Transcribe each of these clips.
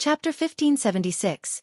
Chapter 1576.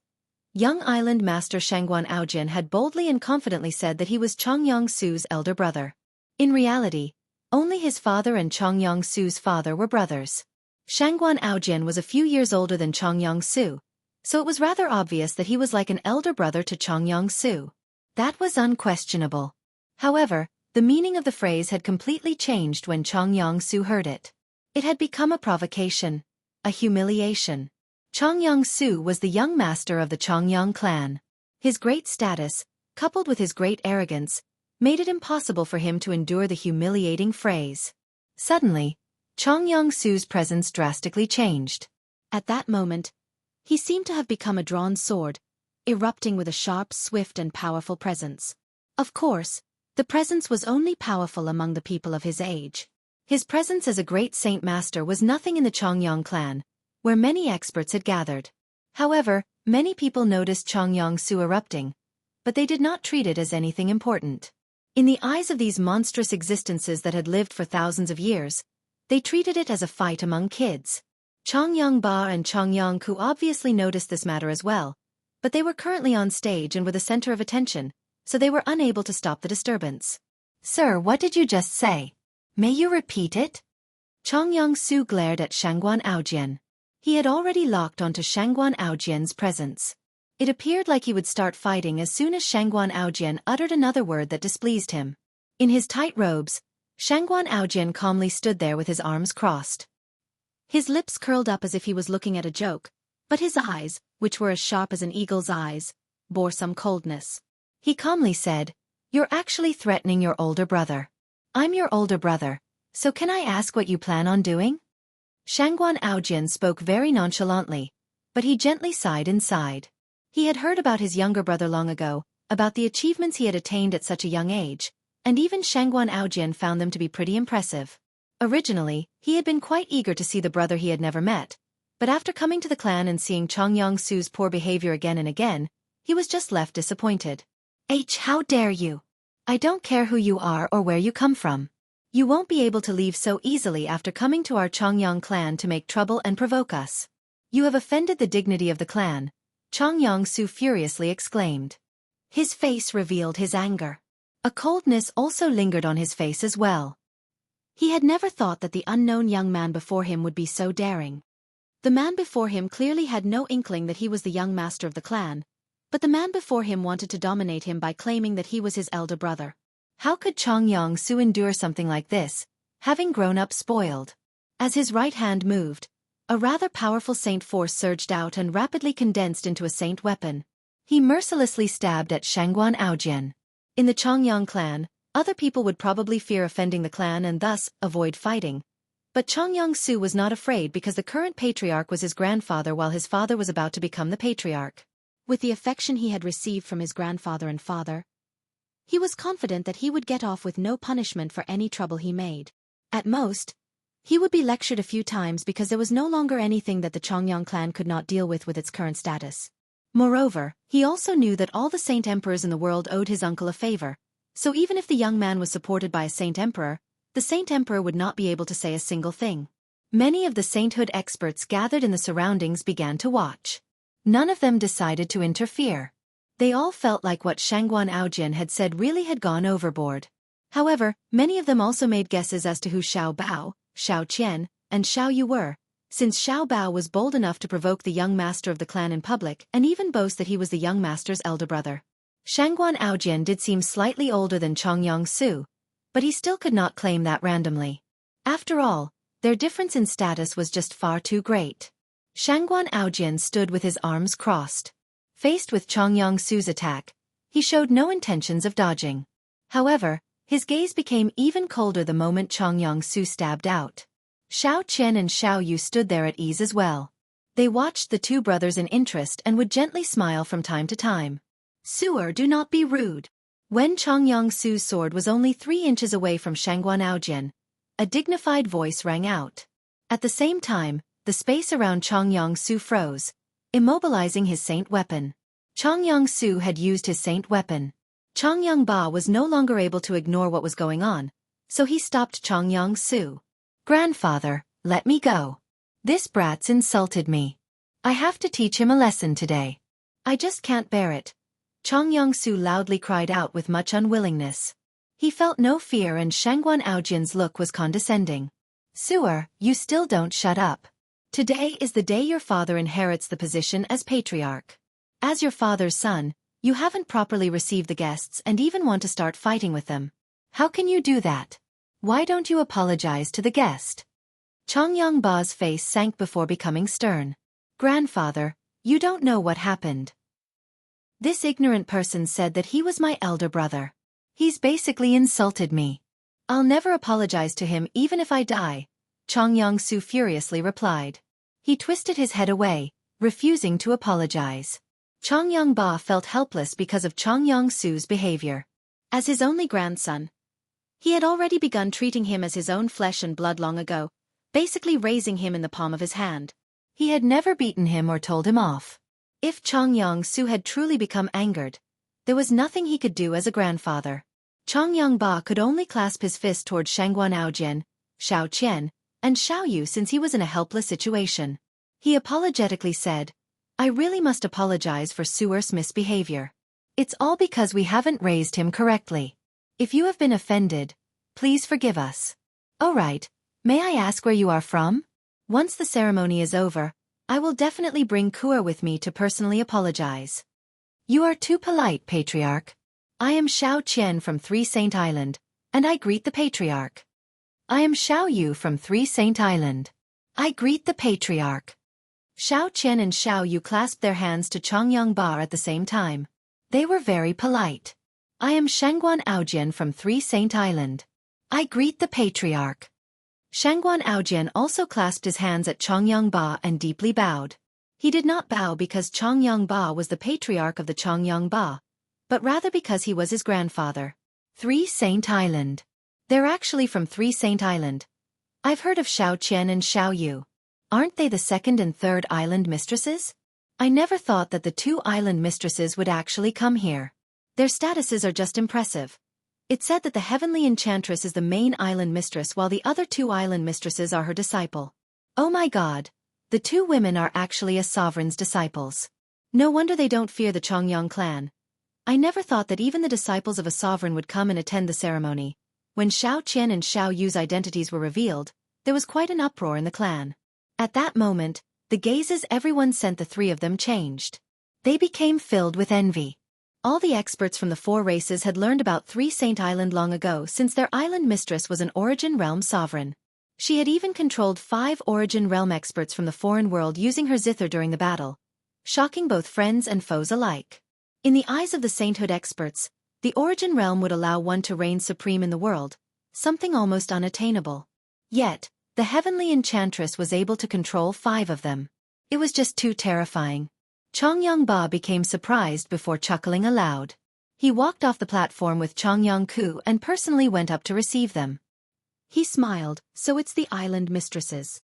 Young Island Master Shangguan Aojian had boldly and confidently said that he was Chongyang Su's elder brother. In reality, only his father and Chongyang Su's father were brothers. Shangguan Aojian was a few years older than Chongyang Su, so it was rather obvious that he was like an elder brother to Chongyang Su. That was unquestionable. However, the meaning of the phrase had completely changed when Chongyang Su heard it. It had become a provocation, a humiliation. Chongyang Su was the young master of the Chongyang clan. His great status, coupled with his great arrogance, made it impossible for him to endure the humiliating phrase. Suddenly, Chongyang Su's presence drastically changed. At that moment, he seemed to have become a drawn sword, erupting with a sharp, swift and powerful presence. Of course, the presence was only powerful among the people of his age. His presence as a great saint master was nothing in the Chongyang clan, where many experts had gathered. However, many people noticed Chongyang Su erupting, but they did not treat it as anything important. In the eyes of these monstrous existences that had lived for thousands of years, they treated it as a fight among kids. Chongyang Ba and Chongyang Ku obviously noticed this matter as well, but they were currently on stage and were the center of attention, so they were unable to stop the disturbance. "Sir, what did you just say? May you repeat it?" Chongyang Su glared at Shangguan Aojian. He had already locked onto Shangguan Aojian's presence. It appeared like he would start fighting as soon as Shangguan Aojian uttered another word that displeased him. In his tight robes, Shangguan Aojian calmly stood there with his arms crossed. His lips curled up as if he was looking at a joke, but his eyes, which were as sharp as an eagle's eyes, bore some coldness. He calmly said, "You're actually threatening your older brother. I'm your older brother, so can I ask what you plan on doing?" Shangguan Aojian spoke very nonchalantly, but he gently sighed inside. He had heard about his younger brother long ago, about the achievements he had attained at such a young age, and even Shangguan Aojian found them to be pretty impressive. Originally, he had been quite eager to see the brother he had never met, but after coming to the clan and seeing Chongyang Su's poor behavior again and again, he was just left disappointed. How dare you? I don't care who you are or where you come from. You won't be able to leave so easily after coming to our Chongyang clan to make trouble and provoke us. You have offended the dignity of the clan," Chongyang Su furiously exclaimed. His face revealed his anger. A coldness also lingered on his face as well. He had never thought that the unknown young man before him would be so daring. The man before him clearly had no inkling that he was the young master of the clan, but the man before him wanted to dominate him by claiming that he was his elder brother. How could Chongyang Su endure something like this, having grown up spoiled? As his right hand moved, a rather powerful saint force surged out and rapidly condensed into a saint weapon. He mercilessly stabbed at Shangguan Aojian. In the Chongyang clan, other people would probably fear offending the clan and thus avoid fighting. But Chongyang Su was not afraid because the current patriarch was his grandfather while his father was about to become the patriarch. With the affection he had received from his grandfather and father, he was confident that he would get off with no punishment for any trouble he made. At most, he would be lectured a few times because there was no longer anything that the Chongyang clan could not deal with its current status. Moreover, he also knew that all the saint emperors in the world owed his uncle a favor, so even if the young man was supported by a saint emperor, the saint emperor would not be able to say a single thing. Many of the sainthood experts gathered in the surroundings began to watch. None of them decided to interfere. They all felt like what Shangguan Aojian had said really had gone overboard. However, many of them also made guesses as to who Xiao Bao, Xiao Qian, and Xiao Yu were, since Xiao Bao was bold enough to provoke the young master of the clan in public and even boast that he was the young master's elder brother. Shangguan Aojian did seem slightly older than Chongyang Su, but he still could not claim that randomly. After all, their difference in status was just far too great. Shangguan Aojian stood with his arms crossed. Faced with Chongyang Su's attack, he showed no intentions of dodging. However, his gaze became even colder the moment Chongyang Su stabbed out. Xiao Qian and Xiao Yu stood there at ease as well. They watched the two brothers in interest and would gently smile from time to time. "Suer, do not be rude." When Chongyang Su's sword was only 3 inches away from Shangguan Aojian, a dignified voice rang out. At the same time, the space around Chongyang Su froze, immobilizing his saint weapon. Chongyang Su had used his saint weapon. Chongyang Ba was no longer able to ignore what was going on, so he stopped Chongyang Su. "Grandfather, let me go. This brat's insulted me." I have to teach him a lesson today. I just can't bear it. Chongyang-su loudly cried out with much unwillingness. He felt no fear and Shangguan Aojian's look was condescending. Suer, you still don't shut up. Today is the day your father inherits the position as patriarch. As your father's son, you haven't properly received the guests and even want to start fighting with them. How can you do that? Why don't you apologize to the guest? Chongyang Ba's face sank before becoming stern. Grandfather, you don't know what happened. This ignorant person said that he was my elder brother. He's basically insulted me. I'll never apologize to him even if I die, Chongyang-su furiously replied. He twisted his head away, refusing to apologize. Chongyang Ba felt helpless because of Chongyang-su's behavior. As his only grandson, he had already begun treating him as his own flesh and blood long ago, basically raising him in the palm of his hand. He had never beaten him or told him off. If Chongyang-su had truly become angered, there was nothing he could do as a grandfather. Chongyang Ba could only clasp his fist toward Shangguan Aojian, Xiao Qian, and Xiao Yu since he was in a helpless situation. He apologetically said, I really must apologize for Suer's misbehavior. It's all because we haven't raised him correctly. If you have been offended, please forgive us. All right, may I ask where you are from? Once the ceremony is over, I will definitely bring Kuer with me to personally apologize. You are too polite, Patriarch. I am Xiao Qian from Three Saint Island, and I greet the Patriarch. I am Xiao Yu from Three Saint Island. I greet the Patriarch. Xiao Qian and Xiao Yu clasped their hands to Chongyang Ba at the same time. They were very polite. I am Shangguan Aojian from Three Saint Island. I greet the Patriarch. Shangguan Aojian also clasped his hands at Chongyang Ba and deeply bowed. He did not bow because Chongyang Ba was the patriarch of the Chongyang Ba, but rather because he was his grandfather. Three Saint Island. They're actually from Three Saint Island. I've heard of Xiao Qian and Xiao Yu. Aren't they the second and third island mistresses? I never thought that the two island mistresses would actually come here. Their statuses are just impressive. It's said that the heavenly enchantress is the main island mistress while the other two island mistresses are her disciple. Oh my god, the two women are actually a sovereign's disciples. No wonder they don't fear the Chongyang clan. I never thought that even the disciples of a sovereign would come and attend the ceremony. When Xiao Qian and Xiao Yu's identities were revealed, there was quite an uproar in the clan. At that moment, the gazes everyone sent the three of them changed. They became filled with envy. All the experts from the four races had learned about Three Saint Island long ago since their island mistress was an Origin Realm sovereign. She had even controlled 5 Origin Realm experts from the foreign world using her zither during the battle, shocking both friends and foes alike. In the eyes of the sainthood experts, the Origin Realm would allow one to reign supreme in the world, something almost unattainable. Yet, the heavenly enchantress was able to control 5 of them. It was just too terrifying. Chongyang Ba became surprised before chuckling aloud. He walked off the platform with Chongyang Ku and personally went up to receive them. He smiled, so it's the island mistresses.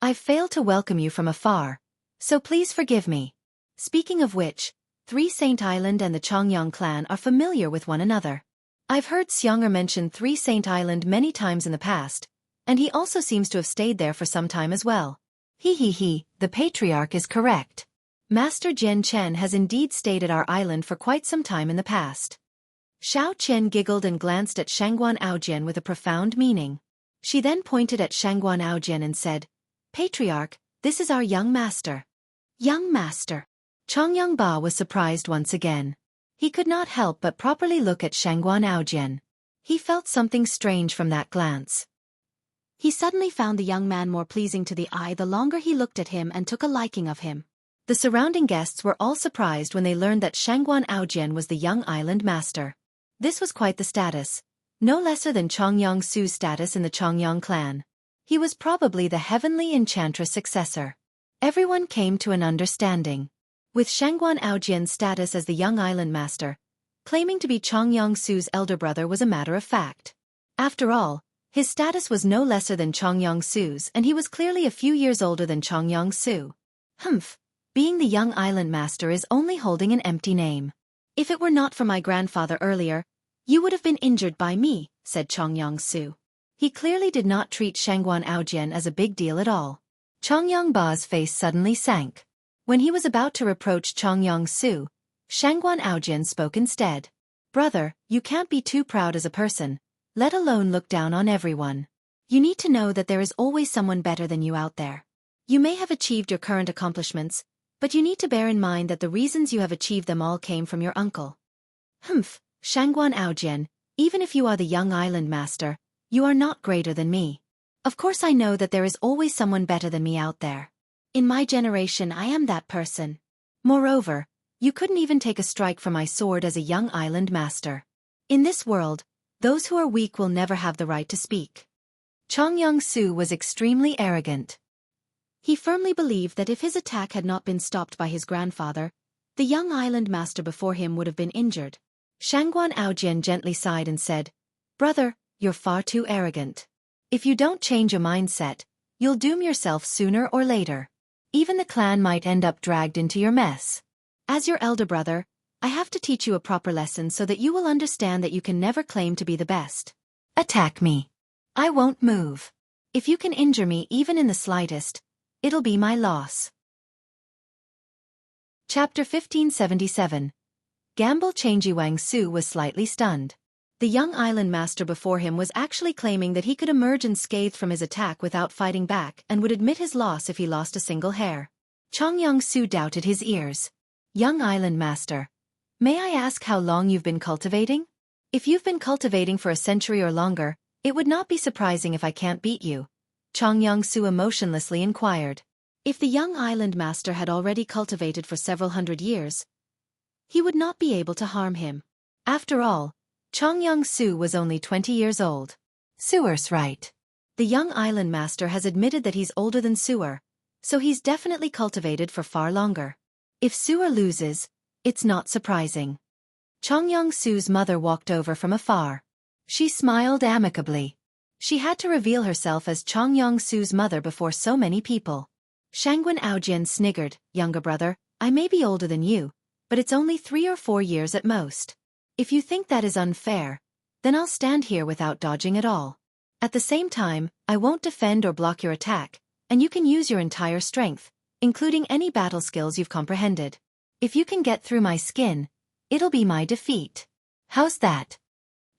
I've failed to welcome you from afar, so please forgive me. Speaking of which, Three Saint Island and the Chongyang clan are familiar with one another. I've heard Xiong'er mention Three Saint Island many times in the past, and he also seems to have stayed there for some time as well. He, the patriarch is correct. Master Jian Chen has indeed stayed at our island for quite some time in the past. Xiao Qian giggled and glanced at Shangguan Aojian with a profound meaning. She then pointed at Shangguan Aojian and said, Patriarch, this is our young master. Young master. Chongyang Ba was surprised once again. He could not help but properly look at Shangguan Aojian. He felt something strange from that glance. He suddenly found the young man more pleasing to the eye the longer he looked at him and took a liking of him. The surrounding guests were all surprised when they learned that Shangguan Aojian was the young island master. This was quite the status, no lesser than Chongyang Su's status in the Chongyang clan. He was probably the heavenly enchantress successor. Everyone came to an understanding. With Shangguan Aojian's status as the young island master, claiming to be Chongyang Su's elder brother was a matter of fact. After all, his status was no lesser than Chongyang Su's and he was clearly a few years older than Chongyang Su. Humph. Being the young island master is only holding an empty name. If it were not for my grandfather earlier, you would have been injured by me, said Chongyang Su. He clearly did not treat Shangguan Aojian as a big deal at all. Chongyang Ba's face suddenly sank. When he was about to reproach Chongyang Su, Shangguan Aojian spoke instead. Brother, you can't be too proud as a person, let alone look down on everyone. You need to know that there is always someone better than you out there. You may have achieved your current accomplishments, but you need to bear in mind that the reasons you have achieved them all came from your uncle. Humph, Shangguan Aojian, even if you are the young island master, you are not greater than me. Of course I know that there is always someone better than me out there. In my generation I am that person. Moreover, you couldn't even take a strike from my sword as a young island master. In this world, those who are weak will never have the right to speak. Chongyang Su was extremely arrogant. He firmly believed that if his attack had not been stopped by his grandfather, the young island master before him would have been injured. Shangguan Aojian gently sighed and said, Brother, you're far too arrogant. If you don't change your mindset, you'll doom yourself sooner or later. Even the clan might end up dragged into your mess. As your elder brother, I have to teach you a proper lesson so that you will understand that you can never claim to be the best. Attack me. I won't move. If you can injure me even in the slightest, it'll be my loss. Chapter 1577. Gamble Changjiwang Su was slightly stunned. The young island master before him was actually claiming that he could emerge unscathed from his attack without fighting back and would admit his loss if he lost a single hair. Chongyang Su doubted his ears. Young island master, may I ask how long you've been cultivating? If you've been cultivating for a century or longer, it would not be surprising if I can't beat you. Chongyang Su emotionlessly inquired. If the young island master had already cultivated for several hundred years, he would not be able to harm him. After all, Chongyang Su was only 20 years old. Suer's right. The young island master has admitted that he's older than Suer, so he's definitely cultivated for far longer. If Suer loses, it's not surprising. Chongyang Su's mother walked over from afar. She smiled amicably. She had to reveal herself as Chongyang Su's mother before so many people. Shangguan Aojian sniggered, Younger brother, I may be older than you, but it's only 3 or 4 years at most. If you think that is unfair, then I'll stand here without dodging at all. At the same time, I won't defend or block your attack, and you can use your entire strength, including any battle skills you've comprehended. If you can get through my skin, it'll be my defeat. How's that?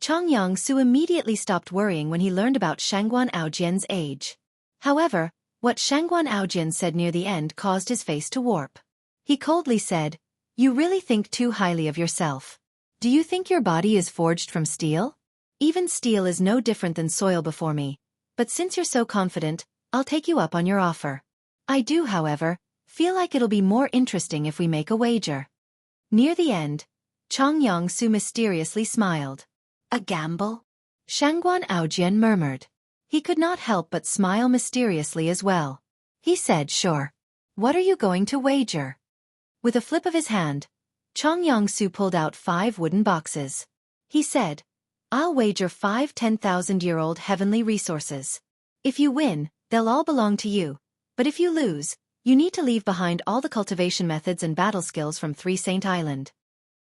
Chongyang Su immediately stopped worrying when he learned about Shangguan Aojian's age. However, what Shangguan Aojian said near the end caused his face to warp. He coldly said, You really think too highly of yourself. Do you think your body is forged from steel? Even steel is no different than soil before me, but since you're so confident, I'll take you up on your offer. I do, however, feel like it'll be more interesting if we make a wager. Near the end, Chongyang Su mysteriously smiled. A gamble? Shangguan Aojian murmured. He could not help but smile mysteriously as well. He said, Sure. What are you going to wager? With a flip of his hand, Chongyang Su pulled out 5 wooden boxes. He said, I'll wager 5 10,000-year-old heavenly resources. If you win, they'll all belong to you, but if you lose, you need to leave behind all the cultivation methods and battle skills from 3 Saint Island.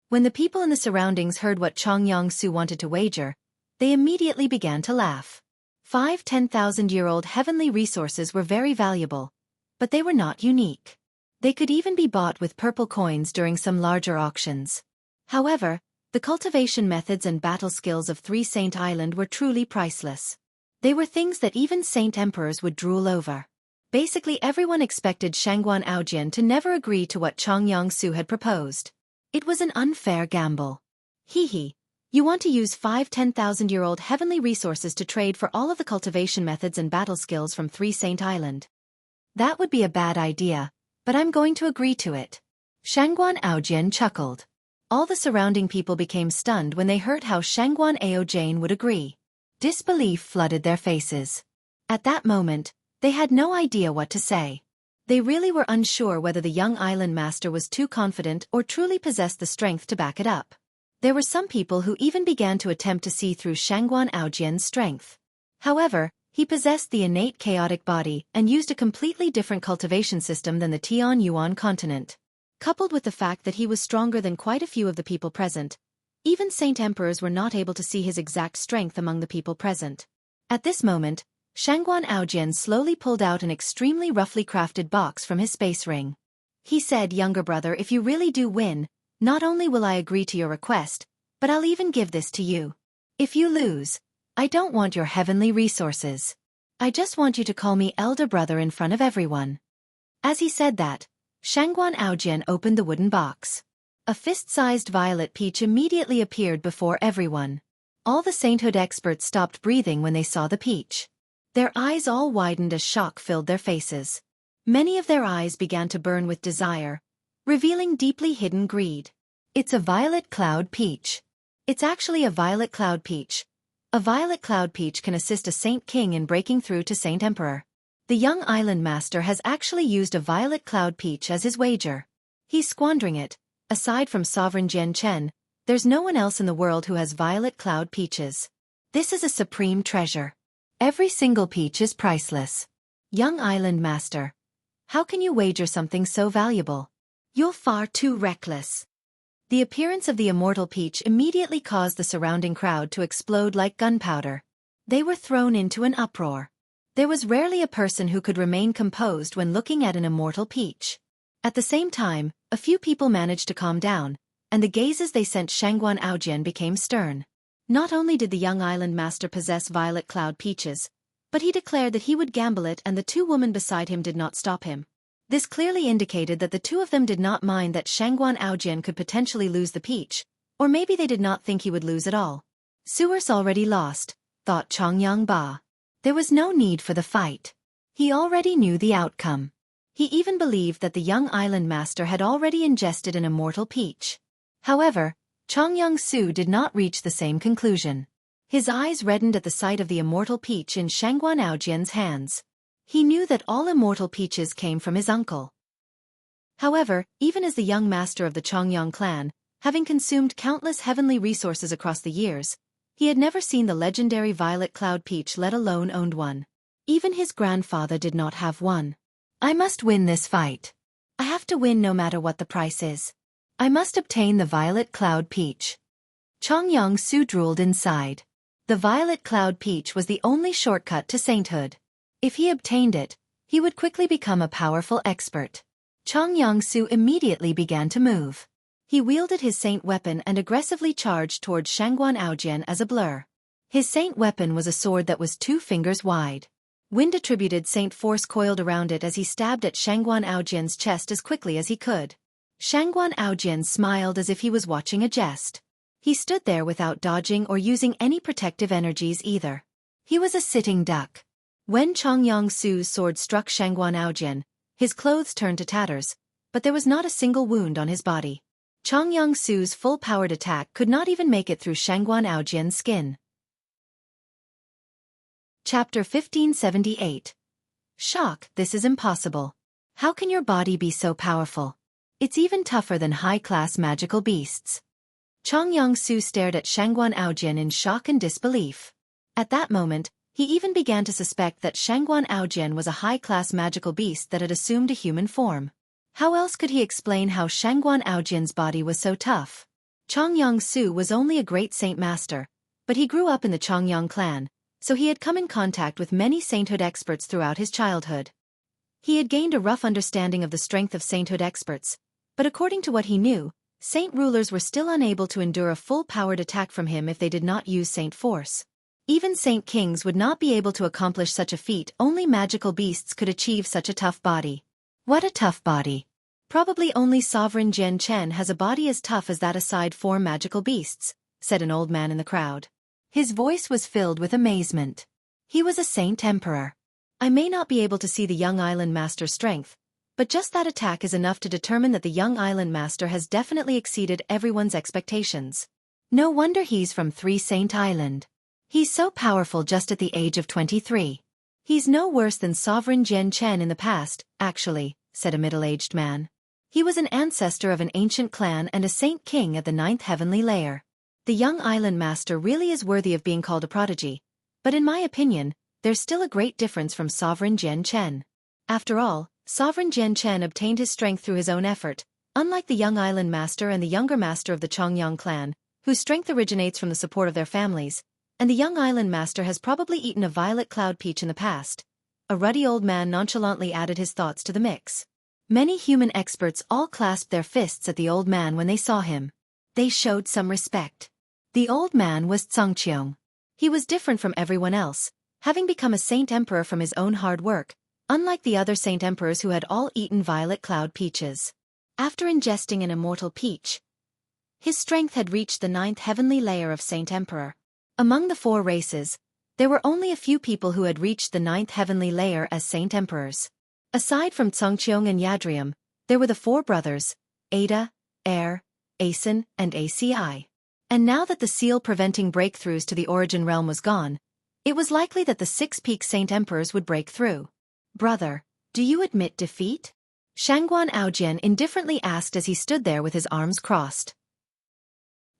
When the people in the surroundings heard what Chongyang Su wanted to wager, they immediately began to laugh. 5 10,000-year-old heavenly resources were very valuable, but they were not unique. They could even be bought with purple coins during some larger auctions. However, the cultivation methods and battle skills of 3 Saint Island were truly priceless. They were things that even Saint Emperors would drool over. Basically everyone expected Shangguan Aojian to never agree to what Chongyang Su had proposed. It was an unfair gamble. Hee. You want to use 5 10,000-year-old heavenly resources to trade for all of the cultivation methods and battle skills from 3 Saint Island. That would be a bad idea, but I'm going to agree to it. Shangguan Aojian chuckled. All the surrounding people became stunned when they heard how Shangguan Aojian would agree. Disbelief flooded their faces. At that moment, they had no idea what to say. They really were unsure whether the young island master was too confident or truly possessed the strength to back it up. There were some people who even began to attempt to see through Shangguan Aojian's strength. However, he possessed the innate chaotic body and used a completely different cultivation system than the Tianyuan continent. Coupled with the fact that he was stronger than quite a few of the people present, even Saint Emperors were not able to see his exact strength among the people present. At this moment, Shangguan Aojian slowly pulled out an extremely roughly crafted box from his space ring. He said, "Younger brother, if you really do win, not only will I agree to your request, but I'll even give this to you. If you lose, I don't want your heavenly resources. I just want you to call me elder brother in front of everyone." As he said that, Shangguan Aojian opened the wooden box. A fist-sized violet peach immediately appeared before everyone. All the sainthood experts stopped breathing when they saw the peach. Their eyes all widened as shock filled their faces. Many of their eyes began to burn with desire, revealing deeply hidden greed. It's a violet cloud peach. It's actually a violet cloud peach. A violet cloud peach can assist a Saint King in breaking through to Saint Emperor. The young island master has actually used a violet cloud peach as his wager. He's squandering it. Aside from Sovereign Jian Chen, there's no one else in the world who has violet cloud peaches. This is a supreme treasure. Every single peach is priceless. Young island master, how can you wager something so valuable? You're far too reckless. The appearance of the immortal peach immediately caused the surrounding crowd to explode like gunpowder. They were thrown into an uproar. There was rarely a person who could remain composed when looking at an immortal peach. At the same time, a few people managed to calm down, and the gazes they sent Shangguan Aojian became stern. Not only did the young island master possess violet cloud peaches, but he declared that he would gamble it, and the two women beside him did not stop him. This clearly indicated that the two of them did not mind that Shangguan Aojian could potentially lose the peach, or maybe they did not think he would lose at all. Suer's already lost, thought Chongyang Ba. There was no need for the fight. He already knew the outcome. He even believed that the young island master had already ingested an immortal peach. However, Chongyang Su did not reach the same conclusion. His eyes reddened at the sight of the immortal peach in Shangguan Aojian's hands. He knew that all immortal peaches came from his uncle. However, even as the young master of the Chongyang clan, having consumed countless heavenly resources across the years, he had never seen the legendary violet cloud peach, let alone owned one. Even his grandfather did not have one. I must win this fight. I have to win no matter what the price is. I must obtain the violet cloud peach. Chongyang Su drooled inside. The violet cloud peach was the only shortcut to sainthood. If he obtained it, he would quickly become a powerful expert. Chongyang Su immediately began to move. He wielded his saint weapon and aggressively charged towards Shangguan Aojian as a blur. His saint weapon was a sword that was 2 fingers wide. Wind-attributed saint force coiled around it as he stabbed at Shangguan Aojian's chest as quickly as he could. Shangguan Aojian smiled as if he was watching a jest. He stood there without dodging or using any protective energies either. He was a sitting duck. When Chongyang Su's sword struck Shangguan Aojian, his clothes turned to tatters, but there was not a single wound on his body. Chongyang Su's full-powered attack could not even make it through Shangguan Aojian's skin. Chapter 1578. Shock, this is impossible. How can your body be so powerful? It's even tougher than high-class magical beasts. Chongyang Su stared at Shangguan Aojian in shock and disbelief. At that moment, he even began to suspect that Shangguan Aojian was a high-class magical beast that had assumed a human form. How else could he explain how Shangguan Aojian's body was so tough? Chongyang Su was only a great saint master, but he grew up in the Chongyang clan, so he had come in contact with many sainthood experts throughout his childhood. He had gained a rough understanding of the strength of sainthood experts, but according to what he knew, saint rulers were still unable to endure a full-powered attack from him if they did not use saint force. Even saint kings would not be able to accomplish such a feat. Only magical beasts could achieve such a tough body. What a tough body. Probably only Sovereign Jian Chen has a body as tough as that aside from magical beasts, said an old man in the crowd. His voice was filled with amazement. He was a saint emperor. I may not be able to see the young island master's strength, but just that attack is enough to determine that the young island master has definitely exceeded everyone's expectations. No wonder he's from 3 Saint Island. He's so powerful just at the age of 23. He's no worse than Sovereign Jian Chen in the past, actually, said a middle-aged man. He was an ancestor of an ancient clan and a saint king at the 9th heavenly layer. The young island master really is worthy of being called a prodigy, but in my opinion, there's still a great difference from Sovereign Jian Chen. After all, Sovereign Jian Chen obtained his strength through his own effort, unlike the young island master and the younger master of the Chongyang clan, whose strength originates from the support of their families, and the young island master has probably eaten a violet cloud peach in the past. A ruddy old man nonchalantly added his thoughts to the mix. Many human experts all clasped their fists at the old man when they saw him. They showed some respect. The old man was Xueqi. He was different from everyone else, having become a saint emperor from his own hard work, unlike the other saint emperors who had all eaten violet cloud peaches. After ingesting an immortal peach, his strength had reached the 9th heavenly layer of saint emperor. Among the 4 races, there were only a few people who had reached the 9th heavenly layer as saint emperors. Aside from Xueqi and Yadrium, there were the 4 brothers, Ada, Air, Asen, and Aci. And now that the seal preventing breakthroughs to the origin realm was gone, it was likely that the 6 peak saint emperors would break through. Brother, do you admit defeat? Shangguan Aojian indifferently asked as he stood there with his arms crossed.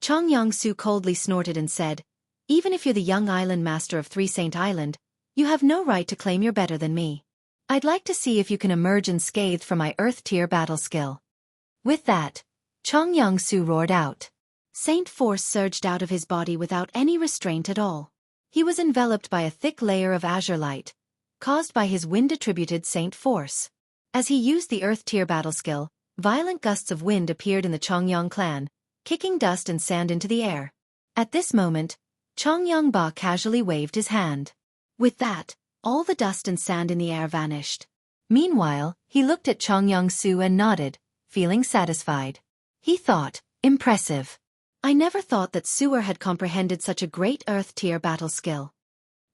Chongyang Su coldly snorted and said, even if you're the young island master of 3 Saint Island, you have no right to claim you're better than me. I'd like to see if you can emerge unscathed from my Earth tier battle skill. With that, Chongyang Su roared out. Saint force surged out of his body without any restraint at all. He was enveloped by a thick layer of azure light, caused by his wind-attributed saint force. As he used the Earth tier battle skill, violent gusts of wind appeared in the Chongyang clan, kicking dust and sand into the air. At this moment, Chongyang Ba casually waved his hand. With that, all the dust and sand in the air vanished. Meanwhile, he looked at Chongyang Su and nodded, feeling satisfied. He thought, impressive. I never thought that Suer had comprehended such a great Earth tier battle skill.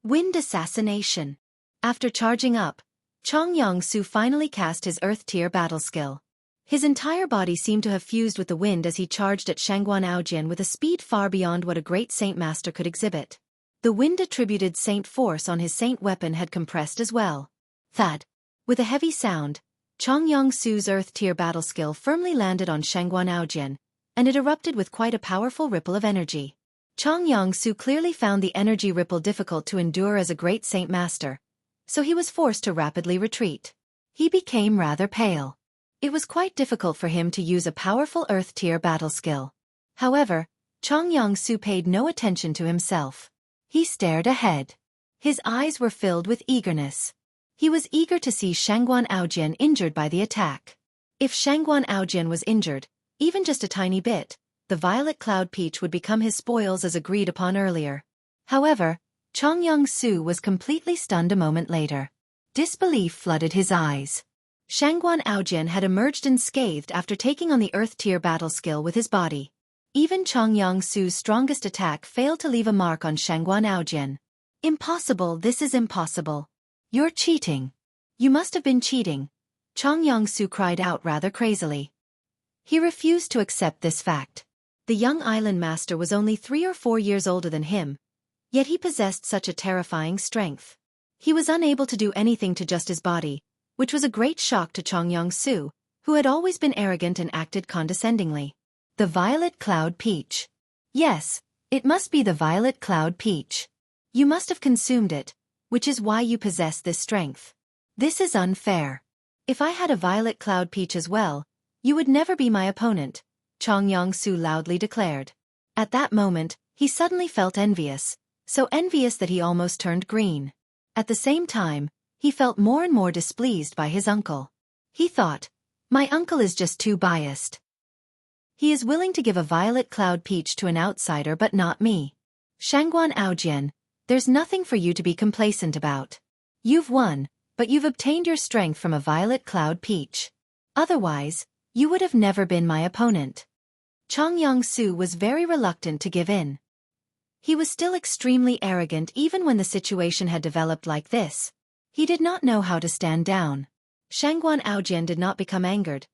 Wind assassination. After charging up, Chongyang Su finally cast his Earth tier battle skill. His entire body seemed to have fused with the wind as he charged at Shangguan Aojian with a speed far beyond what a great saint master could exhibit. The wind-attributed saint force on his saint weapon had compressed as well. Thud. With a heavy sound, Chongyang Su's Earth tier battle skill firmly landed on Shangguan Aojian, and it erupted with quite a powerful ripple of energy. Chongyang Su clearly found the energy ripple difficult to endure as a great saint master, so he was forced to rapidly retreat. He became rather pale. It was quite difficult for him to use a powerful Earth tier battle skill. However, Chongyang Su paid no attention to himself. He stared ahead. His eyes were filled with eagerness. He was eager to see Shangguan Aojian injured by the attack. If Shangguan Aojian was injured, even just a tiny bit, the violet cloud peach would become his spoils as agreed upon earlier. However, Chongyang Su was completely stunned a moment later. Disbelief flooded his eyes. Shangguan Aojian had emerged unscathed after taking on the Earth tier battle skill with his body. Even Chongyang Su's strongest attack failed to leave a mark on Shangguan Aojian. Impossible, this is impossible. You're cheating. You must have been cheating, Chongyang Su cried out rather crazily. He refused to accept this fact. The young island master was only 3 or 4 years older than him, yet he possessed such a terrifying strength. He was unable to do anything to just his body, which was a great shock to Chongyang Su, who had always been arrogant and acted condescendingly. The violet cloud peach. Yes, it must be the violet cloud peach. You must have consumed it, which is why you possess this strength. This is unfair. If I had a violet cloud peach as well, you would never be my opponent, Chongyang Su loudly declared. At that moment, he suddenly felt envious, so envious that he almost turned green. At the same time, he felt more and more displeased by his uncle. He thought, my uncle is just too biased. He is willing to give a violet cloud peach to an outsider but not me. Shangguan Aojian, there's nothing for you to be complacent about. You've won, but you've obtained your strength from a violet cloud peach. Otherwise, you would have never been my opponent. Chongyang Su was very reluctant to give in. He was still extremely arrogant even when the situation had developed like this. He did not know how to stand down. Shangguan Aojian did not become angered.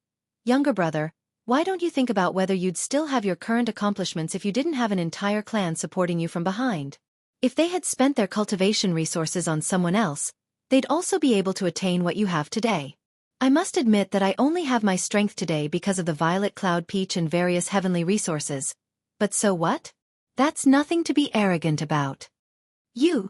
Younger brother, why don't you think about whether you'd still have your current accomplishments if you didn't have an entire clan supporting you from behind? If they had spent their cultivation resources on someone else, they'd also be able to attain what you have today. I must admit that I only have my strength today because of the violet cloud peach and various heavenly resources. But so what? That's nothing to be arrogant about. You.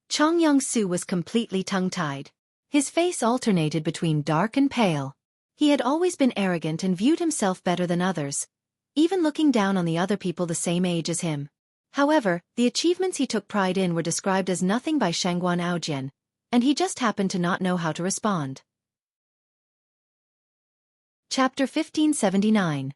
Chongyang Su was completely tongue-tied. His face alternated between dark and pale. He had always been arrogant and viewed himself better than others, even looking down on the other people the same age as him. However, the achievements he took pride in were described as nothing by Shangguan Aojian, and he just happened to not know how to respond. Chapter 1579.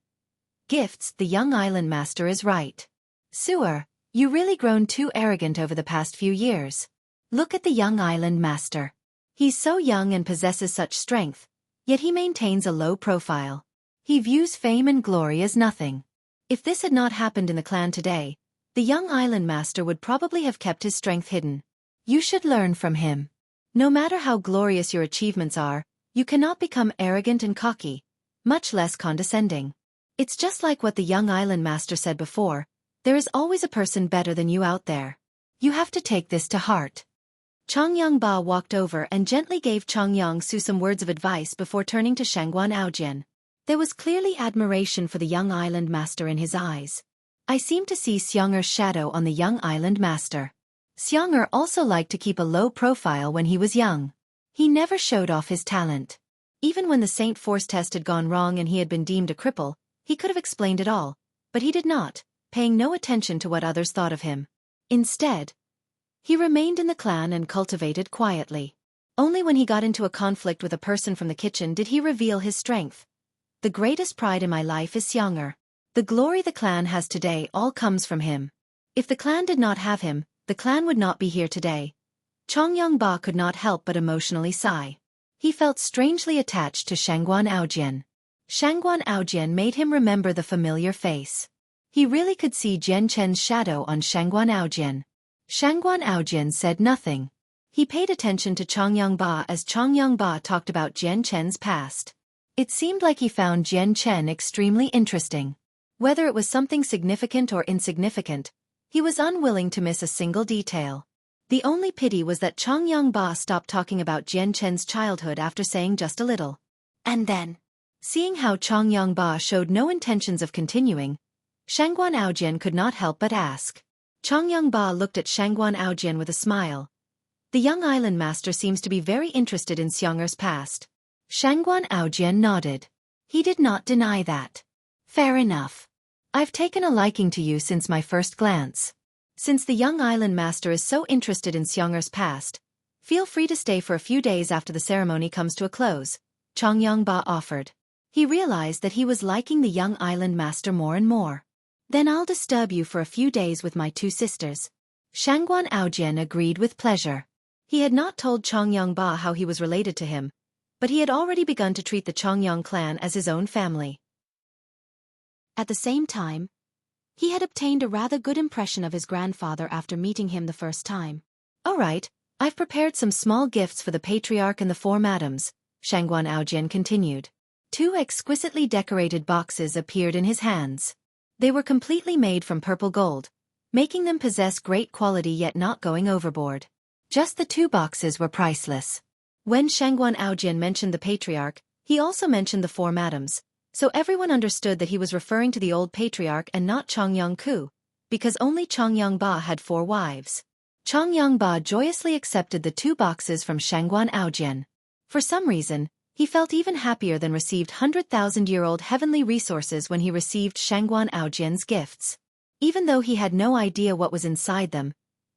Gifts. The young island master is right. Xueqi, you really grown too arrogant over the past few years. Look at the young island master. He's so young and possesses such strength, yet he maintains a low profile. He views fame and glory as nothing. If this had not happened in the clan today, the young island master would probably have kept his strength hidden. You should learn from him. No matter how glorious your achievements are, you cannot become arrogant and cocky, much less condescending. It's just like what the young island master said before, there is always a person better than you out there. You have to take this to heart. Ba walked over and gently gave Su some words of advice before turning to Audiobook. There was clearly admiration for the young island master in his eyes. I seem to see Xueqi's shadow on the young island master. Xueqi also liked to keep a low profile when he was young. He never showed off his talent. Even when the Saint Force test had gone wrong and he had been deemed a cripple, he could have explained it all, but he did not, paying no attention to what others thought of him. Instead, he remained in the clan and cultivated quietly. Only when he got into a conflict with a person from the kitchen did he reveal his strength. The greatest pride in my life is Xueqi. The glory the clan has today all comes from him. If the clan did not have him, the clan would not be here today. Ba could not help but emotionally sigh. He felt strangely attached to Audiobook made him remember the familiar face. He really could see Jian Chen's shadow on Audiobook. Audiobook said nothing. He paid attention to Ba as Ba talked about Jian Chen's past. It seemed like he found Jian Chen extremely interesting. Whether it was something significant or insignificant, he was unwilling to miss a single detail. The only pity was that Ba stopped talking about Jian Chen's childhood after saying just a little. And then, seeing how Ba showed no intentions of continuing, Audiobook could not help but ask. Ba looked at Audiobook with a smile. The young island master seems to be very interested in Xueqi's past. Audiobook nodded. He did not deny that. Fair enough. I've taken a liking to you since my first glance. Since the young island master is so interested in Xueqi's past, feel free to stay for a few days after the ceremony comes to a close, Ba offered. He realized that he was liking the young island master more and more. Then I'll disturb you for a few days with my two sisters. Audiobook agreed with pleasure. He had not told Ba how he was related to him, but he had already begun to treat the Chongyang clan as his own family. At the same time, he had obtained a rather good impression of his grandfather after meeting him the first time. All right, I've prepared some small gifts for the patriarch and the four madams, Audiobook continued. Two exquisitely decorated boxes appeared in his hands. They were completely made from purple gold, making them possess great quality yet not going overboard. Just the two boxes were priceless. When Audiobook mentioned the patriarch, he also mentioned the four madams, so everyone understood that he was referring to the old patriarch and not Chongyang-ku, because only Ba had 4 wives. Ba joyously accepted the 2 boxes from Audiobook. For some reason, he felt even happier than received 100,000-year-old heavenly resources when he received Audiobook's gifts. Even though he had no idea what was inside them,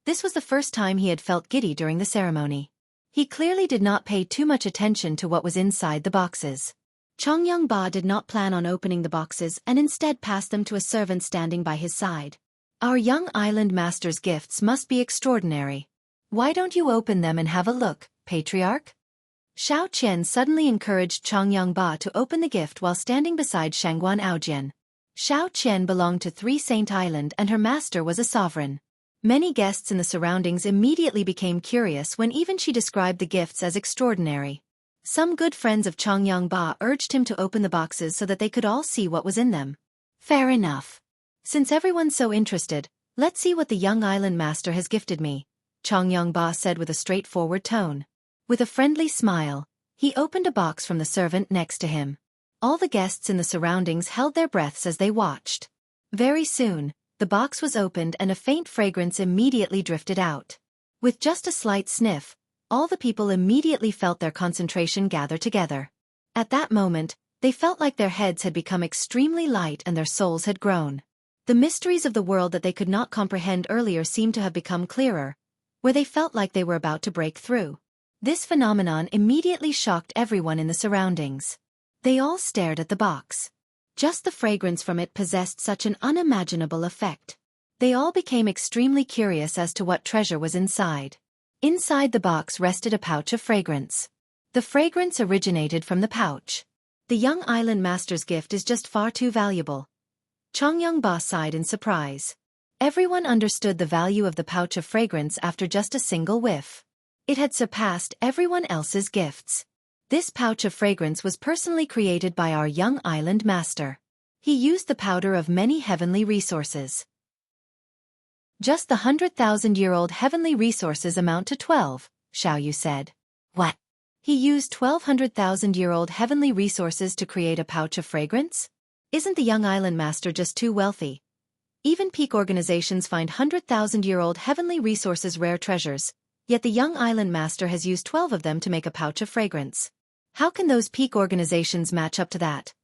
this was the first time he had felt giddy during the ceremony. He clearly did not pay too much attention to what was inside the boxes. Ba did not plan on opening the boxes and instead passed them to a servant standing by his side. Our young island master's gifts must be extraordinary. Why don't you open them and have a look, patriarch? Xiao Qian suddenly encouraged Ba to open the gift while standing beside Audiobook. Xiao Qian belonged to 3 Saint Island and her master was a sovereign. Many guests in the surroundings immediately became curious when even she described the gifts as extraordinary. Some good friends of Ba urged him to open the boxes so that they could all see what was in them. Fair enough. Since everyone's so interested, let's see what the young island master has gifted me, Ba said with a straightforward tone. With a friendly smile, he opened a box from the servant next to him. All the guests in the surroundings held their breaths as they watched. Very soon, the box was opened and a faint fragrance immediately drifted out. With just a slight sniff, all the people immediately felt their concentration gather together. At that moment, they felt like their heads had become extremely light and their souls had grown. The mysteries of the world that they could not comprehend earlier seemed to have become clearer, where they felt like they were about to break through. This phenomenon immediately shocked everyone in the surroundings. They all stared at the box. Just the fragrance from it possessed such an unimaginable effect. They all became extremely curious as to what treasure was inside. Inside the box rested a pouch of fragrance. The fragrance originated from the pouch. The young island master's gift is just far too valuable. Chongyang sighed in surprise. Everyone understood the value of the pouch of fragrance after just a single whiff. It had surpassed everyone else's gifts. This pouch of fragrance was personally created by our young island master. He used the powder of many heavenly resources. Just the 100,000-year-old heavenly resources amount to 12, Xueqi said. What? He used 1,200,000-year-old heavenly resources to create a pouch of fragrance? Isn't the young island master just too wealthy? Even peak organizations find 100,000-year-old heavenly resources rare treasures, yet the young island master has used 12 of them to make a pouch of fragrance. How can those peak organizations match up to that?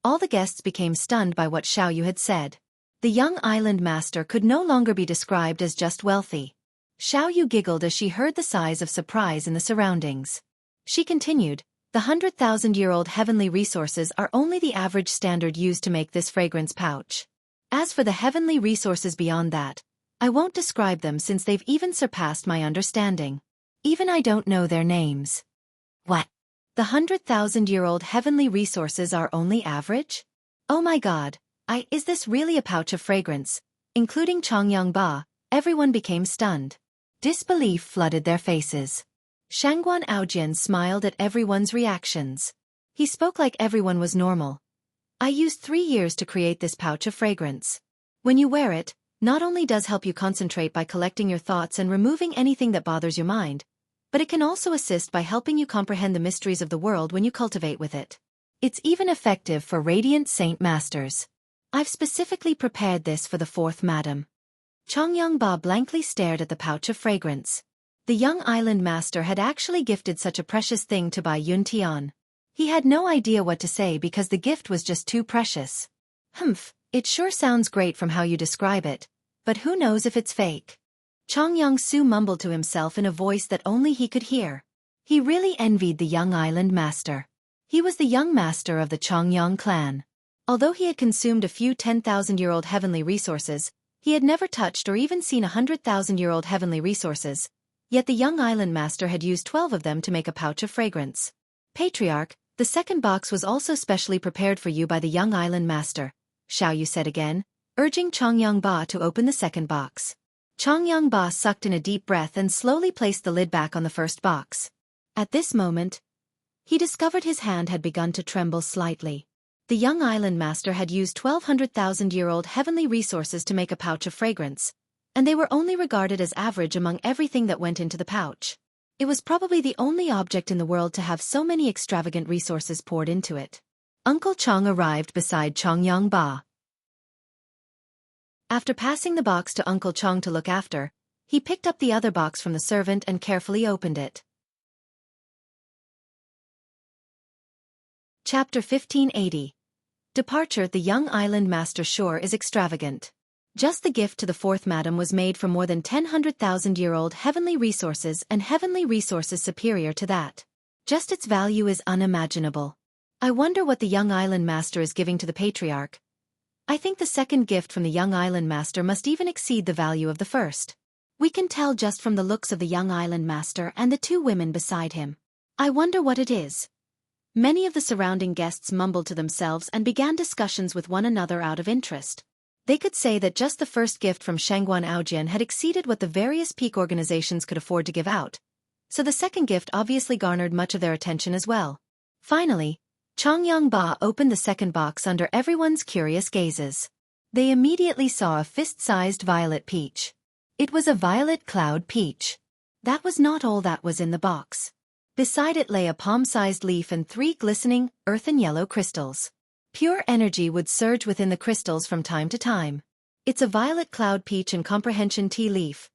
All the guests became stunned by what Xueqi had said. The young island master could no longer be described as just wealthy. Xueqi giggled as she heard the sighs of surprise in the surroundings. She continued, the 100,000-year-old heavenly resources are only the average standard used to make this fragrance pouch. As for the heavenly resources beyond that, I won't describe them since they've even surpassed my understanding. Even I don't know their names. What? The 100,000-year-old heavenly resources are only average? Oh my god, is this really a pouch of fragrance? Including Chongyang. Everyone became stunned. Disbelief flooded their faces. Shangguan Aojian smiled at everyone's reactions. He spoke like everyone was normal. I used 3 years to create this pouch of fragrance. When you wear it, not only does help you concentrate by collecting your thoughts and removing anything that bothers your mind, but it can also assist by helping you comprehend the mysteries of the world when you cultivate with it. It's even effective for radiant saint masters. I've specifically prepared this for the 4th madam. Chongyang blankly stared at the pouch of fragrance. The young island master had actually gifted such a precious thing to Bai Yuntian. He had no idea what to say because the gift was just too precious. It sure sounds great from how you describe it, but who knows if it's fake? Chongyang mumbled to himself in a voice that only he could hear. He really envied the young island master. He was the young master of the Chongyang clan. Although he had consumed a few 10,000-year-old heavenly resources, he had never touched or even seen 100,000-year-old heavenly resources, yet the young island master had used 12 of them to make a pouch of fragrance. Patriarch, the second box was also specially prepared for you by the young island master, Xueqi said again, urging Chongyang to open the second box. Chongyang sucked in a deep breath and slowly placed the lid back on the first box. At this moment, he discovered his hand had begun to tremble slightly. The young island master had used 1,200,000-year-old heavenly resources to make a pouch of fragrance, and they were only regarded as average among everything that went into the pouch. It was probably the only object in the world to have so many extravagant resources poured into it. Uncle Chong arrived beside Chongyang. After passing the box to Uncle Chong to look after, he picked up the other box from the servant and carefully opened it. Chapter 1580. Departure. The young island master sure is extravagant. Just the gift to the 4th madam was made from more than 100,000-year-old heavenly resources and heavenly resources superior to that. Just its value is unimaginable. I wonder what the young island master is giving to the patriarch. I think the second gift from the young island master must even exceed the value of the first. We can tell just from the looks of the young island master and the 2 women beside him. I wonder what it is. Many of the surrounding guests mumbled to themselves and began discussions with one another out of interest. They could say that just the first gift from Shangguan Aojian had exceeded what the various peak organizations could afford to give out, so the second gift obviously garnered much of their attention as well. Finally, Chongyang opened the second box under everyone's curious gazes. They immediately saw a fist-sized violet peach. It was a violet cloud peach. That was not all that was in the box. Beside it lay a palm-sized leaf and 3 glistening, earthen yellow crystals. Pure energy would surge within the crystals from time to time. It's a violet cloud peach and comprehension tea leaf.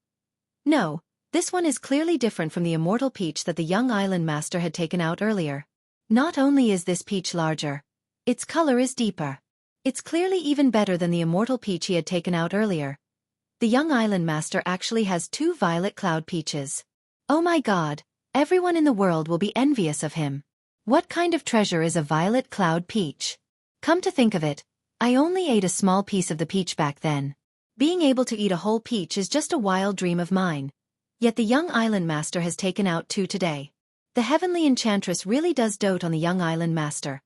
No, this one is clearly different from the immortal peach that the young island master had taken out earlier. Not only is this peach larger, its color is deeper. It's clearly even better than the immortal peach he had taken out earlier. The young island master actually has 2 violet cloud peaches. Oh my god, everyone in the world will be envious of him. What kind of treasure is a violet cloud peach? Come to think of it, I only ate a small piece of the peach back then. Being able to eat a whole peach is just a wild dream of mine. Yet the young island master has taken out 2 today. The heavenly enchantress really does dote on the young island master.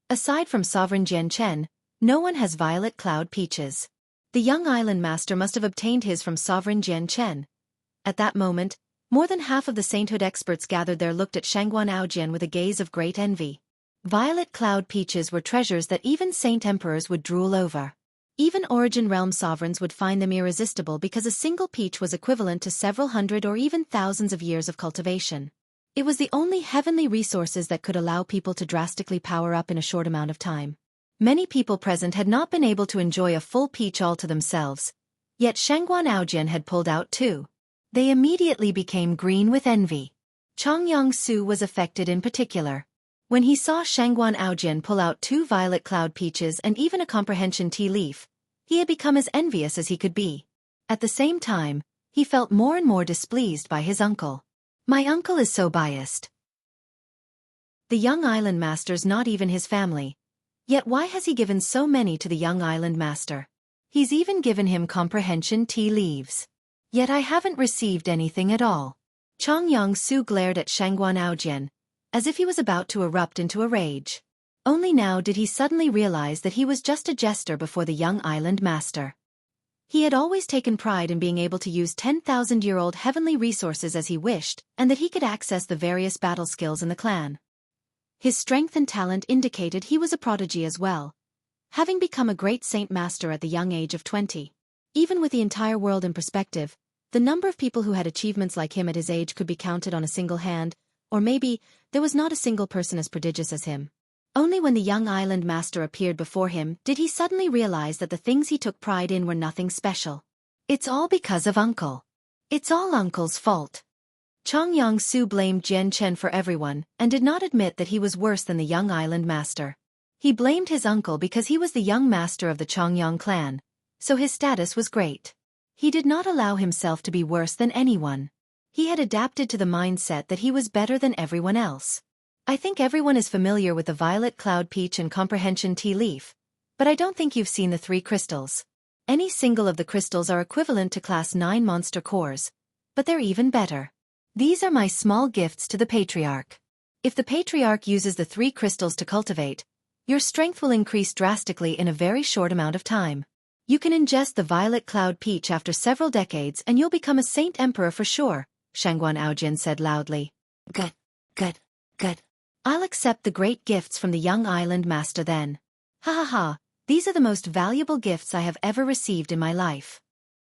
Aside from Sovereign Jian Chen, no one has violet cloud peaches. The young island master must have obtained his from Sovereign Jian Chen. At that moment, more than half of the sainthood experts gathered there looked at Shangguan Aojian with a gaze of great envy. Violet cloud peaches were treasures that even saint emperors would drool over. Even Origin Realm sovereigns would find them irresistible because a single peach was equivalent to several hundred or even thousands of years of cultivation. It was the only heavenly resources that could allow people to drastically power up in a short amount of time. Many people present had not been able to enjoy a full peach all to themselves. Yet Shangguan Aojian had pulled out 2. They immediately became green with envy. Chongyang Su was affected in particular. When he saw Shangguan Aojian pull out 2 violet cloud peaches and even a comprehension tea leaf, he had become as envious as he could be. At the same time, he felt more and more displeased by his uncle. My uncle is so biased. The young island master's not even his family. Yet why has he given so many to the young island master? He's even given him comprehension tea leaves. Yet I haven't received anything at all. Chongyang Su glared at Shangguan Aojian, as if he was about to erupt into a rage. Only now did he suddenly realize that he was just a jester before the young island master. He had always taken pride in being able to use 10,000-year-old heavenly resources as he wished, and that he could access the various battle skills in the clan. His strength and talent indicated he was a prodigy as well, having become a great saint master at the young age of 20. Even with the entire world in perspective, the number of people who had achievements like him at his age could be counted on a single hand, or maybe there was not a single person as prodigious as him. Only when the young island master appeared before him did he suddenly realize that the things he took pride in were nothing special. It's all because of Uncle. It's all Uncle's fault. Chongyang Su blamed Jian Chen for everyone and did not admit that he was worse than the young island master. He blamed his uncle because he was the young master of the Chongyang clan, so his status was great. He did not allow himself to be worse than anyone. He had adapted to the mindset that he was better than everyone else. I think everyone is familiar with the violet cloud peach and comprehension tea leaf, but I don't think you've seen the 3 crystals. Any single of the crystals are equivalent to class 9 monster cores, but they're even better. These are my small gifts to the patriarch. If the patriarch uses the 3 crystals to cultivate, your strength will increase drastically in a very short amount of time. You can ingest the violet cloud peach after several decades and you'll become a saint emperor for sure, Shangguan Aojian said loudly. Good, good, good. I'll accept the great gifts from the young island master then. Ha ha ha, these are the most valuable gifts I have ever received in my life.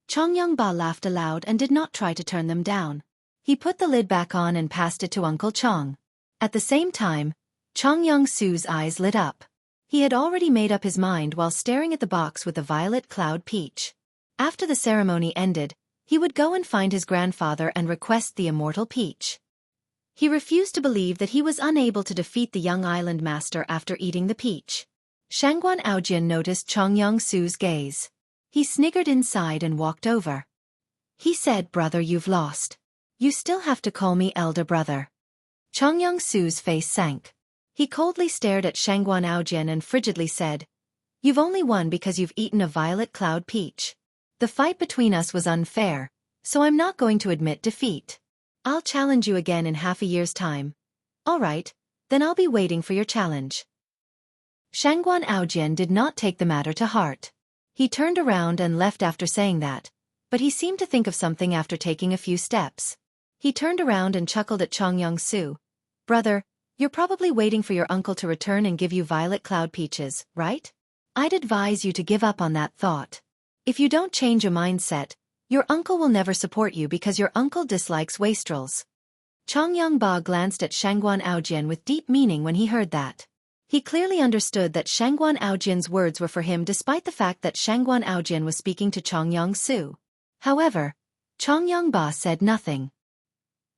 Chongyang Ba laughed aloud and did not try to turn them down. He put the lid back on and passed it to Uncle Chong. At the same time, Chongyang Su's eyes lit up. He had already made up his mind while staring at the box with the violet cloud peach. After the ceremony ended, he would go and find his grandfather and request the immortal peach. He refused to believe that he was unable to defeat the young island master after eating the peach. Shangguan Aojian noticed Chongyang Su's gaze. He sniggered inside and walked over. He said, "Brother, you've lost. You still have to call me elder brother." Chongyang Su's face sank. He coldly stared at Shangguan Aojian and frigidly said, "You've only won because you've eaten a violet cloud peach. The fight between us was unfair, so I'm not going to admit defeat. I'll challenge you again in half a year's time." "All right, then I'll be waiting for your challenge." Shangguan Aojian did not take the matter to heart. He turned around and left after saying that, but he seemed to think of something after taking a few steps. He turned around and chuckled at Chongyang Su. "Brother, you're probably waiting for your uncle to return and give you violet cloud peaches, right? I'd advise you to give up on that thought. If you don't change your mindset, your uncle will never support you because your uncle dislikes wastrels." Chongyang Ba glanced at Shangguan Aojian with deep meaning when he heard that. He clearly understood that Shangguan Aojian's words were for him despite the fact that Shangguan Aojian was speaking to Chongyang Su. However, Chongyang Ba said nothing.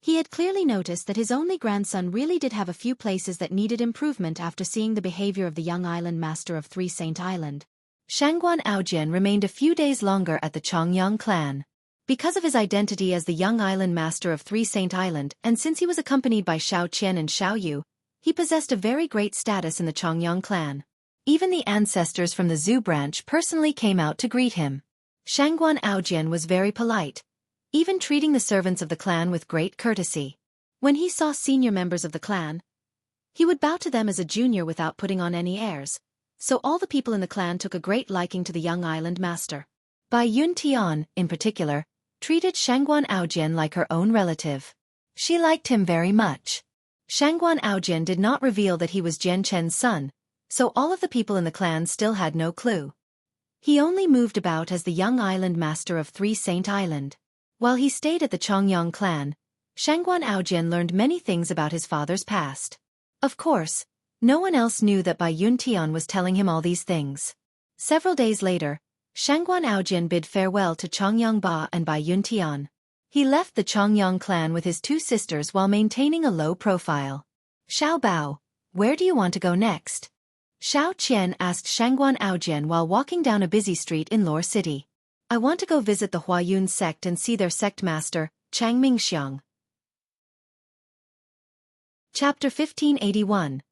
He had clearly noticed that his only grandson really did have a few places that needed improvement after seeing the behavior of the young island master of Three Saint Island. Shangguan Aojian remained a few days longer at the Chongyang clan. Because of his identity as the young island master of Three Saint Island and since he was accompanied by Xiao Qian and Xiao Yu, He possessed a very great status in the Chongyang clan. Even the ancestors from the Zhu branch personally came out to greet him. Shangguan Aojian was very polite, even treating the servants of the clan with great courtesy. When he saw senior members of the clan, he would bow to them as a junior without putting on any airs, so all the people in the clan took a great liking to the young island master. Bai Yun Tian, in particular, treated Shangguan Aojian like her own relative. She liked him very much. Shangguan Aojian did not reveal that he was Jian Chen's son, so all of the people in the clan still had no clue. He only moved about as the young island master of Three Saint Island. While he stayed at the Chongyang clan, Shangguan Aojian learned many things about his father's past. Of course, no one else knew that Bai Yun Tian was telling him all these things. Several days later, Shangguan Aojian bid farewell to Chongyang Ba and Bai Yun Tian. He left the Chongyang clan with his two sisters while maintaining a low profile. Xiao Bao, where do you want to go next? Xiao Qian asked Shangguan Aojian while walking down a busy street in Lore City. I want to go visit the Huayun sect and see their sect master, Chang Mingxiang. Chapter 1581.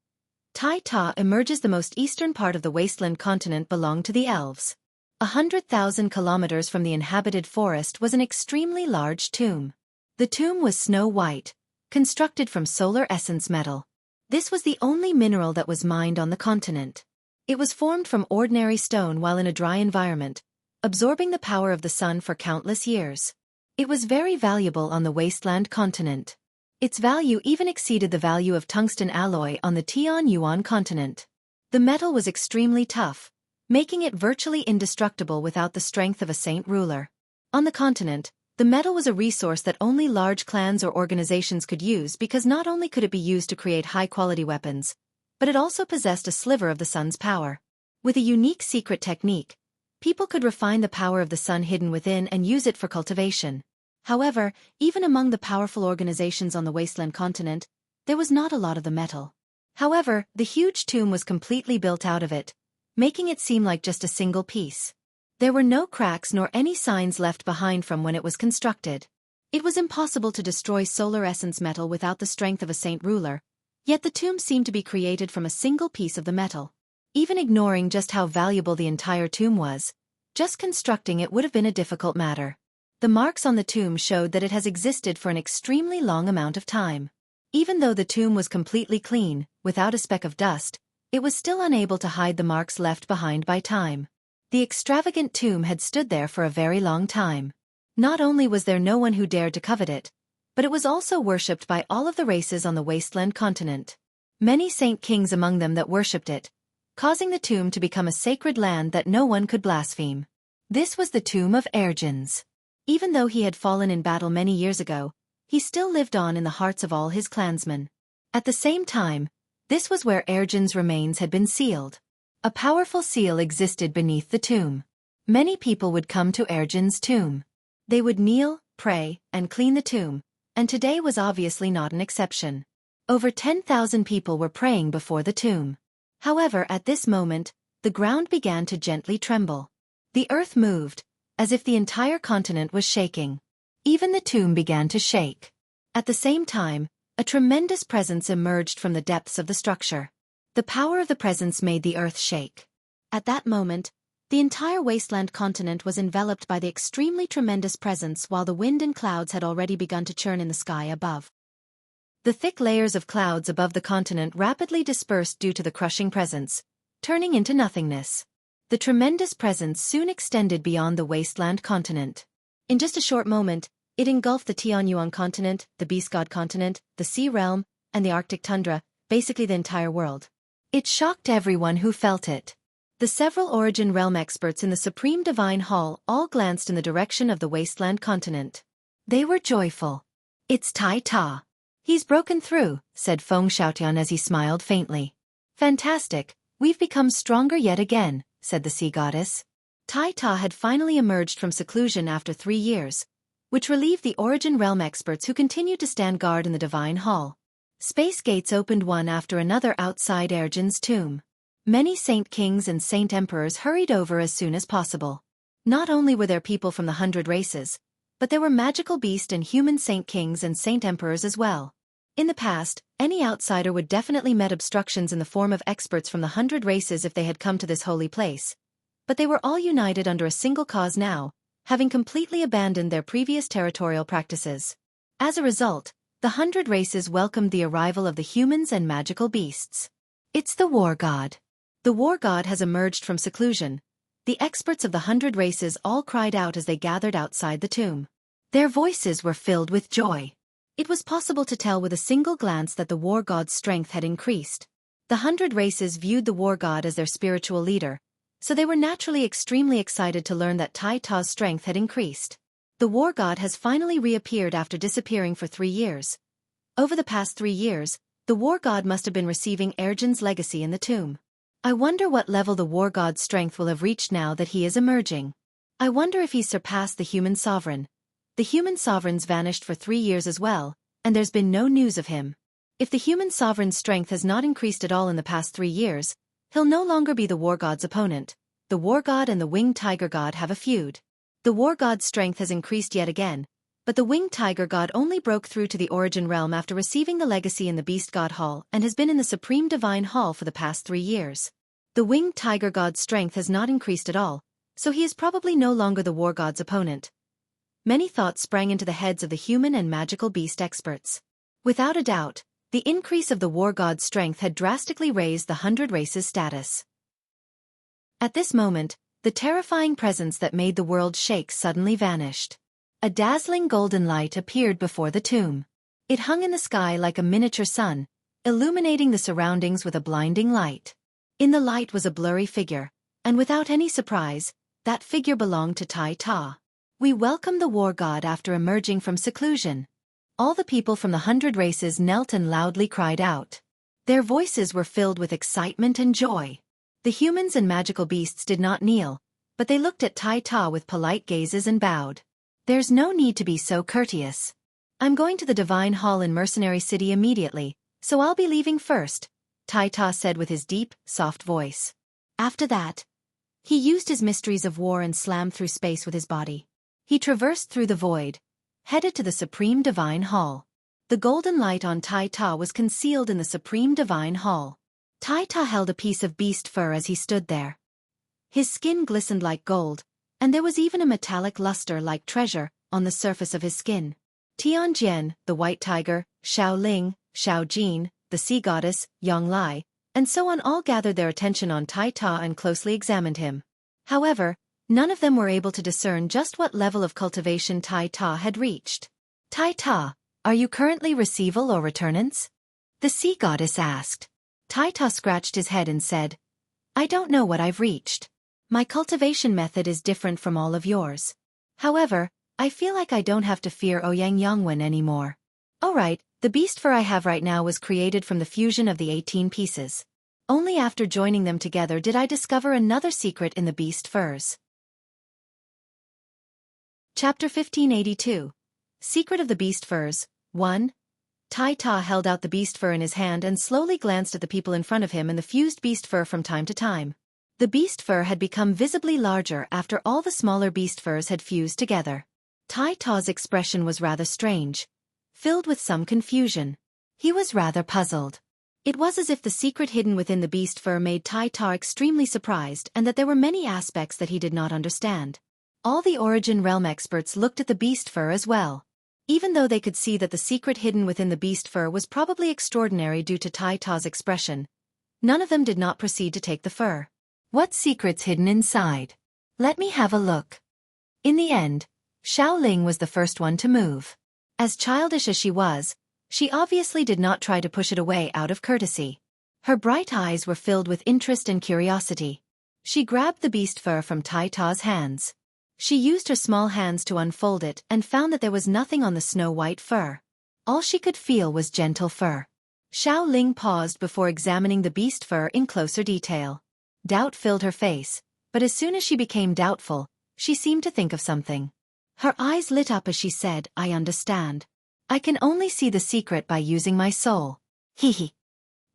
Tai Ta emerges. The most eastern part of the wasteland continent belonged to the elves. 100,000 kilometers from the inhabited forest was an extremely large tomb. The tomb was snow-white, constructed from solar essence metal. This was the only mineral that was mined on the continent. It was formed from ordinary stone while in a dry environment, absorbing the power of the sun for countless years. It was very valuable on the wasteland continent. Its value even exceeded the value of tungsten alloy on the Tianyuan continent. The metal was extremely tough, making it virtually indestructible without the strength of a saint ruler. On the continent, the metal was a resource that only large clans or organizations could use because not only could it be used to create high-quality weapons, but it also possessed a sliver of the sun's power. With a unique secret technique, people could refine the power of the sun hidden within and use it for cultivation. However, even among the powerful organizations on the wasteland continent, there was not a lot of the metal. However, the huge tomb was completely built out of it, making it seem like just a single piece. There were no cracks nor any signs left behind from when it was constructed. It was impossible to destroy solar essence metal without the strength of a saint ruler, yet the tomb seemed to be created from a single piece of the metal. Even ignoring just how valuable the entire tomb was, just constructing it would have been a difficult matter. The marks on the tomb showed that it has existed for an extremely long amount of time. Even though the tomb was completely clean, without a speck of dust, it was still unable to hide the marks left behind by time. The extravagant tomb had stood there for a very long time. Not only was there no one who dared to covet it, but it was also worshipped by all of the races on the wasteland continent. Many saint kings among them that worshipped it, causing the tomb to become a sacred land that no one could blaspheme. This was the tomb of Ergens. Even though he had fallen in battle many years ago, he still lived on in the hearts of all his clansmen. At the same time, this was where Ergens' remains had been sealed. A powerful seal existed beneath the tomb. Many people would come to Ergens' tomb. They would kneel, pray, and clean the tomb, and today was obviously not an exception. Over 10,000 people were praying before the tomb. However, at this moment, the ground began to gently tremble. The earth moved, as if the entire continent was shaking. Even the tomb began to shake. At the same time, a tremendous presence emerged from the depths of the structure. The power of the presence made the earth shake. At that moment, the entire wasteland continent was enveloped by the extremely tremendous presence while the wind and clouds had already begun to churn in the sky above. The thick layers of clouds above the continent rapidly dispersed due to the crushing presence, turning into nothingness. The tremendous presence soon extended beyond the wasteland continent. In just a short moment, it engulfed the Tianyuan continent, the Beast God continent, the Sea Realm, and the Arctic tundra, basically the entire world. It shocked everyone who felt it. The several Origin Realm experts in the Supreme Divine Hall all glanced in the direction of the wasteland continent. They were joyful. It's Tai Ta. He's broken through, said Feng Xiaotian as he smiled faintly. Fantastic, we've become stronger yet again, said the sea goddess. Tai Ta had finally emerged from seclusion after 3 years, which relieved the Origin Realm experts who continued to stand guard in the Divine Hall. Space gates opened one after another outside Ergens' tomb. Many saint kings and saint emperors hurried over as soon as possible. Not only were there people from the 100 races, but there were magical beast and human saint kings and saint emperors as well. In the past, any outsider would definitely met obstructions in the form of experts from the 100 races if they had come to this holy place. But they were all united under a single cause now, having completely abandoned their previous territorial practices. As a result, the 100 races welcomed the arrival of the humans and magical beasts. It's the war god. The war god has emerged from seclusion. The experts of the 100 races all cried out as they gathered outside the tomb. Their voices were filled with joy. It was possible to tell with a single glance that the war god's strength had increased. The 100 races viewed the war god as their spiritual leader, so they were naturally extremely excited to learn that Tai Ta's strength had increased. The war god has finally reappeared after disappearing for 3 years. Over the past 3 years, the war god must have been receiving Erjan's legacy in the tomb. I wonder what level the war god's strength will have reached now that he is emerging. I wonder if he's surpassed the human sovereign. The human sovereign's vanished for 3 years as well, and there's been no news of him. If the human sovereign's strength has not increased at all in the past 3 years, he'll no longer be the war god's opponent. The war god and the winged tiger god have a feud. The war god's strength has increased yet again, but the winged tiger god only broke through to the origin realm after receiving the legacy in the beast god hall and has been in the supreme divine hall for the past 3 years. The winged tiger god's strength has not increased at all, so he is probably no longer the war god's opponent. Many thoughts sprang into the heads of the human and magical beast experts. Without a doubt, the increase of the war god's strength had drastically raised the 100 races' status. At this moment, the terrifying presence that made the world shake suddenly vanished. A dazzling golden light appeared before the tomb. It hung in the sky like a miniature sun, illuminating the surroundings with a blinding light. In the light was a blurry figure, and without any surprise, that figure belonged to Tai Ta. We welcome the war god after emerging from seclusion. All the people from the 100 races knelt and loudly cried out. Their voices were filled with excitement and joy. The humans and magical beasts did not kneel, but they looked at Tai Ta with polite gazes and bowed. There's no need to be so courteous. I'm going to the Divine Hall in Mercenary City immediately, so I'll be leaving first, Tai Ta said with his deep, soft voice. After that, he used his mysteries of war and slammed through space with his body. He traversed through the void, headed to the Supreme Divine Hall. The golden light on Tai Ta was concealed in the Supreme Divine Hall. Tai Ta held a piece of beast fur as he stood there. His skin glistened like gold, and there was even a metallic luster like treasure on the surface of his skin. Tianjian, the white tiger, Xiao Ling, Xiao Jin, the sea goddess, Yang Lai, and so on all gathered their attention on Tai Ta and closely examined him. However, none of them were able to discern just what level of cultivation Tai Ta had reached. Tai Ta, are you currently receival or returnance? The sea goddess asked. Tai Ta scratched his head and said, I don't know what I've reached. My cultivation method is different from all of yours. However, I feel like I don't have to fear Ouyang Yangwen anymore. Alright, the beast fur I have right now was created from the fusion of the 18 pieces. Only after joining them together did I discover another secret in the beast furs. Chapter 1582. Secret of the Beast Furs. 1. Tai Ta held out the beast fur in his hand and slowly glanced at the people in front of him and the fused beast fur from time to time. The beast fur had become visibly larger after all the smaller beast furs had fused together. Tai Ta's expression was rather strange, filled with some confusion. He was rather puzzled. It was as if the secret hidden within the beast fur made Tai Ta extremely surprised and that there were many aspects that he did not understand. All the Origin Realm experts looked at the beast fur as well. Even though they could see that the secret hidden within the beast fur was probably extraordinary due to Tai Ta's expression, none of them did not proceed to take the fur. What secret's hidden inside? Let me have a look. In the end, Xiao Ling was the first one to move. As childish as she was, she obviously did not try to push it away out of courtesy. Her bright eyes were filled with interest and curiosity. She grabbed the beast fur from Tai Ta's hands. She used her small hands to unfold it and found that there was nothing on the snow-white fur. All she could feel was gentle fur. Xiao Ling paused before examining the beast fur in closer detail. Doubt filled her face, but as soon as she became doubtful, she seemed to think of something. Her eyes lit up as she said, I understand. I can only see the secret by using my soul. Hee.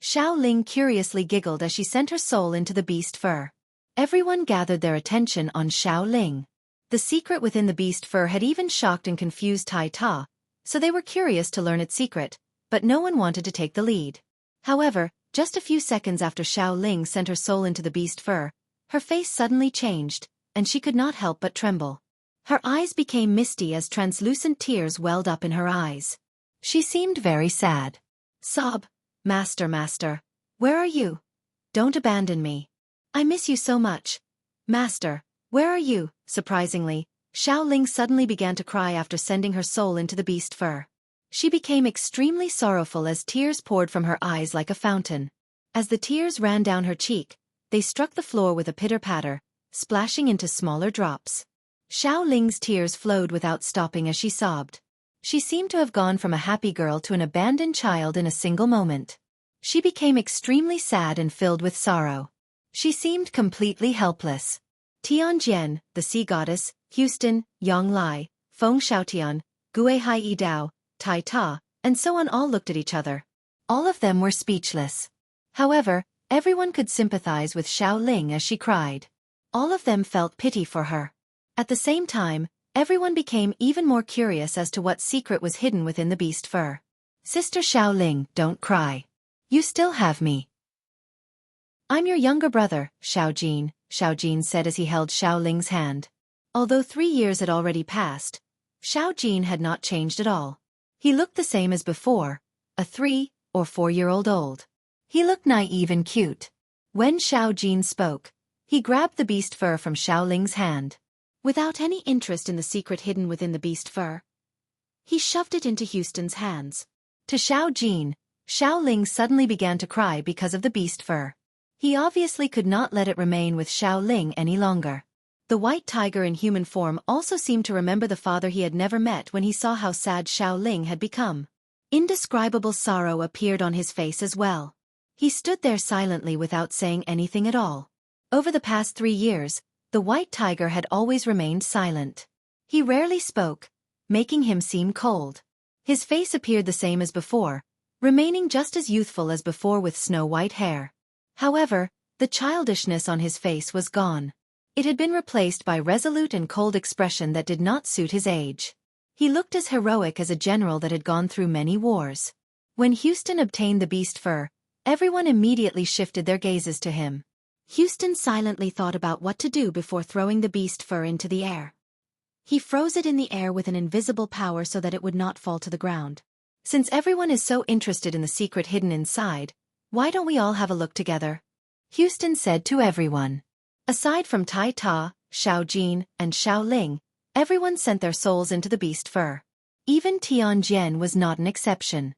Xiao Ling curiously giggled as she sent her soul into the beast fur. Everyone gathered their attention on Xiao Ling. The secret within the beast fur had even shocked and confused Tai Ta, so they were curious to learn its secret, but no one wanted to take the lead. However, just a few seconds after Xiao Ling sent her soul into the beast fur, her face suddenly changed, and she could not help but tremble. Her eyes became misty as translucent tears welled up in her eyes. She seemed very sad. Sob, Master, where are you? Don't abandon me. I miss you so much. Master, where are you? Surprisingly, Xiao Ling suddenly began to cry after sending her soul into the beast fur. She became extremely sorrowful as tears poured from her eyes like a fountain. As the tears ran down her cheek, they struck the floor with a pitter-patter, splashing into smaller drops. Xiao Ling's tears flowed without stopping as she sobbed. She seemed to have gone from a happy girl to an abandoned child in a single moment. She became extremely sad and filled with sorrow. She seemed completely helpless. Tianjian, the sea goddess, Houston, Yang Lai, Feng Shaotian, Gue Hai Yi Dao, Tai Ta, and so on all looked at each other. All of them were speechless. However, everyone could sympathize with Xiao Ling as she cried. All of them felt pity for her. At the same time, everyone became even more curious as to what secret was hidden within the beast fur. Sister Xiao Ling, don't cry. You still have me. I'm your younger brother, Xiao Jin said as he held Xiao Ling's hand. Although 3 years had already passed, Xiao Jin had not changed at all. He looked the same as before, a 3 or 4-year-old old. He looked naive and cute. When Xiao Jin spoke, he grabbed the beast fur from Xiao Ling's hand. Without any interest in the secret hidden within the beast fur, he shoved it into Houston's hands. To Xiao Jin, Xiao Ling suddenly began to cry because of the beast fur. He obviously could not let it remain with Xiao Ling any longer. The white tiger in human form also seemed to remember the father he had never met when he saw how sad Xiao Ling had become. Indescribable sorrow appeared on his face as well. He stood there silently without saying anything at all. Over the past 3 years, the white tiger had always remained silent. He rarely spoke, making him seem cold. His face appeared the same as before, remaining just as youthful as before with snow-white hair. However, the childishness on his face was gone. It had been replaced by resolute and cold expression that did not suit his age. He looked as heroic as a general that had gone through many wars. When Houston obtained the beast fur, everyone immediately shifted their gazes to him. Houston silently thought about what to do before throwing the beast fur into the air. He froze it in the air with an invisible power so that it would not fall to the ground. Since everyone is so interested in the secret hidden inside, why don't we all have a look together? Houston said to everyone. Aside from Tai Ta, Xiao Jin, and Xiao Ling, everyone sent their souls into the beast fur. Even Tianjian was not an exception.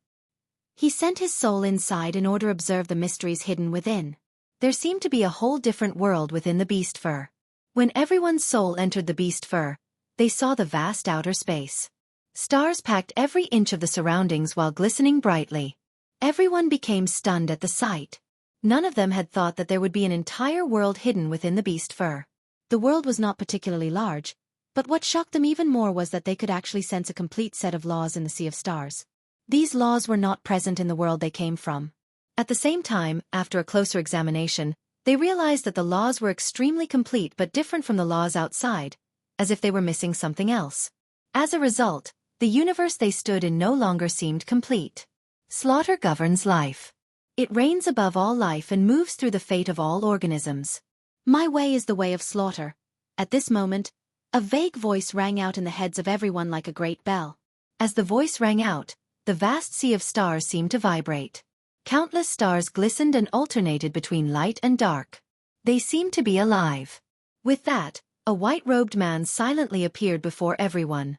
He sent his soul inside in order to observe the mysteries hidden within. There seemed to be a whole different world within the beast fur. When everyone's soul entered the beast fur, they saw the vast outer space. Stars packed every inch of the surroundings while glistening brightly. Everyone became stunned at the sight. None of them had thought that there would be an entire world hidden within the beast fur. The world was not particularly large, but what shocked them even more was that they could actually sense a complete set of laws in the sea of stars. These laws were not present in the world they came from. At the same time, after a closer examination, they realized that the laws were extremely complete but different from the laws outside, as if they were missing something else. As a result, the universe they stood in no longer seemed complete. Slaughter governs life. It reigns above all life and moves through the fate of all organisms. My way is the way of slaughter. At this moment, a vague voice rang out in the heads of everyone like a great bell. As the voice rang out, the vast sea of stars seemed to vibrate. Countless stars glistened and alternated between light and dark. They seemed to be alive. With that, a white-robed man silently appeared before everyone.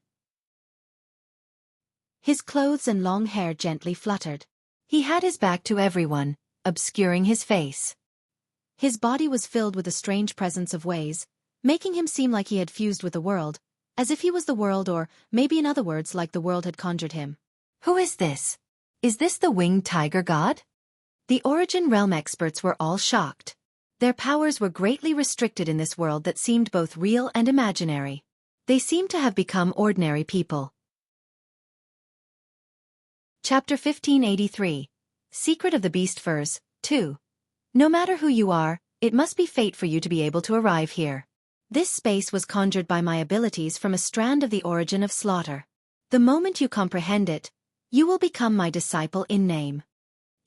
His clothes and long hair gently fluttered. He had his back to everyone, obscuring his face. His body was filled with a strange presence of ways, making him seem like he had fused with the world, as if he was the world or, maybe in other words, like the world had conjured him. Who is this? Is this the winged tiger god? The Origin Realm experts were all shocked. Their powers were greatly restricted in this world that seemed both real and imaginary. They seemed to have become ordinary people. Chapter 1583. Secret of the Beast Furs, 2. No matter who you are, it must be fate for you to be able to arrive here. This space was conjured by my abilities from a strand of the origin of slaughter. The moment you comprehend it, You will become my disciple in name."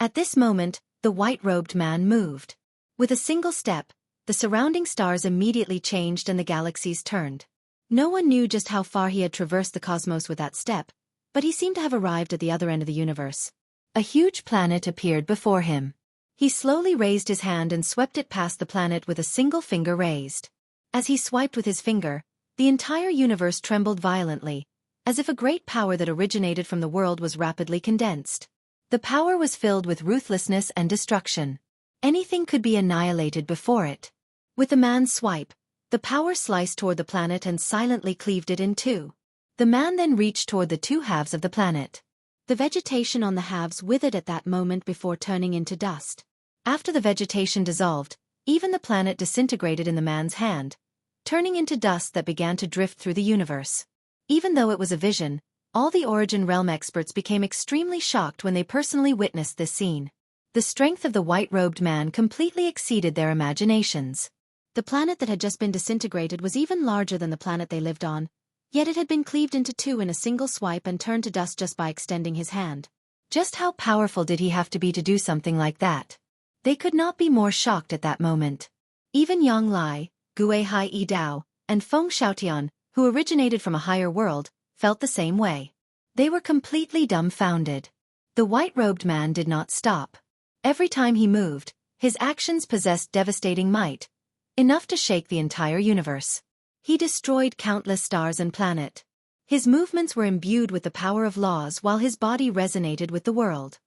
At this moment, the white-robed man moved. With a single step, the surrounding stars immediately changed and the galaxies turned. No one knew just how far he had traversed the cosmos with that step, but he seemed to have arrived at the other end of the universe. A huge planet appeared before him. He slowly raised his hand and swept it past the planet with a single finger raised. As he swiped with his finger, the entire universe trembled violently, as if a great power that originated from the world was rapidly condensed. The power was filled with ruthlessness and destruction. Anything could be annihilated before it. With the man's swipe, the power sliced toward the planet and silently cleaved it in two. The man then reached toward the two halves of the planet. The vegetation on the halves withered at that moment before turning into dust. After the vegetation dissolved, even the planet disintegrated in the man's hand, turning into dust that began to drift through the universe. Even though it was a vision, all the Origin Realm experts became extremely shocked when they personally witnessed this scene. The strength of the white-robed man completely exceeded their imaginations. The planet that had just been disintegrated was even larger than the planet they lived on, yet it had been cleaved into two in a single swipe and turned to dust just by extending his hand. Just how powerful did he have to be to do something like that? They could not be more shocked at that moment. Even Yang Lai, Guihai Yi Dao, and Feng Xiaotian, who originated from a higher world, felt the same way. They were completely dumbfounded. The white-robed man did not stop. Every time he moved, his actions possessed devastating might, enough to shake the entire universe. He destroyed countless stars and planets. His movements were imbued with the power of laws while his body resonated with the world.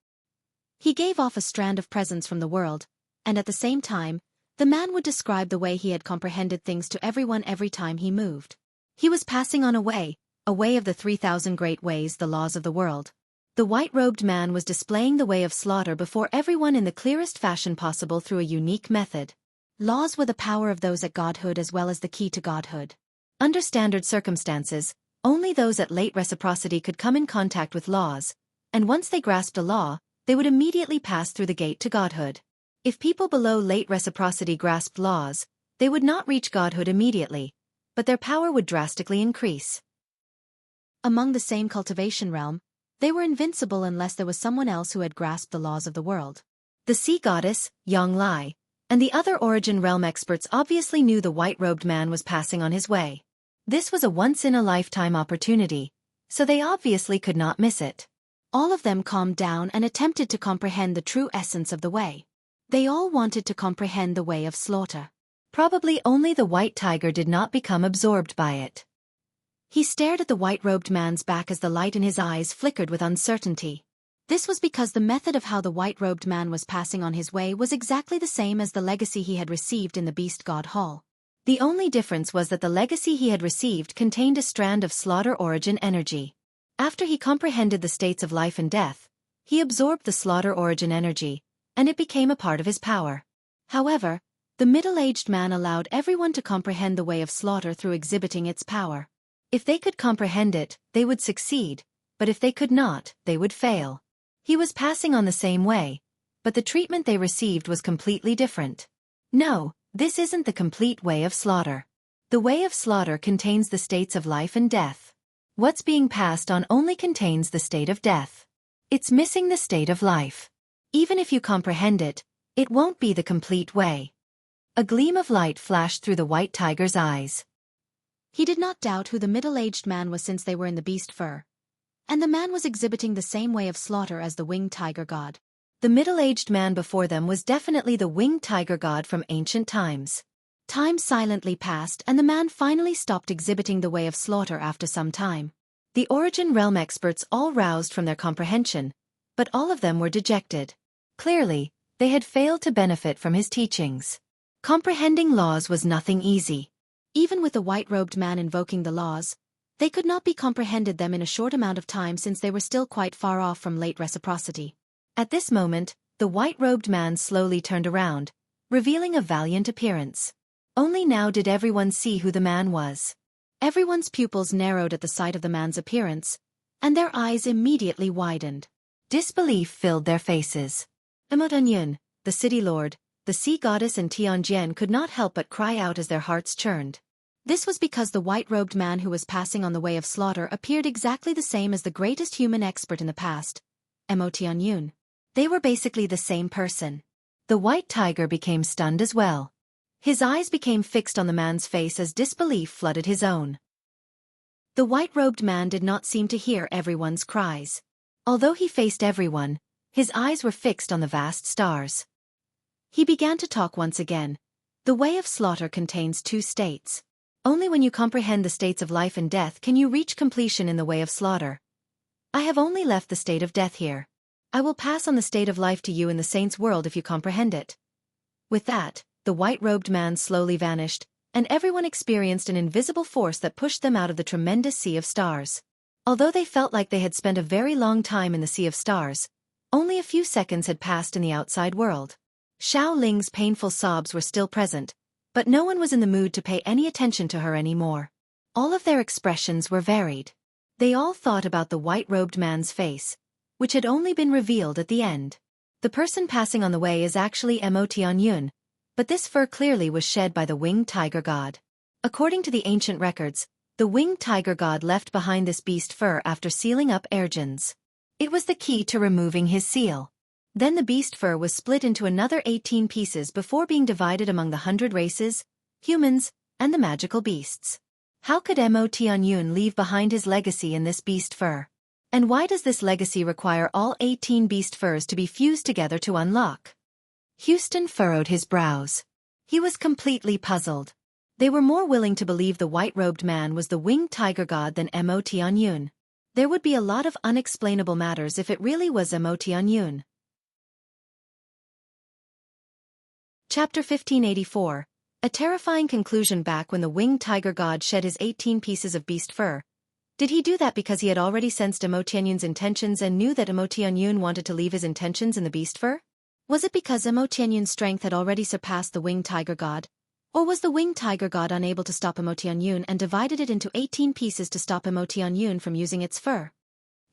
He gave off a strand of presence from the world, and at the same time, the man would describe the way he had comprehended things to everyone every time he moved. He was passing on a way of the 3,000 great ways, the laws of the world. The white-robed man was displaying the way of slaughter before everyone in the clearest fashion possible through a unique method. Laws were the power of those at godhood as well as the key to godhood. Under standard circumstances, only those at late reciprocity could come in contact with laws, and once they grasped a law, they would immediately pass through the gate to godhood. If people below late reciprocity grasped laws, they would not reach godhood immediately, but their power would drastically increase. Among the same cultivation realm, they were invincible unless there was someone else who had grasped the laws of the world. The sea goddess, Yang Lai, and the other Origin Realm experts obviously knew the white-robed man was passing on his way. This was a once-in-a-lifetime opportunity, so they obviously could not miss it. All of them calmed down and attempted to comprehend the true essence of the way. They all wanted to comprehend the way of slaughter. Probably only the white tiger did not become absorbed by it. He stared at the white-robed man's back as the light in his eyes flickered with uncertainty. This was because the method of how the white-robed man was passing on his way was exactly the same as the legacy he had received in the Beast God Hall. The only difference was that the legacy he had received contained a strand of slaughter origin energy. After he comprehended the states of life and death, he absorbed the slaughter origin energy, and it became a part of his power. However, the middle-aged man allowed everyone to comprehend the way of slaughter through exhibiting its power. If they could comprehend it, they would succeed, but if they could not, they would fail. He was passing on the same way, but the treatment they received was completely different. No, this isn't the complete way of slaughter. The way of slaughter contains the states of life and death. What's being passed on only contains the state of death. It's missing the state of life. Even if you comprehend it, it won't be the complete way. A gleam of light flashed through the white tiger's eyes. He did not doubt who the middle-aged man was since they were in the beast fur. And the man was exhibiting the same way of slaughter as the winged tiger god. The middle-aged man before them was definitely the winged tiger god from ancient times. Time silently passed and the man finally stopped exhibiting the way of slaughter after some time. The Origin Realm experts all roused from their comprehension, but all of them were dejected. Clearly, they had failed to benefit from his teachings. Comprehending laws was nothing easy. Even with the white-robed man invoking the laws, they could not be comprehended them in a short amount of time since they were still quite far off from late reciprocity. At this moment, the white-robed man slowly turned around, revealing a valiant appearance. Only now did everyone see who the man was. Everyone's pupils narrowed at the sight of the man's appearance, and their eyes immediately widened. Disbelief filled their faces. Emotanyan, the city lord, the sea goddess and Tianjian could not help but cry out as their hearts churned. This was because the white-robed man who was passing on the way of slaughter appeared exactly the same as the greatest human expert in the past, Emotianyun. They were basically the same person. The white tiger became stunned as well. His eyes became fixed on the man's face as disbelief flooded his own. The white-robed man did not seem to hear everyone's cries. Although he faced everyone, his eyes were fixed on the vast stars. He began to talk once again. The way of slaughter contains two states. Only when you comprehend the states of life and death can you reach completion in the way of slaughter. I have only left the state of death here. I will pass on the state of life to you in the saints' world if you comprehend it. With that, the white-robed man slowly vanished, and everyone experienced an invisible force that pushed them out of the tremendous sea of stars. Although they felt like they had spent a very long time in the sea of stars, only a few seconds had passed in the outside world. Xiao Ling's painful sobs were still present, but no one was in the mood to pay any attention to her anymore. All of their expressions were varied. They all thought about the white-robed man's face, which had only been revealed at the end. The person passing on the way is actually Emotianyun, but this fur clearly was shed by the winged tiger god. According to the ancient records, the winged tiger god left behind this beast fur after sealing up Ergens. It was the key to removing his seal. Then the beast fur was split into another 18 pieces before being divided among the 100 races, humans, and the magical beasts. How could Emotianyun leave behind his legacy in this beast fur? And why does this legacy require all 18 beast furs to be fused together to unlock? Houston furrowed his brows. He was completely puzzled. They were more willing to believe the white-robed man was the winged tiger god than Emotianyun. There would be a lot of unexplainable matters if it really was Emotianyun. Chapter 1584. A terrifying conclusion. Back when the winged tiger god shed his 18 pieces of beast fur, did he do that because he had already sensed Emotianyun's intentions and knew that Emotianyun wanted to leave his intentions in the beast fur? Was it because Emotianyun's strength had already surpassed the winged tiger god? Or was the winged tiger god unable to stop Emotianyun and divided it into 18 pieces to stop Emotianyun from using its fur?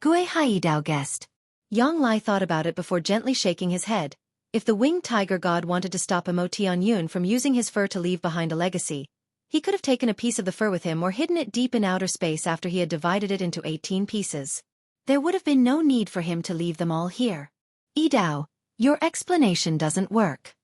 Gui Haidao guessed. Yang Lai thought about it before gently shaking his head. If the winged tiger god wanted to stop Emotianyun from using his fur to leave behind a legacy, he could have taken a piece of the fur with him or hidden it deep in outer space after he had divided it into 18 pieces. There would have been no need for him to leave them all here. Idao, your explanation doesn't work.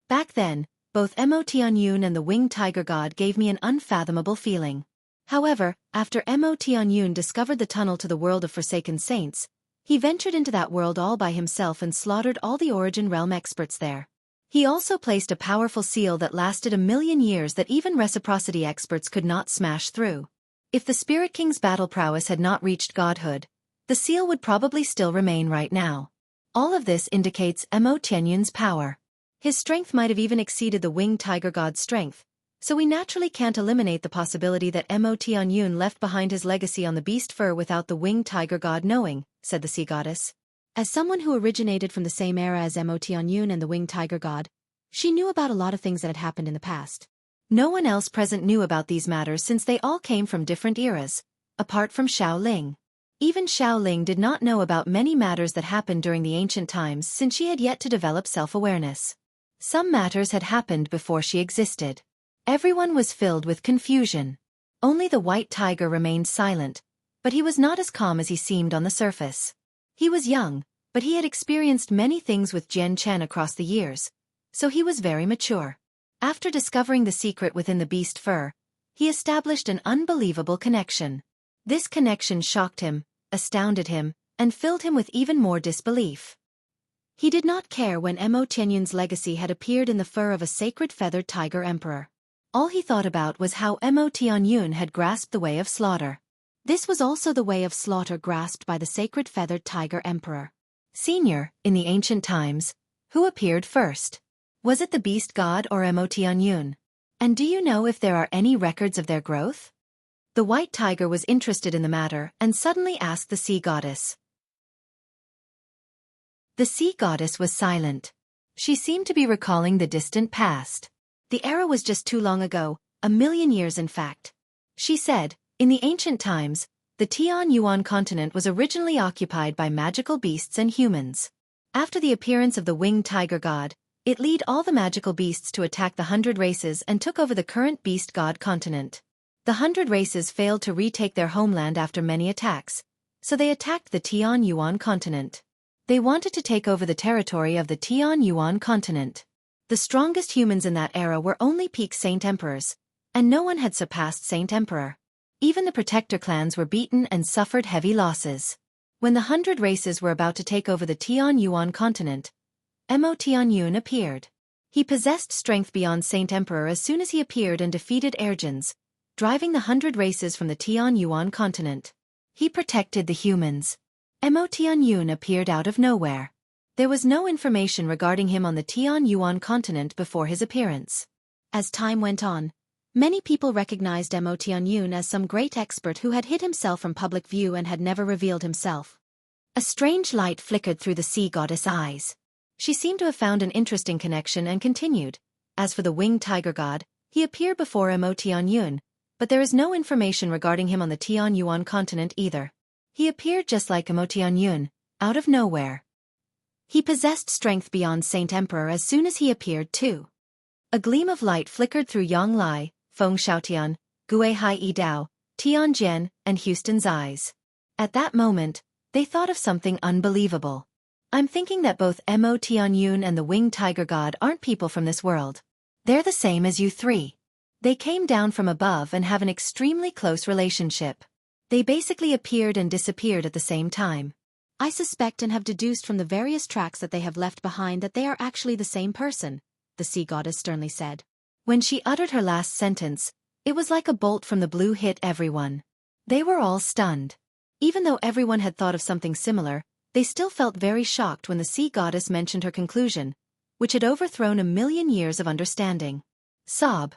Back then, both Emotianyun and the winged tiger god gave me an unfathomable feeling. However, after Emotianyun discovered the tunnel to the world of Forsaken Saints, he ventured into that world all by himself and slaughtered all the Origin Realm experts there. He also placed a powerful seal that lasted 1,000,000 years that even reciprocity experts could not smash through. If the Spirit King's battle prowess had not reached godhood, the seal would probably still remain right now. All of this indicates Emotianyun's power. His strength might have even exceeded the winged tiger god's strength, so we naturally can't eliminate the possibility that Emotianyun left behind his legacy on the beast fur without the winged tiger god knowing, said the sea goddess. As someone who originated from the same era as Emotianyun and the winged tiger god, she knew about a lot of things that had happened in the past. No one else present knew about these matters since they all came from different eras, apart from Xiao Ling. Even Xiao Ling did not know about many matters that happened during the ancient times since she had yet to develop self-awareness. Some matters had happened before she existed. Everyone was filled with confusion. Only the white tiger remained silent, but he was not as calm as he seemed on the surface. He was young, but he had experienced many things with Jian Chen across the years, so he was very mature. After discovering the secret within the beast fur, he established an unbelievable connection. This connection shocked him, astounded him, and filled him with even more disbelief. He did not care when Emotianyun's legacy had appeared in the fur of a sacred feathered tiger emperor. All he thought about was how Emotianyun had grasped the way of slaughter. This was also the way of slaughter grasped by the sacred feathered tiger emperor. Senior, in the ancient times, who appeared first? Was it the beast god or Emotianyun? And do you know if there are any records of their growth? The white tiger was interested in the matter and suddenly asked the sea goddess. The sea goddess was silent. She seemed to be recalling the distant past. The era was just too long ago, 1,000,000 years in fact. She said, in the ancient times, the Tian Yuan continent was originally occupied by magical beasts and humans. After the appearance of the winged tiger god, it led all the magical beasts to attack the 100 races and took over the current beast god continent. The 100 races failed to retake their homeland after many attacks, so they attacked the Tian-Yuan continent. They wanted to take over the territory of the Tian-Yuan continent. The strongest humans in that era were only peak Saint Emperors, and no one had surpassed Saint Emperor. Even the protector clans were beaten and suffered heavy losses. When the 100 races were about to take over the Tian-Yuan continent, Mo Tianyun appeared. He possessed strength beyond Saint Emperor as soon as he appeared and defeated Ergens, driving the 100 races from the Tian-Yuan continent. He protected the humans. Mo Tianyun appeared out of nowhere. There was no information regarding him on the Tian-Yuan continent before his appearance. As time went on, many people recognized Mo Tianyun as some great expert who had hid himself from public view and had never revealed himself. A strange light flickered through the sea goddess' eyes. She seemed to have found an interesting connection and continued. As for the winged tiger god, he appeared before Mo Tianyun, but there is no information regarding him on the Tian-Yuan continent either. He appeared just like Mo Tianyun, out of nowhere. He possessed strength beyond Saint Emperor as soon as he appeared too. A gleam of light flickered through Yang Lai, Feng Xiaotian, Gue Hai Dao, Tian Jian, and Houston's eyes. At that moment, they thought of something unbelievable. I'm thinking that both Mo Tianyun and the winged tiger god aren't people from this world. They're the same as you three. They came down from above and have an extremely close relationship. They basically appeared and disappeared at the same time. I suspect and have deduced from the various tracks that they have left behind that they are actually the same person, the sea goddess sternly said. When she uttered her last sentence, it was like a bolt from the blue hit everyone. They were all stunned. Even though everyone had thought of something similar, they still felt very shocked when the sea goddess mentioned her conclusion, which had overthrown 1,000,000 years of understanding. Sob.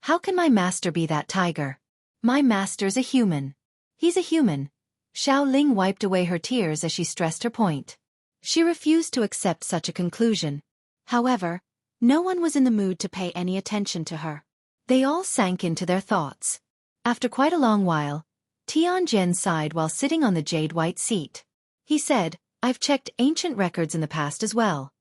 How can my master be that tiger? My master's a human. He's a human. Xiao Ling wiped away her tears as she stressed her point. She refused to accept such a conclusion. However, no one was in the mood to pay any attention to her. They all sank into their thoughts. After quite a long while, Tian Jian sighed while sitting on the jade-white seat. He said, I've checked ancient records in the past as well.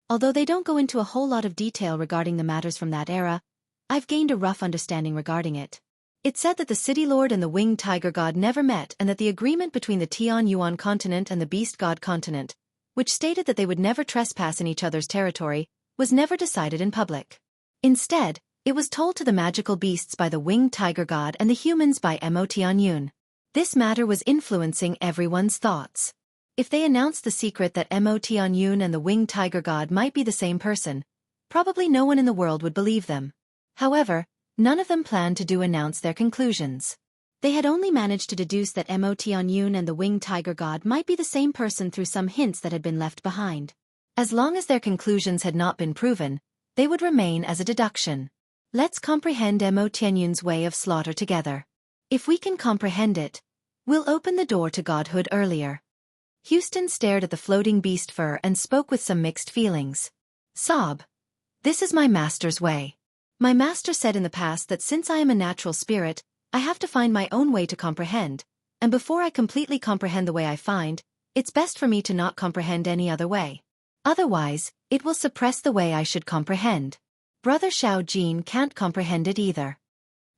Although they don't go into a whole lot of detail regarding the matters from that era, I've gained a rough understanding regarding it. It said that the City Lord and the winged tiger god never met and that the agreement between the Tian-Yuan continent and the beast god continent, which stated that they would never trespass in each other's territory, was never decided in public. Instead, it was told to the magical beasts by the winged tiger god and the humans by Mo Tianyun. This matter was influencing everyone's thoughts. If they announced the secret that Mo Tianyun and the winged tiger god might be the same person, probably no one in the world would believe them. However, none of them planned to announce their conclusions. They had only managed to deduce that Mo Tianyun and the winged tiger god might be the same person through some hints that had been left behind. As long as their conclusions had not been proven, they would remain as a deduction. Let's comprehend Mo Tianyun's way of slaughter together. If we can comprehend it, we'll open the door to godhood earlier. Houston stared at the floating beast fur and spoke with some mixed feelings. Sob. This is my master's way. My master said in the past that since I am a natural spirit, I have to find my own way to comprehend, and before I completely comprehend the way I find, it's best for me to not comprehend any other way. Otherwise, it will suppress the way I should comprehend. Brother Xiao Jin can't comprehend it either.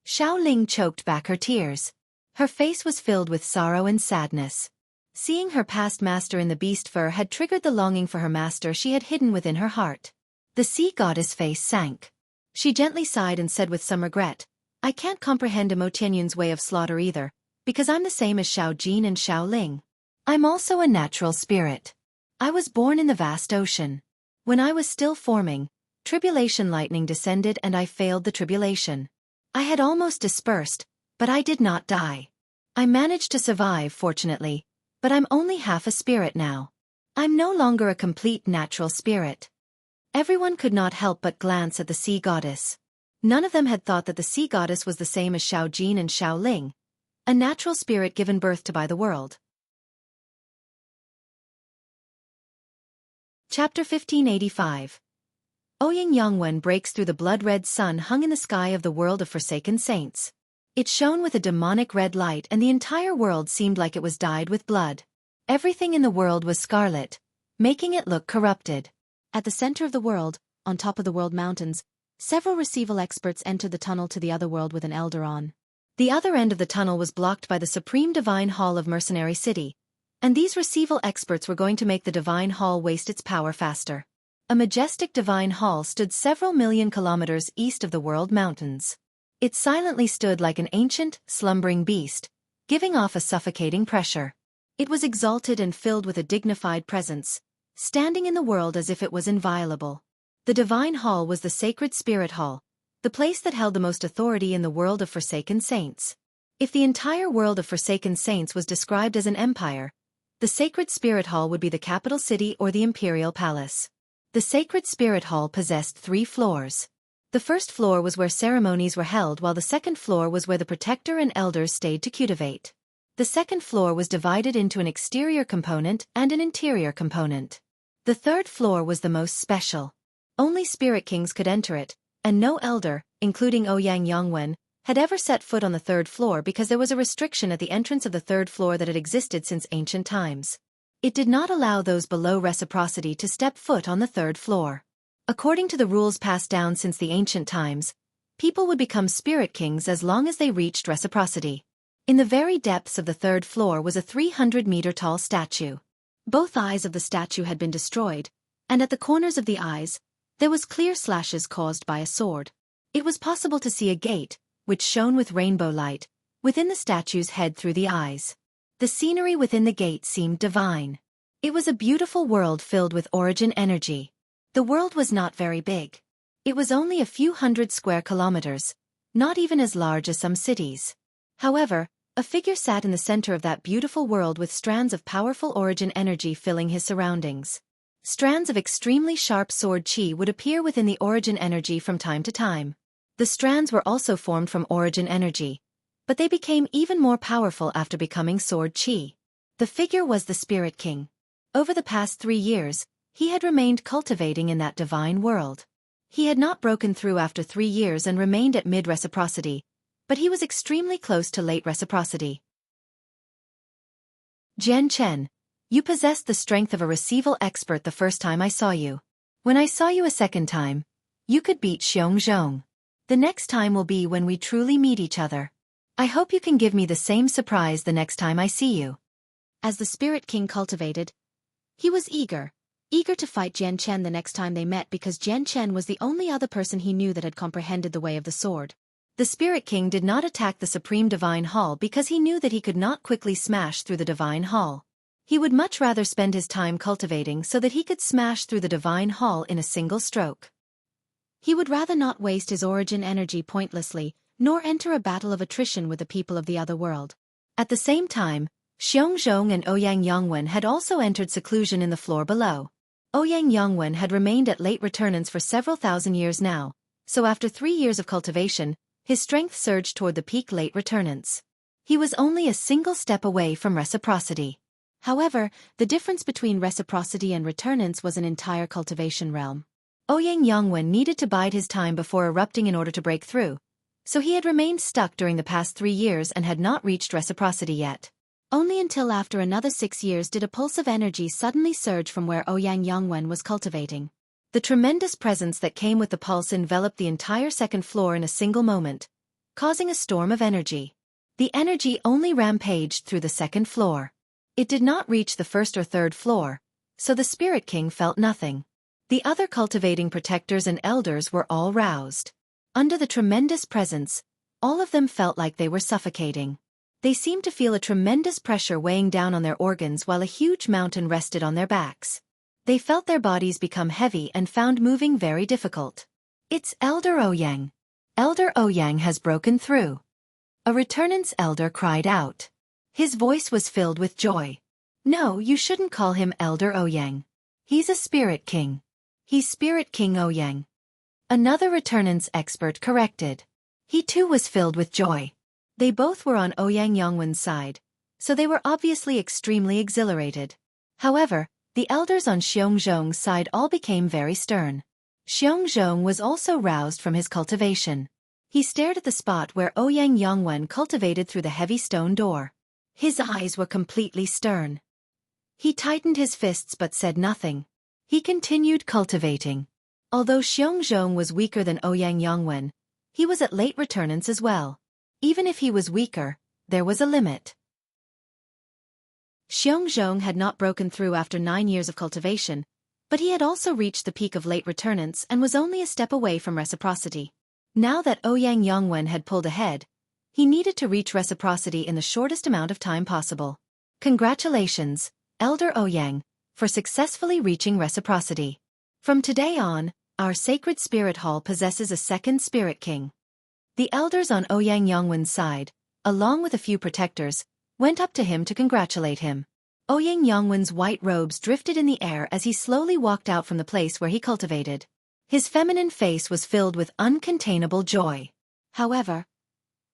Xiao Ling choked back her tears. Her face was filled with sorrow and sadness. Seeing her past master in the beast fur had triggered the longing for her master she had hidden within her heart. The sea goddess' face sank. She gently sighed and said with some regret, I can't comprehend Mo Tianyun's way of slaughter either, because I'm the same as Xiao Jin and Xiao Ling. I'm also a natural spirit. I was born in the vast ocean. When I was still forming, tribulation lightning descended and I failed the tribulation. I had almost dispersed, but I did not die. I managed to survive, fortunately, but I'm only half a spirit now. I'm no longer a complete natural spirit. Everyone could not help but glance at the sea goddess. None of them had thought that the sea goddess was the same as Xiao Jin and Xiao Ling, a natural spirit given birth to by the world. Chapter 1585. Ouyang Yangwen breaks through the blood-red sun hung in the sky of the world of forsaken saints. It shone with a demonic red light and the entire world seemed like it was dyed with blood. Everything in the world was scarlet, making it look corrupted. At the center of the world, on top of the world mountains, Several receival experts entered the tunnel to the other world with an elder on. The other end of the tunnel was blocked by the Supreme Divine Hall of Mercenary City, and these receival experts were going to make the Divine Hall waste its power faster. A majestic Divine Hall stood several million kilometers east of the World Mountains. It silently stood like an ancient, slumbering beast, giving off a suffocating pressure. It was exalted and filled with a dignified presence, standing in the world as if it was inviolable. The Divine Hall was the sacred Spirit Hall, the place that held the most authority in the world of Forsaken Saints. If the entire world of Forsaken Saints was described as an empire, the Sacred Spirit Hall would be the capital city or the Imperial Palace. The Sacred Spirit Hall possessed 3 floors. The first floor was where ceremonies were held, while the second floor was where the protector and elders stayed to cultivate. The second floor was divided into an exterior component and an interior component. The third floor was the most special. Only Spirit Kings could enter it, and no elder, including Ouyang Yongwen, had ever set foot on the third floor because there was a restriction at the entrance of the third floor that had existed since ancient times. It did not allow those below reciprocity to step foot on the third floor. According to the rules passed down since the ancient times, people would become Spirit Kings as long as they reached reciprocity. In the very depths of the third floor was a 300-meter-tall statue. Both eyes of the statue had been destroyed, and at the corners of the eyes, there was clear slashes caused by a sword. It was possible to see a gate, which shone with rainbow light, within the statue's head through the eyes. The scenery within the gate seemed divine. It was a beautiful world filled with origin energy. The world was not very big. It was only a few hundred square kilometers, not even as large as some cities. However, a figure sat in the center of that beautiful world with strands of powerful origin energy filling his surroundings. Strands of extremely sharp sword chi would appear within the origin energy from time to time. The strands were also formed from origin energy, but they became even more powerful after becoming sword chi. The figure was the Spirit King. Over the past 3 years, he had remained cultivating in that divine world. He had not broken through after 3 years and remained at mid-reciprocity, but he was extremely close to late reciprocity. Jian Chen, you possessed the strength of a receival expert the first time I saw you. When I saw you a second time, you could beat Xiong. The next time will be when we truly meet each other. I hope you can give me the same surprise the next time I see you. As the Spirit King cultivated, he was eager to fight Jian Chen the next time they met because Jian Chen was the only other person he knew that had comprehended the way of the sword. The Spirit King did not attack the Supreme Divine Hall because he knew that he could not quickly smash through the Divine Hall. He would much rather spend his time cultivating so that he could smash through the Divine Hall in a single stroke. He would rather not waste his origin energy pointlessly, nor enter a battle of attrition with the people of the other world. At the same time, Xiong and Ouyang Yongwen had also entered seclusion in the floor below. Ouyang Yongwen had remained at late returnance for several thousand years now, so after 3 years of cultivation, his strength surged toward the peak late returnance. He was only a single step away from reciprocity. However, the difference between reciprocity and returnance was an entire cultivation realm. Ouyang Yongwen needed to bide his time before erupting in order to break through, so he had remained stuck during the past 3 years and had not reached reciprocity yet. Only until after another 6 years did a pulse of energy suddenly surge from where Ouyang Yongwen was cultivating. The tremendous presence that came with the pulse enveloped the entire second floor in a single moment, causing a storm of energy. The energy only rampaged through the second floor. It did not reach the first or third floor, so the Spirit King felt nothing. The other cultivating protectors and elders were all roused. Under the tremendous presence, all of them felt like they were suffocating. They seemed to feel a tremendous pressure weighing down on their organs while a huge mountain rested on their backs. They felt their bodies become heavy and found moving very difficult. It's Elder Ouyang. Elder Ouyang has broken through. A returnance elder cried out. His voice was filled with joy. No, you shouldn't call him Elder Ouyang. He's a Spirit King. He's Spirit King Ouyang. Another returnance expert corrected. He too was filled with joy. They both were on Ouyang Yongwen's side, so they were obviously extremely exhilarated. However, the elders on Xiong's side all became very stern. Xiong was also roused from his cultivation. He stared at the spot where Ouyang Yongwen cultivated through the heavy stone door. His eyes were completely stern. He tightened his fists but said nothing. He continued cultivating. Although Xiongzhong was weaker than Ouyang Yongwen, he was at late returnance as well. Even if he was weaker, there was a limit. Xiongzhong had not broken through after 9 years of cultivation, but he had also reached the peak of late returnance and was only a step away from reciprocity. Now that Ouyang Yongwen had pulled ahead, he needed to reach reciprocity in the shortest amount of time possible. Congratulations, Elder Ouyang, for successfully reaching reciprocity. From today on, our sacred spirit hall possesses a second spirit king. The elders on Ouyang Yongwen's side, along with a few protectors, went up to him to congratulate him. Ouyang Yongwen's white robes drifted in the air as he slowly walked out from the place where he cultivated. His feminine face was filled with uncontainable joy. However,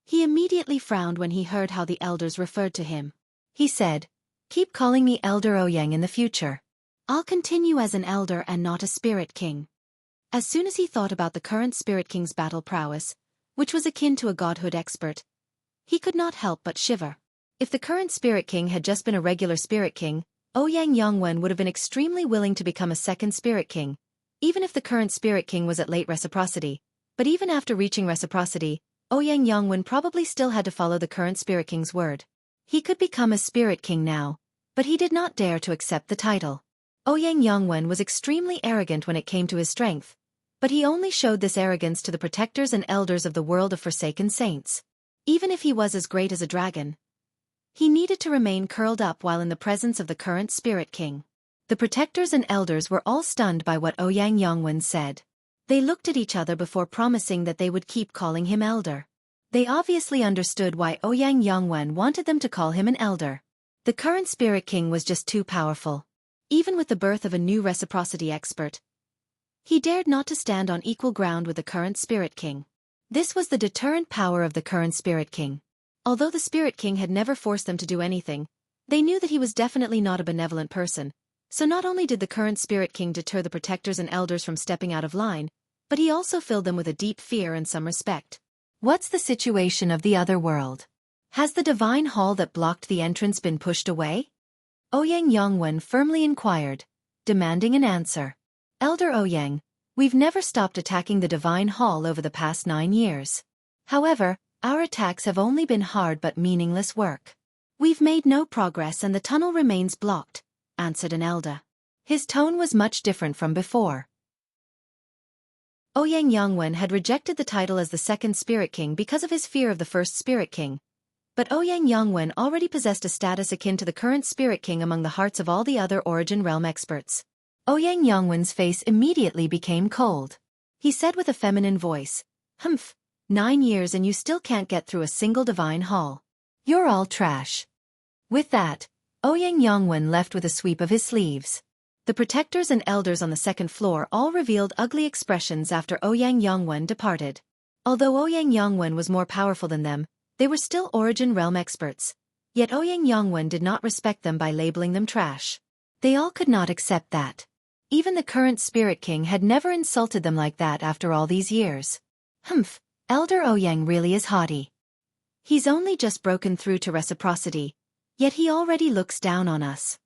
he immediately frowned when he heard how the elders referred to him. He said, "Keep calling me Elder Ouyang in the future. I'll continue as an elder and not a spirit king." As soon as he thought about the current spirit king's battle prowess, which was akin to a godhood expert, he could not help but shiver. If the current spirit king had just been a regular spirit king, Ouyang Yongwen would have been extremely willing to become a second spirit king, even if the current spirit king was at late reciprocity. But even after reaching reciprocity, Ouyang Yongwen probably still had to follow the current spirit king's word. He could become a spirit king now, but he did not dare to accept the title. Ouyang Yongwen was extremely arrogant when it came to his strength, but he only showed this arrogance to the protectors and elders of the world of forsaken saints. Even if he was as great as a dragon, he needed to remain curled up while in the presence of the current spirit king. The protectors and elders were all stunned by what Ouyang Yongwen said. They looked at each other before promising that they would keep calling him elder. They obviously understood why Ouyang Yongwen wanted them to call him an elder. The current spirit king was just too powerful. Even with the birth of a new reciprocity expert, he dared not to stand on equal ground with the current spirit king. This was the deterrent power of the current spirit king. Although the spirit king had never forced them to do anything, they knew that he was definitely not a benevolent person. So not only did the current spirit king deter the protectors and elders from stepping out of line, but he also filled them with a deep fear and some respect. What's the situation of the other world? Has the divine hall that blocked the entrance been pushed away? Ouyang Yongwen firmly inquired, demanding an answer. Elder Ouyang, we've never stopped attacking the divine hall over the past 9 years. However, our attacks have only been hard but meaningless work. We've made no progress and the tunnel remains blocked, answered an elder. His tone was much different from before. Ouyang Yongwen had rejected the title as the second spirit king because of his fear of the first spirit king. But Ouyang Yongwen already possessed a status akin to the current spirit king among the hearts of all the other Origin Realm experts. Ouyang Yongwen's face immediately became cold. He said with a feminine voice, "Humph, 9 years and you still can't get through a single divine hall. You're all trash." With that, Ouyang Yongwen left with a sweep of his sleeves. The protectors and elders on the second floor all revealed ugly expressions after Ouyang Yongwen departed. Although Ouyang Yongwen was more powerful than them, they were still Origin Realm experts. Yet Ouyang Yongwen did not respect them by labeling them trash. They all could not accept that. Even the current spirit king had never insulted them like that after all these years. Humph, Elder Ouyang really is haughty. He's only just broken through to reciprocity, yet he already looks down on us.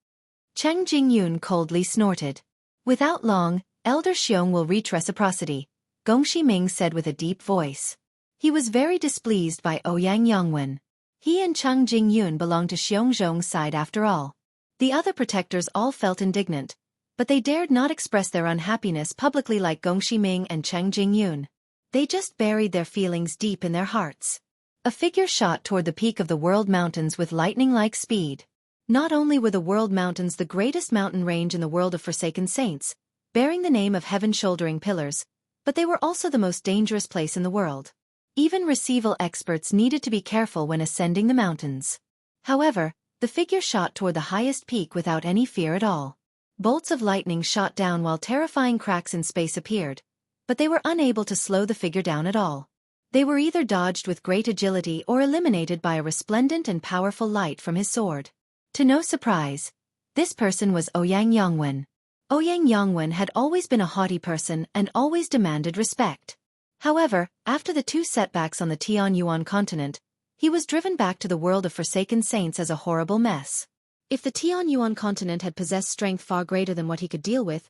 Cheng Jingyun coldly snorted. Without long, Elder Xiong will reach reciprocity, Gongxi Ming said with a deep voice. He was very displeased by Ouyang Yongwen. He and Cheng Jingyun belonged to Xiongzhong's side after all. The other protectors all felt indignant, but they dared not express their unhappiness publicly like Gongxi Ming and Cheng Jingyun. They just buried their feelings deep in their hearts. A figure shot toward the peak of the World Mountains with lightning-like speed. Not only were the World Mountains the greatest mountain range in the world of Forsaken Saints, bearing the name of heaven-shouldering pillars, but they were also the most dangerous place in the world. Even receival experts needed to be careful when ascending the mountains. However, the figure shot toward the highest peak without any fear at all. Bolts of lightning shot down while terrifying cracks in space appeared, but they were unable to slow the figure down at all. They were either dodged with great agility or eliminated by a resplendent and powerful light from his sword. To no surprise, this person was Ouyang Yongwen. Ouyang Yongwen had always been a haughty person and always demanded respect. However, after the 2 setbacks on the Tianyuan continent, he was driven back to the world of Forsaken Saints as a horrible mess. If the Tianyuan continent had possessed strength far greater than what he could deal with,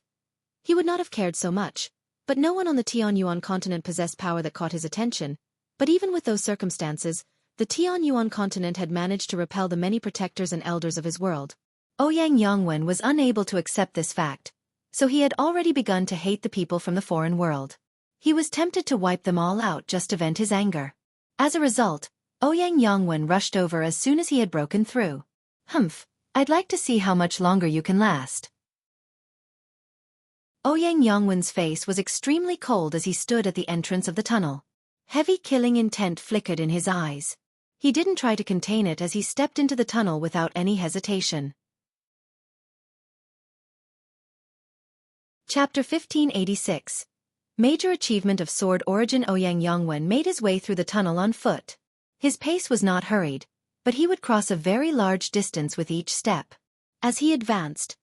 he would not have cared so much. But no one on the Tianyuan continent possessed power that caught his attention. But even with those circumstances, the Tianyuan continent had managed to repel the many protectors and elders of his world. Ouyang Yongwen was unable to accept this fact, so he had already begun to hate the people from the foreign world. He was tempted to wipe them all out just to vent his anger. As a result, Ouyang Yongwen rushed over as soon as he had broken through. "Humph, I'd like to see how much longer you can last." Ouyang Yongwen's face was extremely cold as he stood at the entrance of the tunnel. Heavy killing intent flickered in his eyes. He didn't try to contain it as he stepped into the tunnel without any hesitation. Chapter 1586. Major achievement of sword origin. Ouyang Yongwen made his way through the tunnel on foot. His pace was not hurried, but he would cross a very large distance with each step. As he advanced,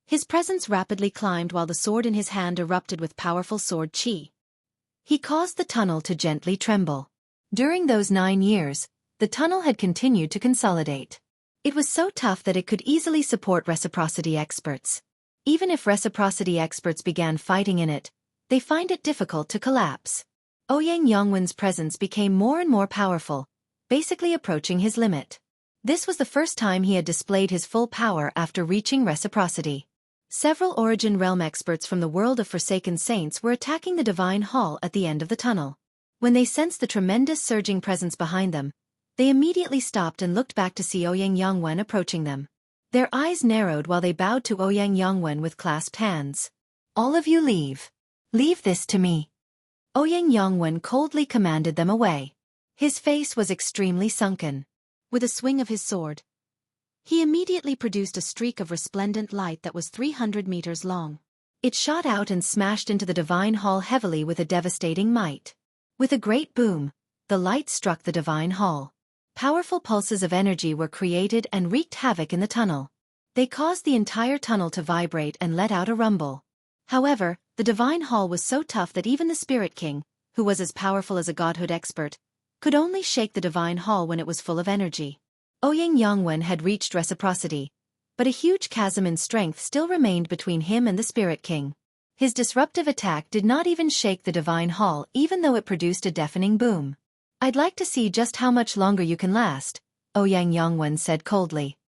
his presence rapidly climbed while the sword in his hand erupted with powerful sword chi. He caused the tunnel to gently tremble. During those 9 years, the tunnel had continued to consolidate. It was so tough that it could easily support reciprocity experts. Even if reciprocity experts began fighting in it, they find it difficult to collapse. Ouyang Yongwen's presence became more and more powerful, basically approaching his limit. This was the first time he had displayed his full power after reaching reciprocity. Several Origin Realm experts from the world of Forsaken Saints were attacking the Divine Hall at the end of the tunnel. When they sensed the tremendous surging presence behind them, they immediately stopped and looked back to see Ouyang Yongwen approaching them. Their eyes narrowed while they bowed to Ouyang Yongwen with clasped hands. "All of you leave. Leave this to me." Ouyang Yongwen coldly commanded them away. His face was extremely sunken. With a swing of his sword, he immediately produced a streak of resplendent light that was 300 meters long. It shot out and smashed into the Divine Hall heavily with a devastating might. With a great boom, the light struck the Divine Hall. Powerful pulses of energy were created and wreaked havoc in the tunnel. They caused the entire tunnel to vibrate and let out a rumble. However, the Divine Hall was so tough that even the Spirit King, who was as powerful as a godhood expert, could only shake the Divine Hall when it was full of energy. Ouyang Yongwen had reached reciprocity, but a huge chasm in strength still remained between him and the Spirit King. His disruptive attack did not even shake the Divine Hall even though it produced a deafening boom. "I'd like to see just how much longer you can last," Ouyang Yongwen said coldly.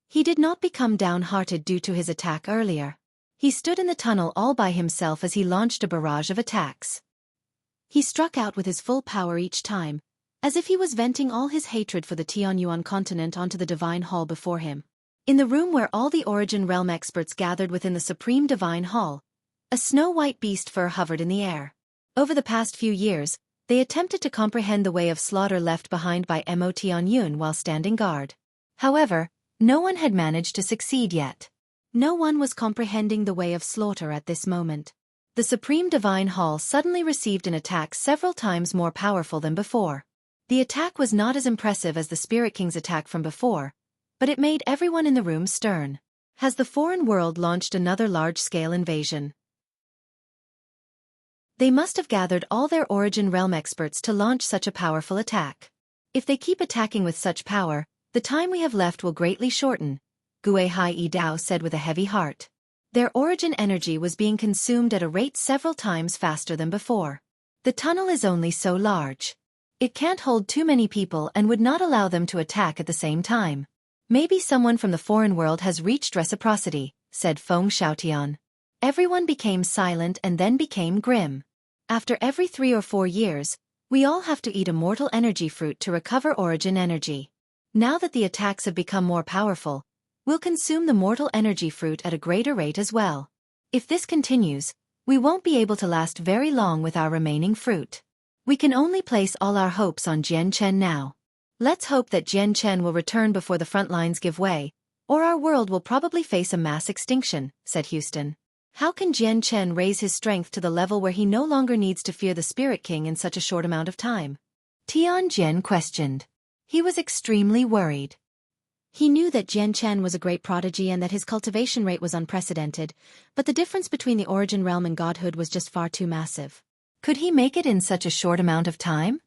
He did not become downhearted due to his attack earlier. He stood in the tunnel all by himself as he launched a barrage of attacks. He struck out with his full power each time, as if he was venting all his hatred for the Tianyuan continent onto the Divine Hall before him. In the room where all the Origin Realm experts gathered within the Supreme Divine Hall, a snow-white beast fur hovered in the air. Over the past few years, they attempted to comprehend the way of slaughter left behind by Mo Tianyun while standing guard. However, no one had managed to succeed yet. No one was comprehending the way of slaughter at this moment. The Supreme Divine Hall suddenly received an attack several times more powerful than before. The attack was not as impressive as the Spirit King's attack from before, but it made everyone in the room stern. Has the foreign world launched another large-scale invasion? They must have gathered all their Origin Realm experts to launch such a powerful attack. If they keep attacking with such power, the time we have left will greatly shorten, Gue Hai Yi Dao said with a heavy heart. Their origin energy was being consumed at a rate several times faster than before. The tunnel is only so large. It can't hold too many people and would not allow them to attack at the same time. Maybe someone from the foreign world has reached reciprocity, said Feng Xiaotian. Everyone became silent and then became grim. After every 3 or 4 years, we all have to eat a mortal energy fruit to recover origin energy. Now that the attacks have become more powerful, we'll consume the mortal energy fruit at a greater rate as well. If this continues, we won't be able to last very long with our remaining fruit. We can only place all our hopes on Jian Chen now. Let's hope that Jian Chen will return before the front lines give way, or our world will probably face a mass extinction, said Houston. How can Jian Chen raise his strength to the level where he no longer needs to fear the Spirit King in such a short amount of time? Tian Jian questioned. He was extremely worried. He knew that Jian Chen was a great prodigy and that his cultivation rate was unprecedented, but the difference between the Origin Realm and Godhood was just far too massive. Could he make it in such a short amount of time?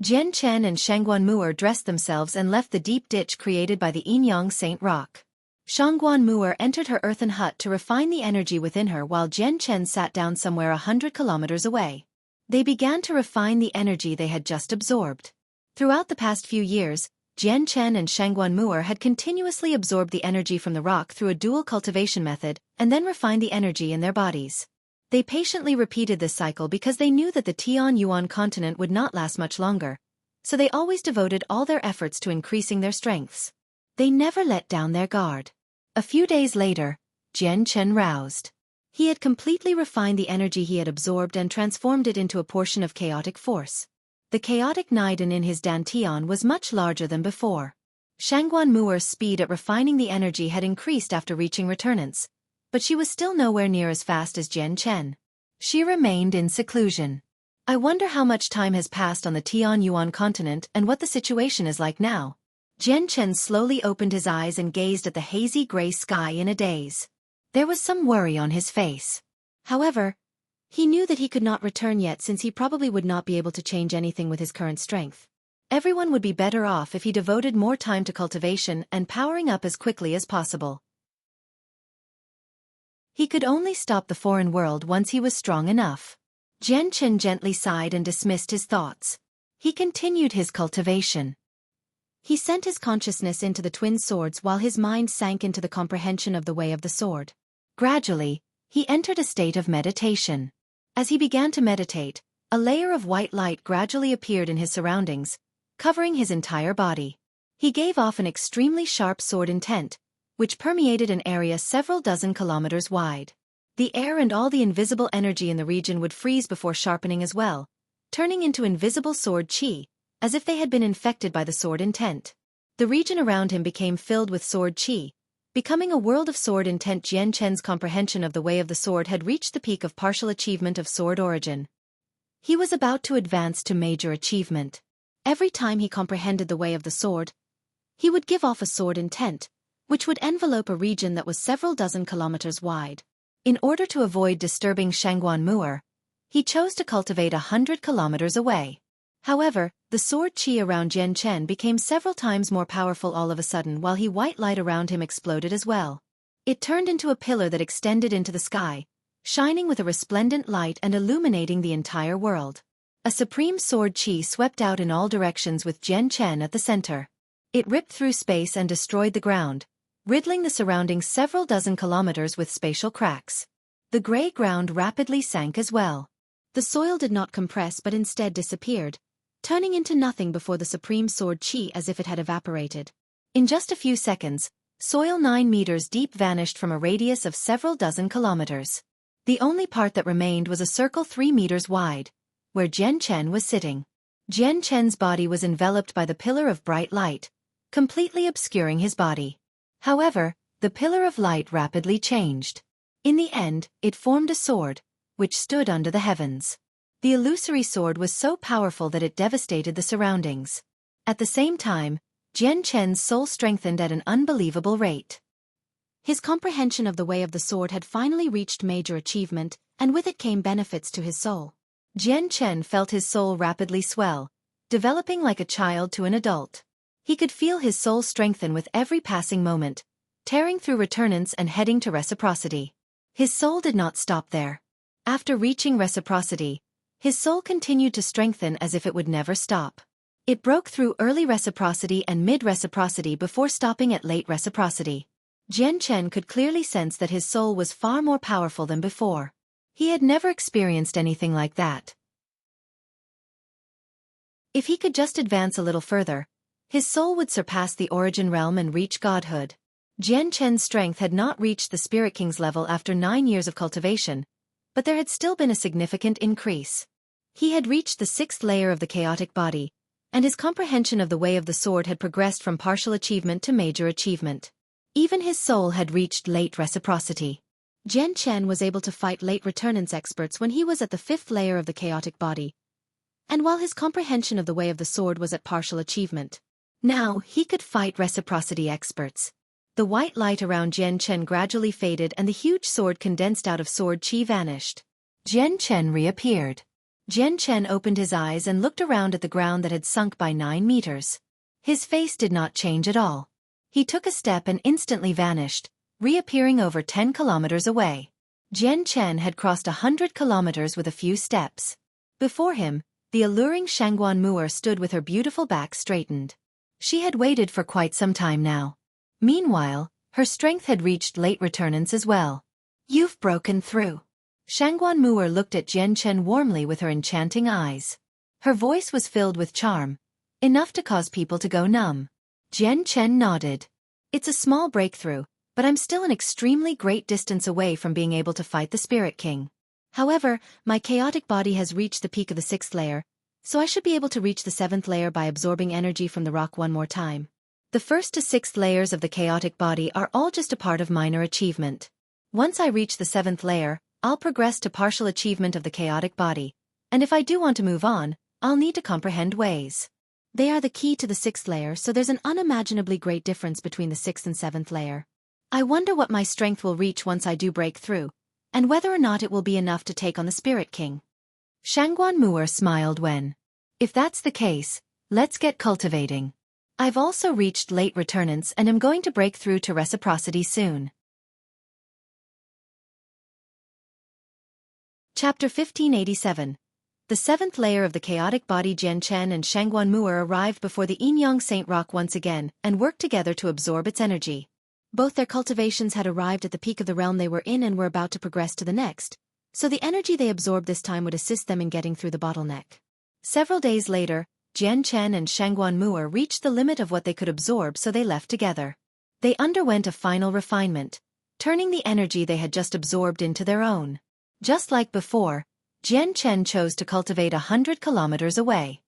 Jian Chen and Shangguan Mu'er dressed themselves and left the deep ditch created by the Yin Yang Saint Rock. Shangguan Mu'er entered her earthen hut to refine the energy within her while Jian Chen sat down somewhere 100 kilometers away. They began to refine the energy they had just absorbed. Throughout the past few years, Jian Chen and Shangguan Mu'er had continuously absorbed the energy from the rock through a dual cultivation method and then refined the energy in their bodies. They patiently repeated this cycle because they knew that the Tianyuan continent would not last much longer, so they always devoted all their efforts to increasing their strengths. They never let down their guard. A few days later, Jian Chen roused. He had completely refined the energy he had absorbed and transformed it into a portion of chaotic force. The chaotic Niden in his dantian was much larger than before. Shangguan Mu'er's speed at refining the energy had increased after reaching returnance, but she was still nowhere near as fast as Jian Chen. She remained in seclusion. I wonder how much time has passed on the Tianyuan continent and what the situation is like now. Jian Chen slowly opened his eyes and gazed at the hazy gray sky in a daze. There was some worry on his face. However, he knew that he could not return yet since he probably would not be able to change anything with his current strength. Everyone would be better off if he devoted more time to cultivation and powering up as quickly as possible. He could only stop the foreign world once he was strong enough. Jian Chen gently sighed and dismissed his thoughts. He continued his cultivation. He sent his consciousness into the twin swords while his mind sank into the comprehension of the way of the sword. Gradually, he entered a state of meditation. As he began to meditate, a layer of white light gradually appeared in his surroundings, covering his entire body. He gave off an extremely sharp sword intent, which permeated an area several dozen kilometers wide. The air and all the invisible energy in the region would freeze before sharpening as well, turning into invisible sword qi, as if they had been infected by the sword intent. The region around him became filled with sword qi, becoming a world of sword intent. Jian Chen's comprehension of the way of the sword had reached the peak of partial achievement of sword origin. He was about to advance to major achievement. Every time he comprehended the way of the sword, he would give off a sword intent, which would envelope a region that was several dozen kilometers wide. In order to avoid disturbing Shangguan Mu'er, he chose to cultivate 100 kilometers away. However, the sword qi around Jian Chen became several times more powerful all of a sudden while white light around him exploded as well. It turned into a pillar that extended into the sky, shining with a resplendent light and illuminating the entire world. A supreme sword qi swept out in all directions with Jian Chen at the center. It ripped through space and destroyed the ground, riddling the surroundings several dozen kilometers with spatial cracks. The gray ground rapidly sank as well. The soil did not compress but instead disappeared, turning into nothing before the supreme sword qi as if it had evaporated. In just a few seconds, soil 9 meters deep vanished from a radius of several dozen kilometers. The only part that remained was a circle 3 meters wide, where Jian Chen was sitting. Jian Chen's body was enveloped by the pillar of bright light, completely obscuring his body. However, the pillar of light rapidly changed. In the end, it formed a sword, which stood under the heavens. The illusory sword was so powerful that it devastated the surroundings. At the same time, Jian Chen's soul strengthened at an unbelievable rate. His comprehension of the way of the sword had finally reached major achievement, and with it came benefits to his soul. Jian Chen felt his soul rapidly swell, developing like a child to an adult. He could feel his soul strengthen with every passing moment, tearing through returnance and heading to reciprocity. His soul did not stop there. After reaching reciprocity, his soul continued to strengthen as if it would never stop. It broke through early reciprocity and mid-reciprocity before stopping at late reciprocity. Jian Chen could clearly sense that his soul was far more powerful than before. He had never experienced anything like that. If he could just advance a little further, his soul would surpass the origin realm and reach godhood. Jian Chen's strength had not reached the Spirit King's level after 9 years of cultivation, but there had still been a significant increase. He had reached the 6th layer of the chaotic body, and his comprehension of the way of the sword had progressed from partial achievement to major achievement. Even his soul had reached late reciprocity. Jian Chen was able to fight late returnance experts when he was at the 5th layer of the chaotic body, and while his comprehension of the way of the sword was at partial achievement. Now, he could fight reciprocity experts. The white light around Jian Chen gradually faded and the huge sword condensed out of sword qi vanished. Jian Chen reappeared. Jian Chen opened his eyes and looked around at the ground that had sunk by 9 meters. His face did not change at all. He took a step and instantly vanished, reappearing over 10 kilometers away. Jian Chen had crossed 100 kilometers with a few steps. Before him, the alluring Shangguan Mu'er stood with her beautiful back straightened. She had waited for quite some time now. Meanwhile, her strength had reached late returnance as well. "You've broken through." Shangguan Mu'er looked at Jian Chen warmly with her enchanting eyes. Her voice was filled with charm, enough to cause people to go numb. Jian Chen nodded. "It's a small breakthrough, but I'm still an extremely great distance away from being able to fight the Spirit King. However, my chaotic body has reached the peak of the 6th layer, so I should be able to reach the 7th layer by absorbing energy from the rock one more time. The 1st to 6th layers of the chaotic body are all just a part of minor achievement. Once I reach the 7th layer, I'll progress to partial achievement of the chaotic body, and if I do want to move on, I'll need to comprehend ways. They are the key to the 6th layer, so there's an unimaginably great difference between the 6th and 7th layer. I wonder what my strength will reach once I do break through, and whether or not it will be enough to take on the Spirit King." Shangguan Mu'er smiled when, "If that's the case, let's get cultivating. I've also reached late returnance and am going to break through to reciprocity soon." Chapter 1587. The 7th layer of the chaotic body. Jian Chen and Shangguan Mu'er arrived before the Yinyang Saint Rock once again and worked together to absorb its energy. Both their cultivations had arrived at the peak of the realm they were in and were about to progress to the next, so the energy they absorbed this time would assist them in getting through the bottleneck. Several days later, Jian Chen and Shangguan Mu'er reached the limit of what they could absorb, so they left together. They underwent a final refinement, turning the energy they had just absorbed into their own. Just like before, Jian Chen chose to cultivate 100 kilometers away.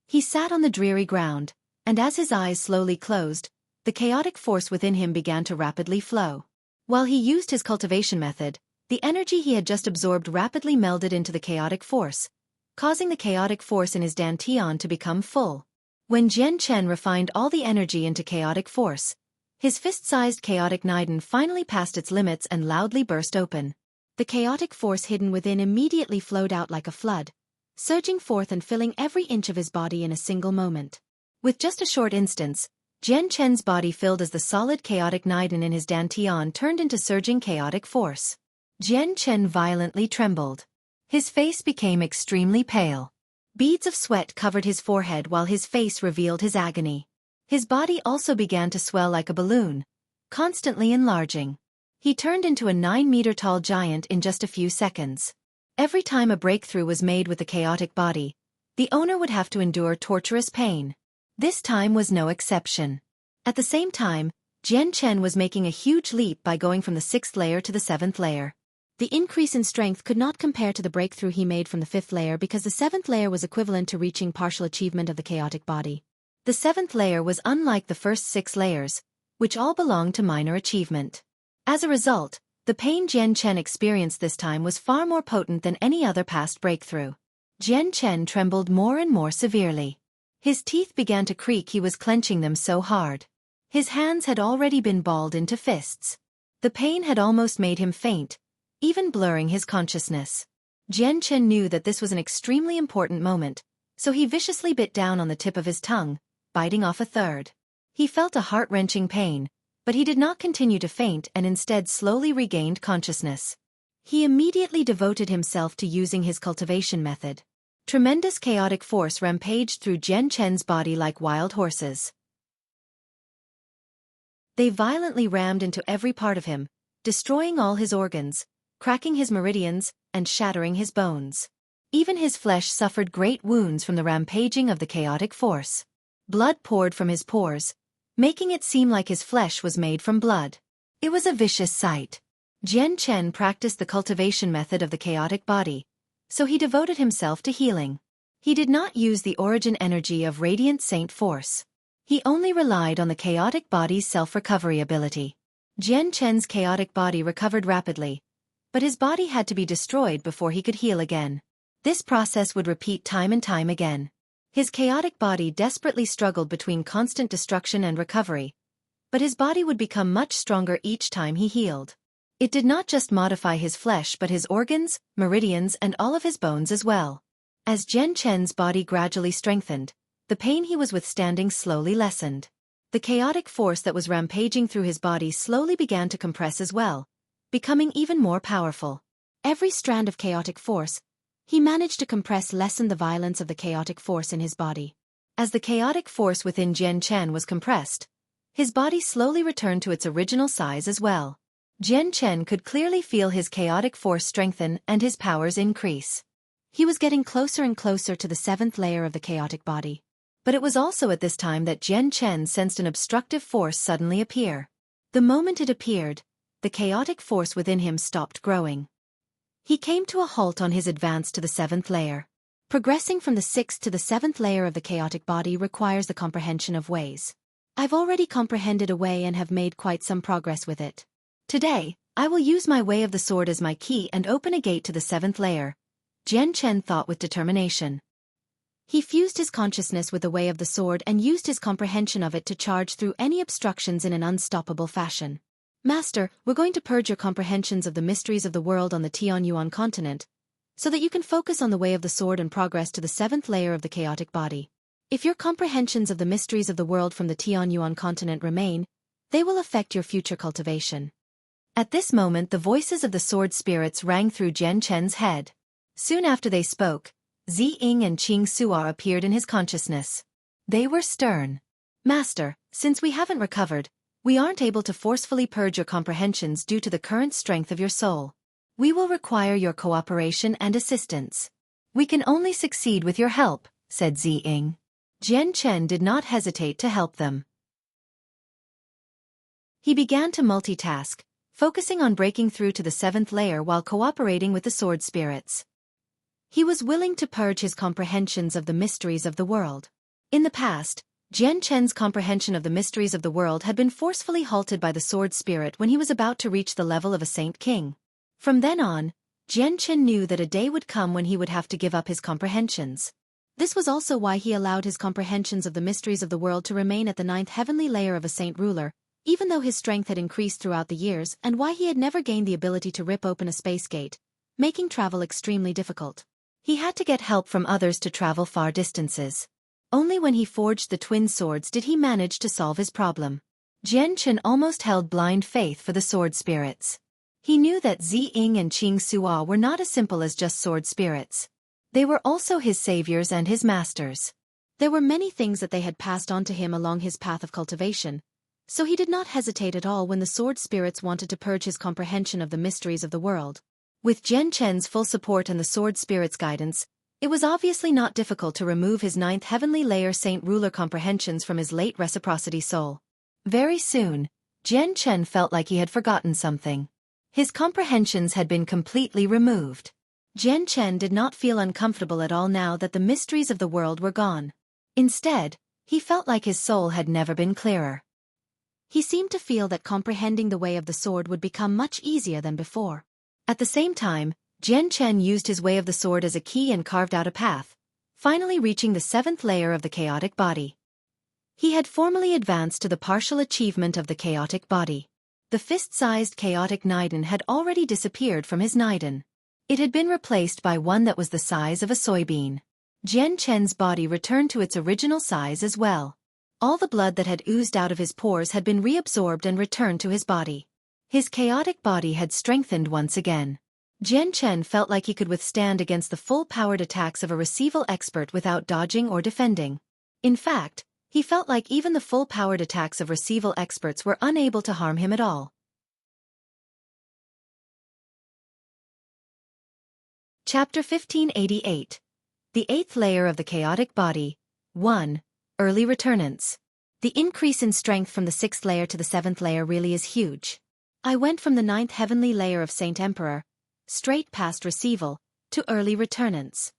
He sat on the dreary ground, and as his eyes slowly closed, the chaotic force within him began to rapidly flow. While he used his cultivation method, the energy he had just absorbed rapidly melded into the chaotic force, causing the chaotic force in his dantian to become full. When Jian Chen refined all the energy into chaotic force, his fist-sized chaotic niden finally passed its limits and loudly burst open. The chaotic force hidden within immediately flowed out like a flood, surging forth and filling every inch of his body in a single moment. With just a short instance, Jian Chen's body filled as the solid chaotic niden in his dantian turned into surging chaotic force. Jian Chen violently trembled. His face became extremely pale. Beads of sweat covered his forehead while his face revealed his agony. His body also began to swell like a balloon, constantly enlarging. He turned into a 9-meter-tall giant in just a few seconds. Every time a breakthrough was made with the chaotic body, the owner would have to endure torturous pain. This time was no exception. At the same time, Jian Chen was making a huge leap by going from the 6th layer to the 7th layer. The increase in strength could not compare to the breakthrough he made from the 5th layer because the 7th layer was equivalent to reaching partial achievement of the chaotic body. The 7th layer was unlike the first 6 layers, which all belonged to minor achievement. As a result, the pain Jian Chen experienced this time was far more potent than any other past breakthrough. Jian Chen trembled more and more severely. His teeth began to creak, he was clenching them so hard. His hands had already been balled into fists. The pain had almost made him faint, even blurring his consciousness. Jian Chen knew that this was an extremely important moment, so he viciously bit down on the tip of his tongue, biting off a third. He felt a heart-wrenching pain, but he did not continue to faint and instead slowly regained consciousness. He immediately devoted himself to using his cultivation method. Tremendous chaotic force rampaged through Jian Chen's body like wild horses. They violently rammed into every part of him, destroying all his organs, cracking his meridians, and shattering his bones. Even his flesh suffered great wounds from the rampaging of the chaotic force. Blood poured from his pores, making it seem like his flesh was made from blood. It was a vicious sight. Jian Chen practiced the cultivation method of the chaotic body, so he devoted himself to healing. He did not use the origin energy of Radiant Saint Force. He only relied on the chaotic body's self-recovery ability. Jian Chen's chaotic body recovered rapidly, but his body had to be destroyed before he could heal again. This process would repeat time and time again. His chaotic body desperately struggled between constant destruction and recovery, but his body would become much stronger each time he healed. It did not just modify his flesh but his organs, meridians, and all of his bones as well. As Jian Chen's body gradually strengthened, the pain he was withstanding slowly lessened. The chaotic force that was rampaging through his body slowly began to compress as well, becoming even more powerful. Every strand of chaotic force, he managed to compress lessen the violence of the chaotic force in his body. As the chaotic force within Jian Chen was compressed, his body slowly returned to its original size as well. Jian Chen could clearly feel his chaotic force strengthen and his powers increase. He was getting closer and closer to the 7th layer of the chaotic body. But it was also at this time that Jian Chen sensed an obstructive force suddenly appear. The moment it appeared, the chaotic force within him stopped growing. He came to a halt on his advance to the 7th layer. Progressing from the 6th to the 7th layer of the chaotic body requires the comprehension of ways. I've already comprehended a way and have made quite some progress with it. Today, I will use my way of the sword as my key and open a gate to the 7th layer, Jian Chen thought with determination. He fused his consciousness with the way of the sword and used his comprehension of it to charge through any obstructions in an unstoppable fashion. Master, we're going to purge your comprehensions of the mysteries of the world on the Tianyuan continent, so that you can focus on the way of the sword and progress to the 7th layer of the chaotic body. If your comprehensions of the mysteries of the world from the Tianyuan continent remain, they will affect your future cultivation. At this moment the voices of the sword spirits rang through Jian Chen's head. Soon after they spoke, Zi Ying and Qing Suar appeared in his consciousness. They were stern. Master, since we haven't recovered, we aren't able to forcefully purge your comprehensions due to the current strength of your soul. We will require your cooperation and assistance. We can only succeed with your help, said Zi Ying. Jian Chen did not hesitate to help them. He began to multitask, focusing on breaking through to the 7th layer while cooperating with the sword spirits. He was willing to purge his comprehensions of the mysteries of the world. In the past, Jian Chen's comprehension of the mysteries of the world had been forcefully halted by the sword spirit when he was about to reach the level of a saint king. From then on, Jian Chen knew that a day would come when he would have to give up his comprehensions. This was also why he allowed his comprehensions of the mysteries of the world to remain at the 9th heavenly layer of a saint ruler, even though his strength had increased throughout the years, and why he had never gained the ability to rip open a space gate, making travel extremely difficult. He had to get help from others to travel far distances. Only when he forged the twin swords did he manage to solve his problem. Jian Chen almost held blind faith for the sword spirits. He knew that Zi Ying and Qing Suo were not as simple as just sword spirits. They were also his saviors and his masters. There were many things that they had passed on to him along his path of cultivation, so he did not hesitate at all when the sword spirits wanted to purge his comprehension of the mysteries of the world. With Jian Chen's full support and the sword spirit's guidance, it was obviously not difficult to remove his 9th heavenly layer saint ruler comprehensions from his late reciprocity soul. Very soon, Jian Chen felt like he had forgotten something. His comprehensions had been completely removed. Jian Chen did not feel uncomfortable at all now that the mysteries of the world were gone. Instead, he felt like his soul had never been clearer. He seemed to feel that comprehending the way of the sword would become much easier than before. At the same time, Jian Chen used his way of the sword as a key and carved out a path, finally reaching the 7th layer of the chaotic body. He had formally advanced to the partial achievement of the chaotic body. The fist-sized chaotic Niden had already disappeared from his Niden. It had been replaced by one that was the size of a soybean. Jian Chen's body returned to its original size as well. All the blood that had oozed out of his pores had been reabsorbed and returned to his body. His chaotic body had strengthened once again. Jian Chen felt like he could withstand against the full-powered attacks of a receival expert without dodging or defending. In fact, he felt like even the full-powered attacks of receival experts were unable to harm him at all. Chapter 1588. The 8th layer of the chaotic body. 1. Early returnance. The increase in strength from the 6th layer to the 7th layer really is huge. I went from the 9th heavenly layer of Saint Emperor, straight past receival, to early returnance.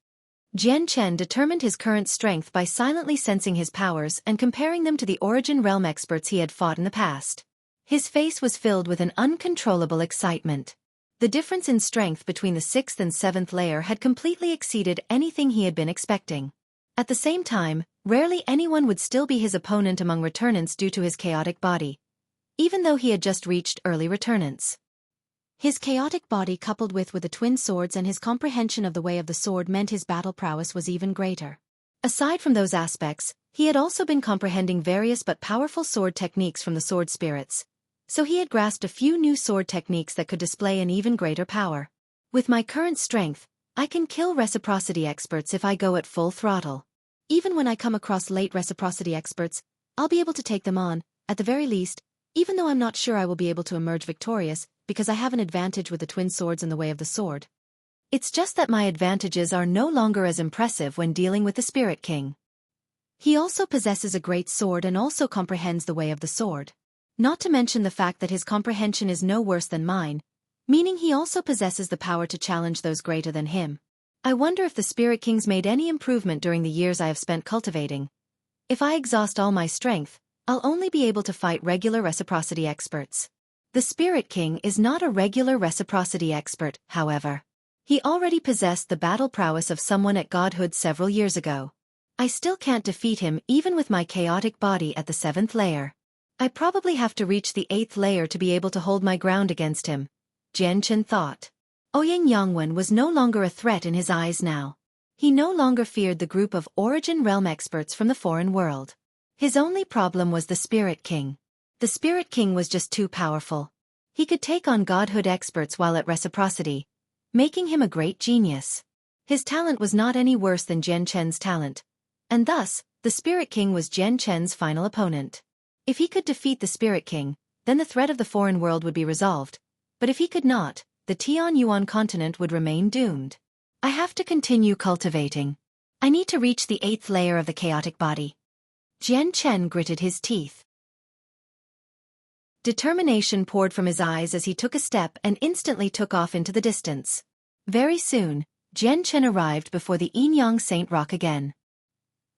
Jian Chen determined his current strength by silently sensing his powers and comparing them to the origin realm experts he had fought in the past. His face was filled with an uncontrollable excitement. The difference in strength between the 6th and 7th layer had completely exceeded anything he had been expecting. At the same time, rarely anyone would still be his opponent among returnants due to his chaotic body, even though he had just reached early returnance. His chaotic body coupled with the twin swords and his comprehension of the way of the sword meant his battle prowess was even greater. Aside from those aspects, He had also been comprehending various but powerful sword techniques from the sword spirits, so he had grasped a few new sword techniques that could display an even greater power. With my current strength, I can kill reciprocity experts if I go at full throttle. Even when I come across late reciprocity experts, I'll be able to take them on, at the very least, even though I'm not sure I will be able to emerge victorious, because I have an advantage with the twin swords in the way of the sword. It's just that my advantages are no longer as impressive when dealing with the Spirit King. He also possesses a great sword and also comprehends the way of the sword. Not to mention the fact that his comprehension is no worse than mine, meaning he also possesses the power to challenge those greater than him. I wonder if the Spirit King's made any improvement during the years I have spent cultivating. If I exhaust all my strength, I'll only be able to fight regular reciprocity experts. The Spirit King is not a regular reciprocity expert, however. He already possessed the battle prowess of someone at godhood several years ago. I still can't defeat him even with my chaotic body at the 7th layer. I probably have to reach the 8th layer to be able to hold my ground against him, Jian Chen thought. Ouyang Yangwen was no longer a threat in his eyes now. He no longer feared the group of Origin Realm experts from the foreign world. His only problem was the Spirit King. The Spirit King was just too powerful. He could take on godhood experts while at reciprocity, making him a great genius. His talent was not any worse than Jian Chen's talent, and thus, the Spirit King was Jian Chen's final opponent. If he could defeat the Spirit King, then the threat of the foreign world would be resolved, but if he could not, the Tianyuan continent would remain doomed. I have to continue cultivating. I need to reach the 8th layer of the chaotic body. Jian Chen gritted his teeth. Determination poured from his eyes as he took a step and instantly took off into the distance. Very soon, Jian Chen arrived before the Yinyang Saint Rock again.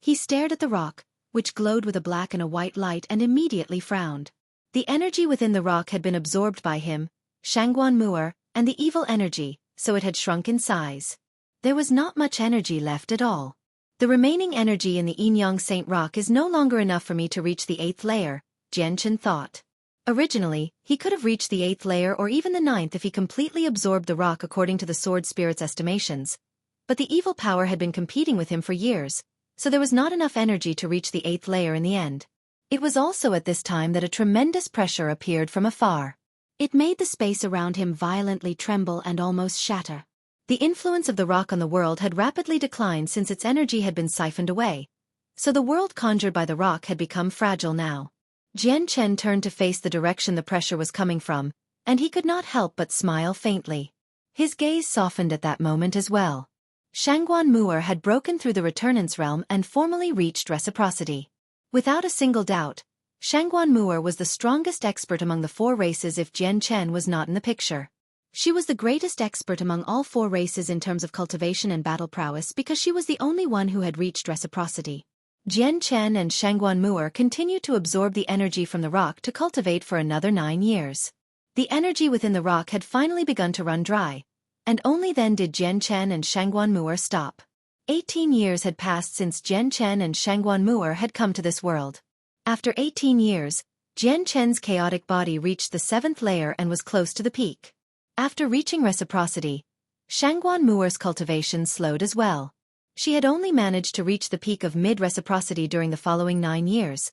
He stared at the rock, which glowed with a black and a white light, and immediately frowned. The energy within the rock had been absorbed by him, Shangguan Mu'er, and the evil energy, so it had shrunk in size. There was not much energy left at all. The remaining energy in the Yinyang Saint Rock is no longer enough for me to reach the 8th layer, Jian Chen thought. Originally, he could have reached the 8th layer or even the 9th if he completely absorbed the rock according to the sword spirit's estimations. But the evil power had been competing with him for years, so there was not enough energy to reach the 8th layer in the end. It was also at this time that a tremendous pressure appeared from afar. It made the space around him violently tremble and almost shatter. The influence of the rock on the world had rapidly declined since its energy had been siphoned away, so the world conjured by the rock had become fragile now. Jian Chen turned to face the direction the pressure was coming from, and he could not help but smile faintly. His gaze softened at that moment as well. Shangguan Mu'er had broken through the Returnance realm and formally reached reciprocity. Without a single doubt, Shangguan Mu'er was the strongest expert among the 4 races if Jian Chen was not in the picture. She was the greatest expert among all 4 races in terms of cultivation and battle prowess because she was the only one who had reached reciprocity. Jian Chen and Shangguan Mu'er continued to absorb the energy from the rock to cultivate for another 9 years. The energy within the rock had finally begun to run dry, and only then did Jian Chen and Shangguan Mu'er stop. 18 years had passed since Jian Chen and Shangguan Mu'er had come to this world. After 18 years, Jian Chen's chaotic body reached the 7th layer and was close to the peak. After reaching reciprocity, Shangguan Mu'er's cultivation slowed as well. She had only managed to reach the peak of mid-reciprocity during the following 9 years,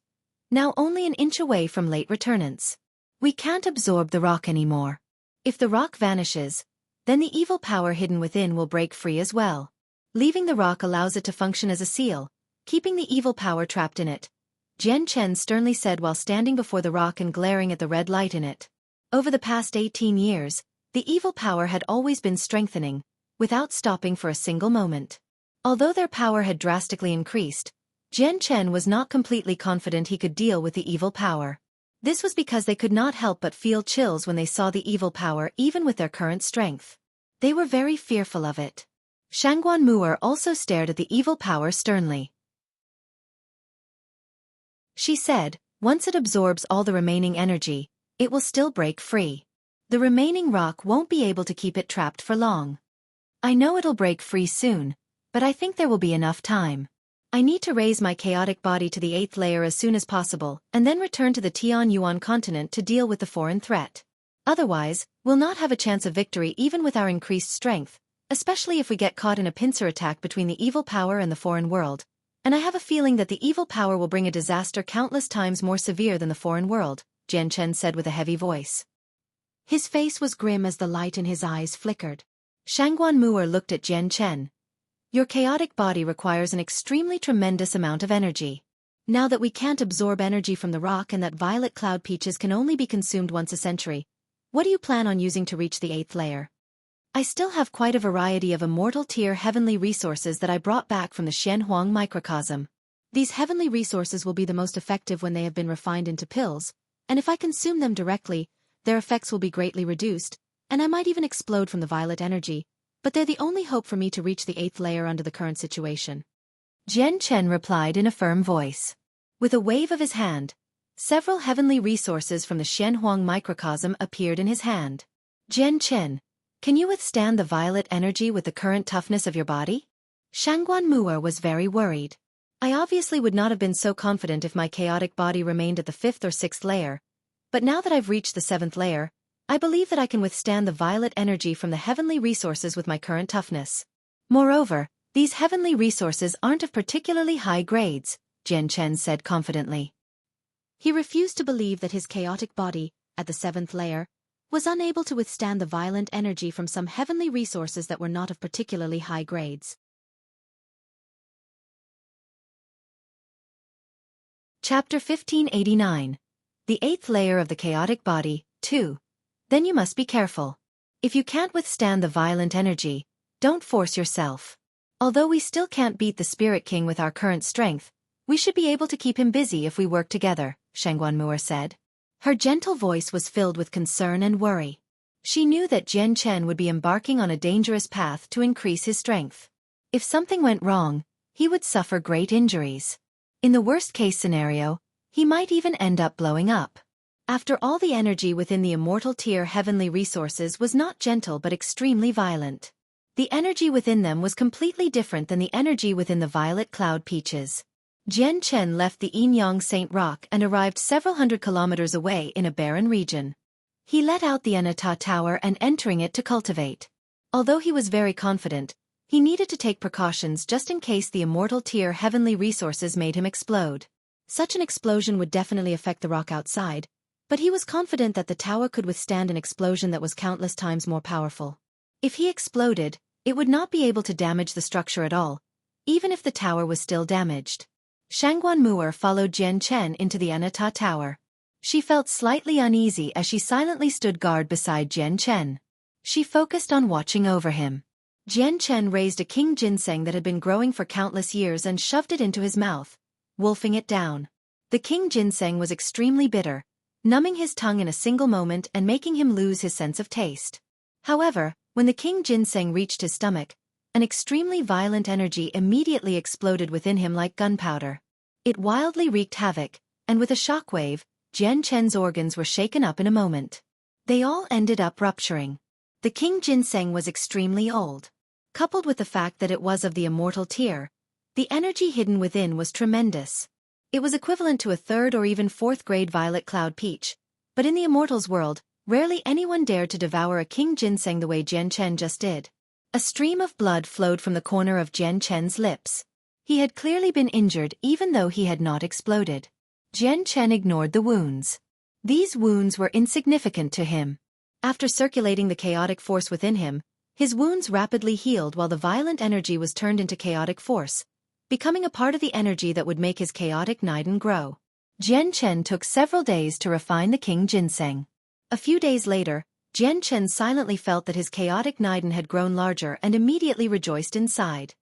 now only an inch away from late returnance. We can't absorb the rock anymore. If the rock vanishes, then the evil power hidden within will break free as well. Leaving the rock allows it to function as a seal, keeping the evil power trapped in it, Jian Chen sternly said while standing before the rock and glaring at the red light in it. Over the past 18 years, the evil power had always been strengthening, without stopping for a single moment. Although their power had drastically increased, Jian Chen was not completely confident he could deal with the evil power. This was because they could not help but feel chills when they saw the evil power even with their current strength. They were very fearful of it. Shangguan Mu'er also stared at the evil power sternly. She said, once it absorbs all the remaining energy, it will still break free. The remaining rock won't be able to keep it trapped for long. I know it'll break free soon, but I think there will be enough time. I need to raise my chaotic body to the 8th layer as soon as possible and then return to the Tianyuan continent to deal with the foreign threat. Otherwise, we'll not have a chance of victory even with our increased strength, especially if we get caught in a pincer attack between the evil power and the foreign world, And I have a feeling that the evil power will bring a disaster countless times more severe than the foreign world, Jian Chen said with a heavy voice. His face was grim as the light in his eyes flickered. Shangguan Mu'er looked at Jian Chen. Your chaotic body requires an extremely tremendous amount of energy. Now that we can't absorb energy from the rock and that violet cloud peaches can only be consumed once a century, what do you plan on using to reach the 8th layer? I still have quite a variety of immortal tier heavenly resources that I brought back from the Xianhuang microcosm. These heavenly resources will be the most effective when they have been refined into pills, and if I consume them directly, their effects will be greatly reduced, and I might even explode from the violet energy, but they're the only hope for me to reach the 8th layer under the current situation. Jian Chen replied in a firm voice. With a wave of his hand, several heavenly resources from the Xianhuang microcosm appeared in his hand. Jian Chen, can you withstand the violet energy with the current toughness of your body? Shangguan Mu'er was very worried. I obviously would not have been so confident if my chaotic body remained at the 5th or 6th layer, but now that I've reached the 7th layer, I believe that I can withstand the violet energy from the heavenly resources with my current toughness. Moreover, these heavenly resources aren't of particularly high grades, Jian Chen said confidently. He refused to believe that his chaotic body, at the 7th layer, was unable to withstand the violent energy from some heavenly resources that were not of particularly high grades. Chapter 1589. The 8th layer of the chaotic body, 2. Then you must be careful. If you can't withstand the violent energy, don't force yourself. Although we still can't beat the Spirit King with our current strength, we should be able to keep him busy if we work together, Shangguan Mu'er said. Her gentle voice was filled with concern and worry. She knew that Jian Chen would be embarking on a dangerous path to increase his strength. If something went wrong, he would suffer great injuries. In the worst-case scenario, he might even end up blowing up. After all, the energy within the immortal tier heavenly resources was not gentle but extremely violent. The energy within them was completely different than the energy within the violet cloud peaches. Jian Chen left the Yinyang Saint Rock and arrived several hundred kilometers away in a barren region. He let out the Anata Tower and entering it to cultivate. Although he was very confident, he needed to take precautions just in case the immortal tier heavenly resources made him explode. Such an explosion would definitely affect the rock outside, but he was confident that the tower could withstand an explosion that was countless times more powerful. If he exploded, it would not be able to damage the structure at all, even if the tower was still damaged. Shangguan Mu'er followed Jian Chen into the Anata Tower. She felt slightly uneasy as she silently stood guard beside Jian Chen. She focused on watching over him. Jian Chen raised a king ginseng that had been growing for countless years and shoved it into his mouth, wolfing it down. The king ginseng was extremely bitter, numbing his tongue in a single moment and making him lose his sense of taste. However, when the king ginseng reached his stomach, an extremely violent energy immediately exploded within him like gunpowder. It wildly wreaked havoc, and with a shockwave, Jian Chen's organs were shaken up in a moment. They all ended up rupturing. The king ginseng was extremely old. Coupled with the fact that it was of the immortal tier, the energy hidden within was tremendous. It was equivalent to a 3rd or even 4th grade violet cloud peach, but in the immortals world, rarely anyone dared to devour a king ginseng the way Jian Chen just did. A stream of blood flowed from the corner of Jian Chen's lips. He had clearly been injured even though he had not exploded. Jian Chen ignored the wounds. These wounds were insignificant to him. After circulating the chaotic force within him, his wounds rapidly healed while the violent energy was turned into chaotic force, becoming a part of the energy that would make his chaotic Niden grow. Jian Chen took several days to refine the king ginseng. A few days later, Jian Chen silently felt that his chaotic Niden had grown larger and immediately rejoiced inside.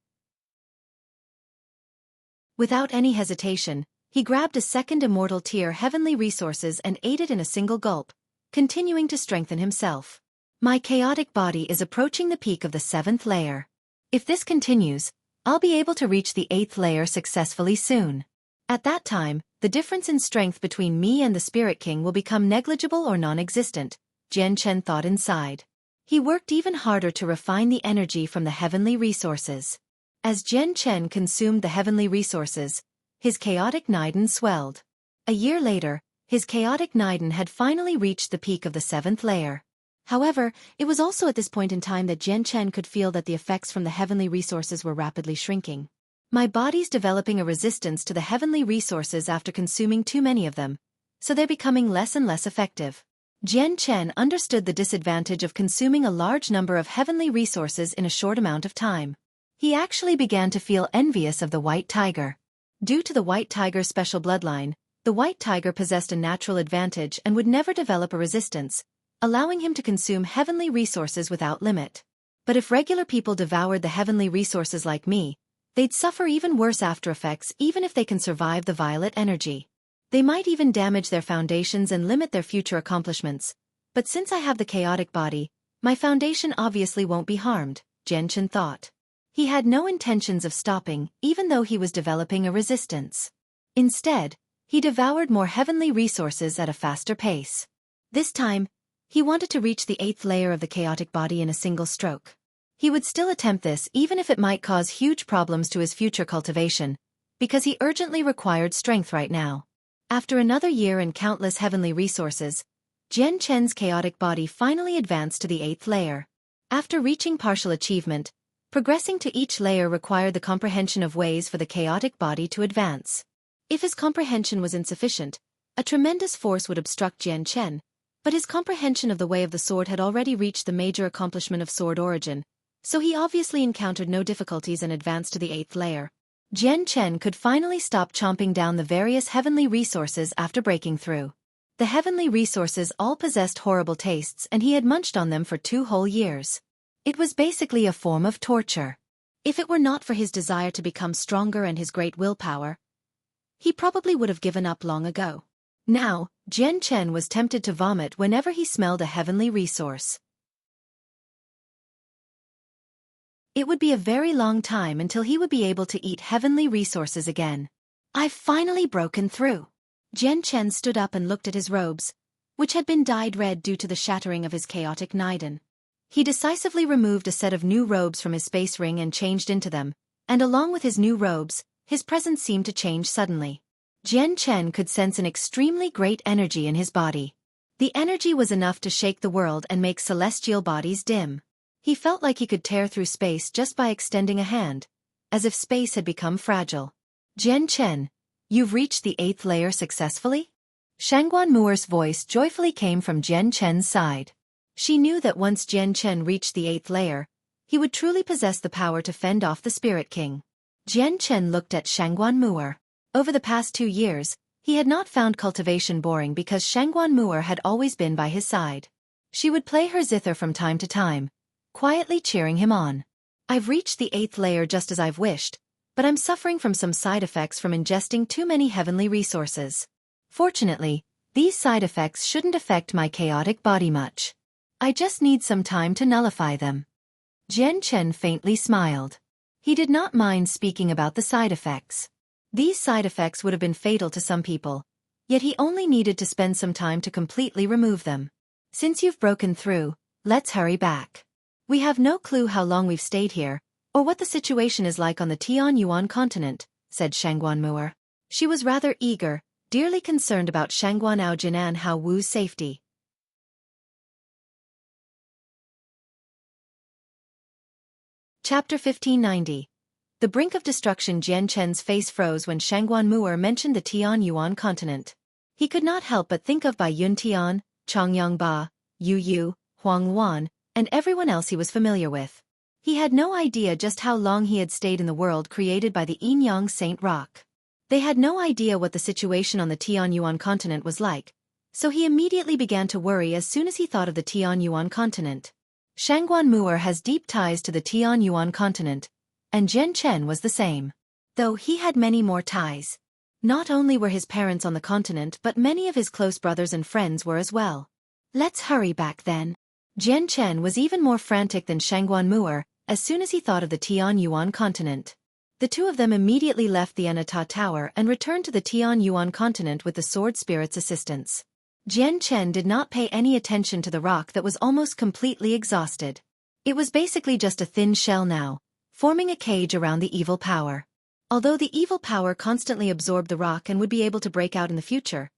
Without any hesitation, he grabbed a second immortal tier heavenly resources and ate it in a single gulp, continuing to strengthen himself. My chaotic body is approaching the peak of the 7th layer. If this continues, I'll be able to reach the 8th layer successfully soon. At that time, the difference in strength between me and the Spirit King will become negligible or non-existent, Jian Chen thought inside. He worked even harder to refine the energy from the heavenly resources. As Jian Chen consumed the heavenly resources, his chaotic Niden swelled. A year later, his chaotic Niden had finally reached the peak of the 7th layer. However, it was also at this point in time that Jian Chen could feel that the effects from the heavenly resources were rapidly shrinking. My body's developing a resistance to the heavenly resources after consuming too many of them, so they're becoming less and less effective. Jian Chen understood the disadvantage of consuming a large number of heavenly resources in a short amount of time. He actually began to feel envious of the white tiger. Due to the white tiger's special bloodline, the white tiger possessed a natural advantage and would never develop a resistance, allowing him to consume heavenly resources without limit. But if regular people devoured the heavenly resources like me, they'd suffer even worse after effects even if they can survive the violet energy. They might even damage their foundations and limit their future accomplishments. But since I have the chaotic body, my foundation obviously won't be harmed, Jian Chen thought. He had no intentions of stopping, even though he was developing a resistance. Instead, he devoured more heavenly resources at a faster pace. This time, he wanted to reach the 8th layer of the chaotic body in a single stroke. He would still attempt this even if it might cause huge problems to his future cultivation, because he urgently required strength right now. After another year and countless heavenly resources, Jian Chen's chaotic body finally advanced to the 8th layer. After reaching partial achievement, progressing to each layer required the comprehension of ways for the chaotic body to advance. If his comprehension was insufficient, a tremendous force would obstruct Jian Chen, but his comprehension of the way of the sword had already reached the major accomplishment of sword origin, so he obviously encountered no difficulties and advanced to the 8th layer. Jian Chen could finally stop chomping down the various heavenly resources after breaking through. The heavenly resources all possessed horrible tastes and he had munched on them for 2 whole years. It was basically a form of torture. If it were not for his desire to become stronger and his great willpower, he probably would have given up long ago. Now, Jian Chen was tempted to vomit whenever he smelled a heavenly resource. It would be a very long time until he would be able to eat heavenly resources again. I've finally broken through. Jian Chen stood up and looked at his robes, which had been dyed red due to the shattering of his chaotic Niden. He decisively removed a set of new robes from his space ring and changed into them, and along with his new robes, his presence seemed to change suddenly. Jian Chen could sense an extremely great energy in his body. The energy was enough to shake the world and make celestial bodies dim. He felt like he could tear through space just by extending a hand, as if space had become fragile. Jian Chen, you've reached the 8th layer successfully? Shangguan Muer's voice joyfully came from Jian Chen's side. She knew that once Jian Chen reached the 8th layer, he would truly possess the power to fend off the Spirit King. Jian Chen looked at Shangguan Muer. Over the past 2 years, he had not found cultivation boring because Shangguan Muer had always been by his side. She would play her zither from time to time, quietly cheering him on. I've reached the 8th layer just as I've wished, but I'm suffering from some side effects from ingesting too many heavenly resources. Fortunately, these side effects shouldn't affect my chaotic body much. I just need some time to nullify them. Jian Chen faintly smiled. He did not mind speaking about the side effects. These side effects would have been fatal to some people, yet he only needed to spend some time to completely remove them. Since you've broken through, let's hurry back. We have no clue how long we've stayed here, or what the situation is like on the Tianyuan continent, said Shangguan Muer. She was rather eager, dearly concerned about Shangguan Aujin and Hao Wu's safety. Chapter 1590. The brink of destruction. Jian Chen's face froze when Shangguan Muer mentioned the Tianyuan continent. He could not help but think of Bai Yun Tian, Chongyang Ba, Yu Yu, Huang Wan, and everyone else he was familiar with. He had no idea just how long he had stayed in the world created by the Yin-Yang Saint Rock. They had no idea what the situation on the Tianyuan continent was like, so he immediately began to worry as soon as he thought of the Tianyuan continent. Shangguan Muer has deep ties to the Tianyuan continent, and Jian Chen was the same. Though he had many more ties. Not only were his parents on the continent but many of his close brothers and friends were as well. Let's hurry back then. Jian Chen was even more frantic than Shangguan Muer as soon as he thought of the Tianyuan continent. The two of them immediately left the Anata Tower and returned to the Tianyuan continent with the Sword Spirit's assistance. Jian Chen did not pay any attention to the rock that was almost completely exhausted. It was basically just a thin shell now, forming a cage around the evil power. Although the evil power constantly absorbed the rock and would be able to break out in the future,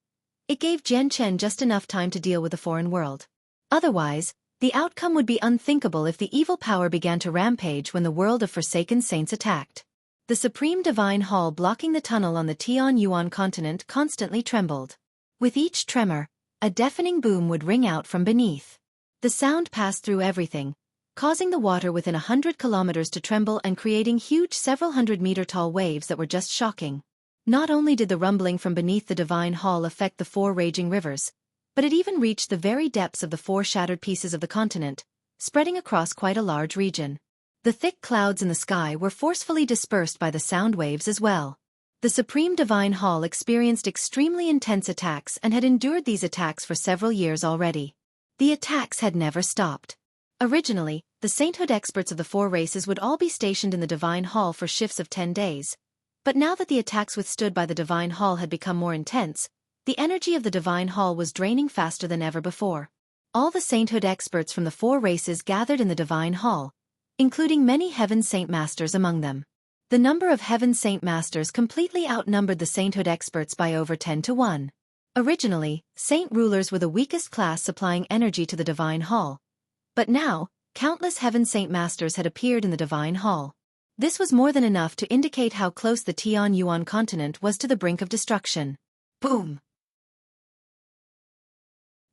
it gave Jian Chen just enough time to deal with the foreign world. Otherwise, the outcome would be unthinkable if the evil power began to rampage when the world of Forsaken Saints attacked. The supreme divine hall blocking the tunnel on the Tianyuan continent constantly trembled. With each tremor, a deafening boom would ring out from beneath. The sound passed through everything, causing the water within 100 kilometers to tremble and creating huge several hundred-meter-tall waves that were just shocking. Not only did the rumbling from beneath the divine hall affect the 4 raging rivers, but it even reached the very depths of the 4 shattered pieces of the continent, spreading across quite a large region. The thick clouds in the sky were forcefully dispersed by the sound waves as well. The Supreme Divine Hall experienced extremely intense attacks and had endured these attacks for several years already. The attacks had never stopped. Originally, the sainthood experts of the 4 races would all be stationed in the Divine Hall for shifts of 10 days. But now that the attacks withstood by the Divine Hall had become more intense, the energy of the Divine Hall was draining faster than ever before. All the sainthood experts from the 4 races gathered in the Divine Hall, including many Heaven Saint Masters among them. The number of Heaven Saint Masters completely outnumbered the sainthood experts by over 10 to 1. Originally, saint rulers were the weakest class supplying energy to the Divine Hall. But now, countless Heaven Saint Masters had appeared in the Divine Hall. This was more than enough to indicate how close the Tianyuan continent was to the brink of destruction. Boom!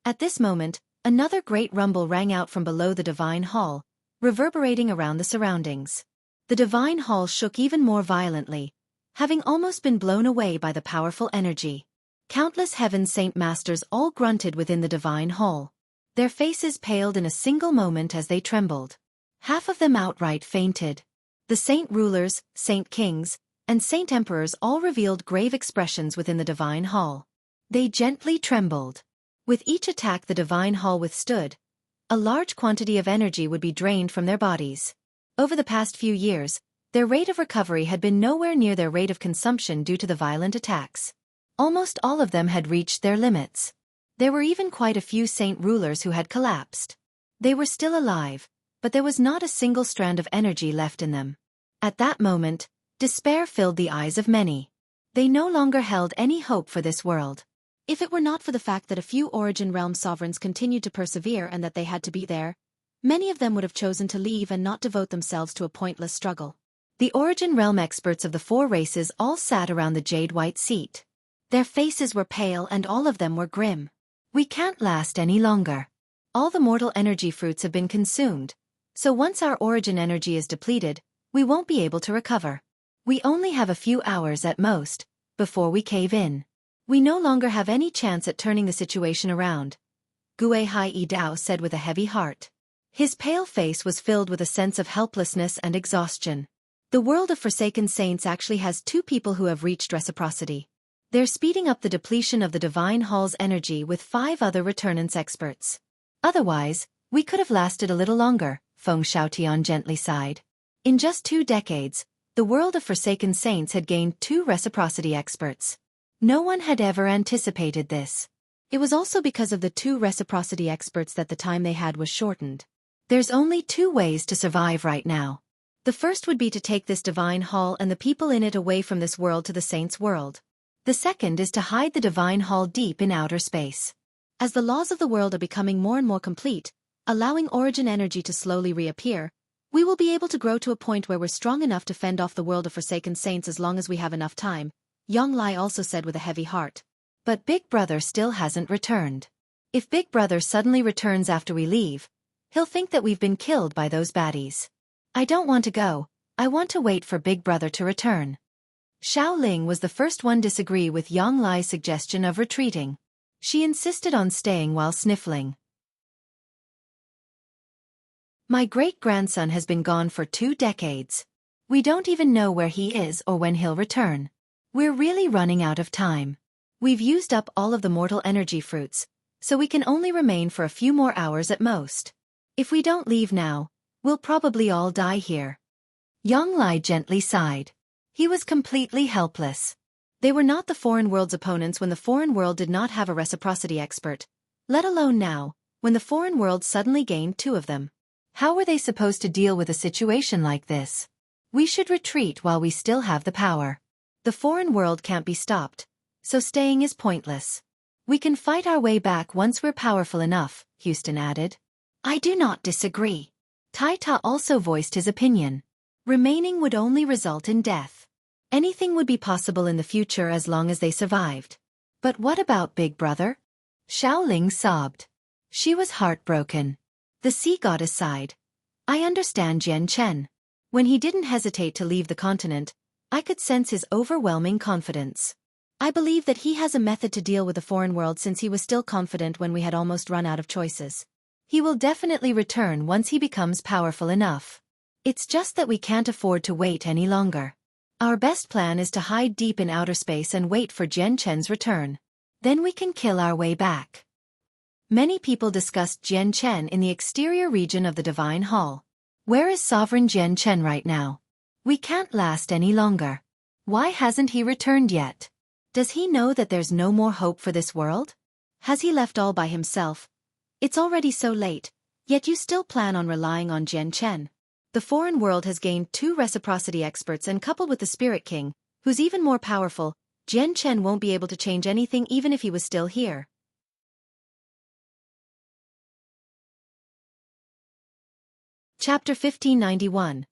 At this moment, another great rumble rang out from below the Divine Hall, reverberating around the surroundings. The Divine Hall shook even more violently, having almost been blown away by the powerful energy. Countless Heaven Saint Masters all grunted within the Divine Hall. Their faces paled in a single moment as they trembled. Half of them outright fainted. The saint rulers, saint kings, and saint emperors all revealed grave expressions within the Divine Hall. They gently trembled. With each attack the Divine Hall withstood, a large quantity of energy would be drained from their bodies. Over the past few years, their rate of recovery had been nowhere near their rate of consumption due to the violent attacks. Almost all of them had reached their limits. There were even quite a few saint rulers who had collapsed. They were still alive, but there was not a single strand of energy left in them. At that moment, despair filled the eyes of many. They no longer held any hope for this world. If it were not for the fact that a few Origin Realm sovereigns continued to persevere and that they had to be there, many of them would have chosen to leave and not devote themselves to a pointless struggle. The Origin Realm experts of the 4 races all sat around the jade-white seat. Their faces were pale and all of them were grim. We can't last any longer. All the mortal energy fruits have been consumed, so once our origin energy is depleted, we won't be able to recover. We only have a few hours at most, before we cave in. We no longer have any chance at turning the situation around, Guihai Dao said with a heavy heart. His pale face was filled with a sense of helplessness and exhaustion. The world of Forsaken Saints actually has 2 people who have reached reciprocity. They're speeding up the depletion of the Divine Hall's energy with 5 other returnance experts. Otherwise, we could have lasted a little longer, Feng Xiaotian gently sighed. In just 2 decades, the world of Forsaken Saints had gained 2 reciprocity experts. No one had ever anticipated this. It was also because of the 2 reciprocity experts that the time they had was shortened. There's only 2 ways to survive right now. The first would be to take this Divine Hall and the people in it away from this world to the Saints' world. The second is to hide the Divine Hall deep in outer space. As the laws of the world are becoming more and more complete, allowing origin energy to slowly reappear, we will be able to grow to a point where we're strong enough to fend off the world of Forsaken Saints as long as we have enough time, Yang Lai also said with a heavy heart. But Big Brother still hasn't returned. If Big Brother suddenly returns after we leave, he'll think that we've been killed by those baddies. I don't want to go, I want to wait for Big Brother to return. Xiao Ling was the first one to disagree with Yang Lai's suggestion of retreating. She insisted on staying while sniffling. My great-grandson has been gone for 2 decades. We don't even know where he is or when he'll return. We're really running out of time. We've used up all of the mortal energy fruits, so we can only remain for a few more hours at most. If we don't leave now, we'll probably all die here. Yang Lai gently sighed. He was completely helpless. They were not the foreign world's opponents when the foreign world did not have a reciprocity expert, let alone now, when the foreign world suddenly gained 2 of them. How were they supposed to deal with a situation like this? We should retreat while we still have the power. The foreign world can't be stopped, so staying is pointless. We can fight our way back once we're powerful enough, Houston added. I do not disagree. Tai Ta also voiced his opinion. Remaining would only result in death. Anything would be possible in the future as long as they survived. But what about Big Brother? Xiaoling sobbed. She was heartbroken. The sea goddess sighed. I understand Jian Chen. When he didn't hesitate to leave the continent, I could sense his overwhelming confidence. I believe that he has a method to deal with the foreign world since he was still confident when we had almost run out of choices. He will definitely return once he becomes powerful enough. It's just that we can't afford to wait any longer. Our best plan is to hide deep in outer space and wait for Jian Chen's return. Then we can kill our way back. Many people discussed Jian Chen in the exterior region of the Divine Hall. Where is Sovereign Jian Chen right now? We can't last any longer. Why hasn't he returned yet? Does he know that there's no more hope for this world? Has he left all by himself? It's already so late, yet you still plan on relying on Jian Chen. The foreign world has gained 2 reciprocity experts, and coupled with the Spirit King, who's even more powerful, Jian Chen won't be able to change anything even if he was still here. Chapter 1591.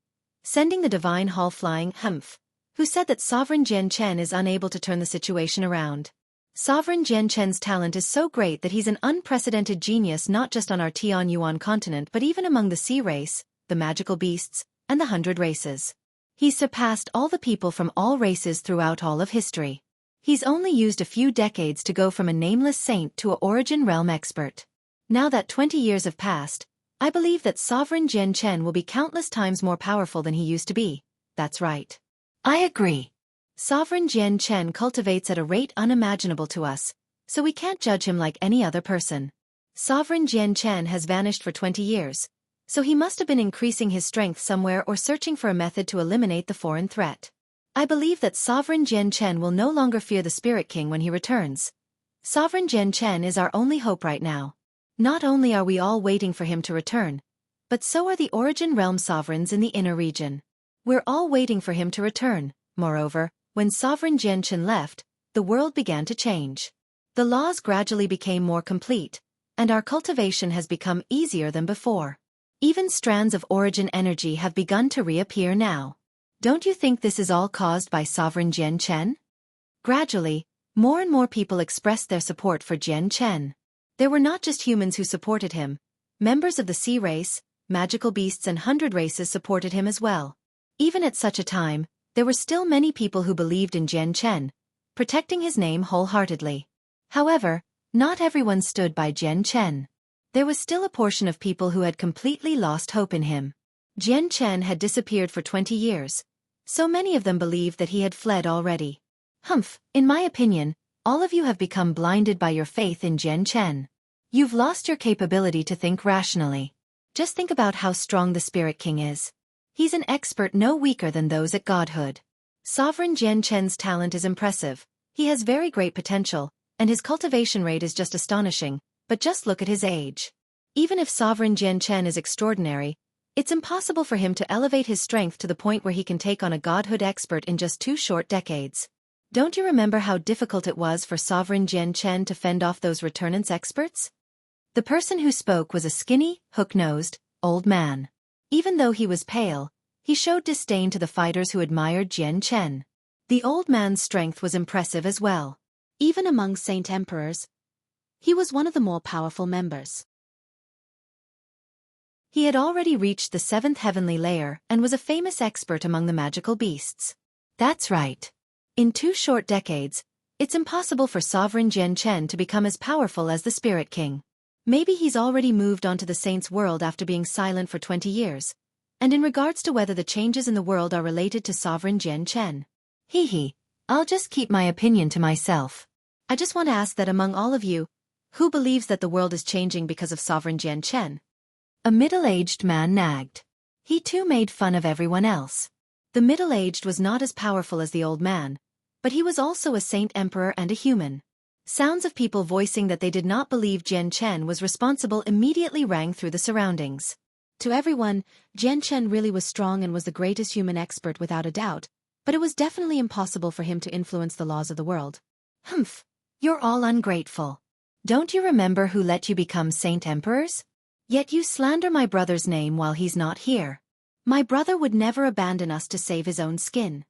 Sending the Divine Hall flying. Humph. Who said that Sovereign Jian Chen is unable to turn the situation around? Sovereign Jian Chen's talent is so great that he's an unprecedented genius not just on our Tian Yuan continent but even among the sea race, the magical beasts, and the 100 races. He's surpassed all the people from all races throughout all of history. He's only used a few decades to go from a nameless saint to a origin realm expert. Now that 20 years have passed, I believe that Sovereign Jian Chen will be countless times more powerful than he used to be. That's right. I agree. Sovereign Jian Chen cultivates at a rate unimaginable to us, so we can't judge him like any other person. Sovereign Jian Chen has vanished for 20 years, so he must have been increasing his strength somewhere or searching for a method to eliminate the foreign threat. I believe that Sovereign Jian Chen will no longer fear the Spirit King when he returns. Sovereign Jian Chen is our only hope right now. Not only are we all waiting for him to return, but so are the Origin Realm sovereigns in the inner region. We're all waiting for him to return. Moreover, when Sovereign Jian Chen left, the world began to change. The laws gradually became more complete, and our cultivation has become easier than before. Even strands of origin energy have begun to reappear now. Don't you think this is all caused by Sovereign Jian Chen? Gradually, more and more people expressed their support for Jian Chen. There were not just humans who supported him. Members of the sea race, magical beasts and 100 races supported him as well. Even at such a time, there were still many people who believed in Jian Chen, protecting his name wholeheartedly. However, not everyone stood by Jian Chen. There was still a portion of people who had completely lost hope in him. Jian Chen had disappeared for 20 years. So many of them believed that he had fled already. Humph, in my opinion, all of you have become blinded by your faith in Jian Chen. You've lost your capability to think rationally. Just think about how strong the Spirit King is. He's an expert no weaker than those at godhood. Sovereign Jian Chen's talent is impressive. He has very great potential, and his cultivation rate is just astonishing, but just look at his age. Even if Sovereign Jian Chen is extraordinary, it's impossible for him to elevate his strength to the point where he can take on a godhood expert in just 2 short decades. Don't you remember how difficult it was for Sovereign Jian Chen to fend off those returnance experts? The person who spoke was a skinny, hook-nosed, old man. Even though he was pale, he showed disdain to the fighters who admired Jian Chen. The old man's strength was impressive as well. Even among Saint Emperors, he was one of the more powerful members. He had already reached the 7th heavenly layer and was a famous expert among the magical beasts. That's right. In 2 short decades, it's impossible for Sovereign Jian Chen to become as powerful as the Spirit King. Maybe he's already moved on to the Saints' world after being silent for 20 years. And in regards to whether the changes in the world are related to Sovereign Jian Chen. I'll just keep my opinion to myself. I just want to ask that among all of you, who believes that the world is changing because of Sovereign Jian Chen? A middle-aged man nagged. He too made fun of everyone else. The middle-aged was not as powerful as the old man, but he was also a Saint Emperor and a human. Sounds of people voicing that they did not believe Jian Chen was responsible immediately rang through the surroundings. To everyone, Jian Chen really was strong and was the greatest human expert without a doubt, but it was definitely impossible for him to influence the laws of the world. Humph, you're all ungrateful. Don't you remember who let you become Saint Emperors? Yet you slander my brother's name while he's not here. My brother would never abandon us to save his own skin.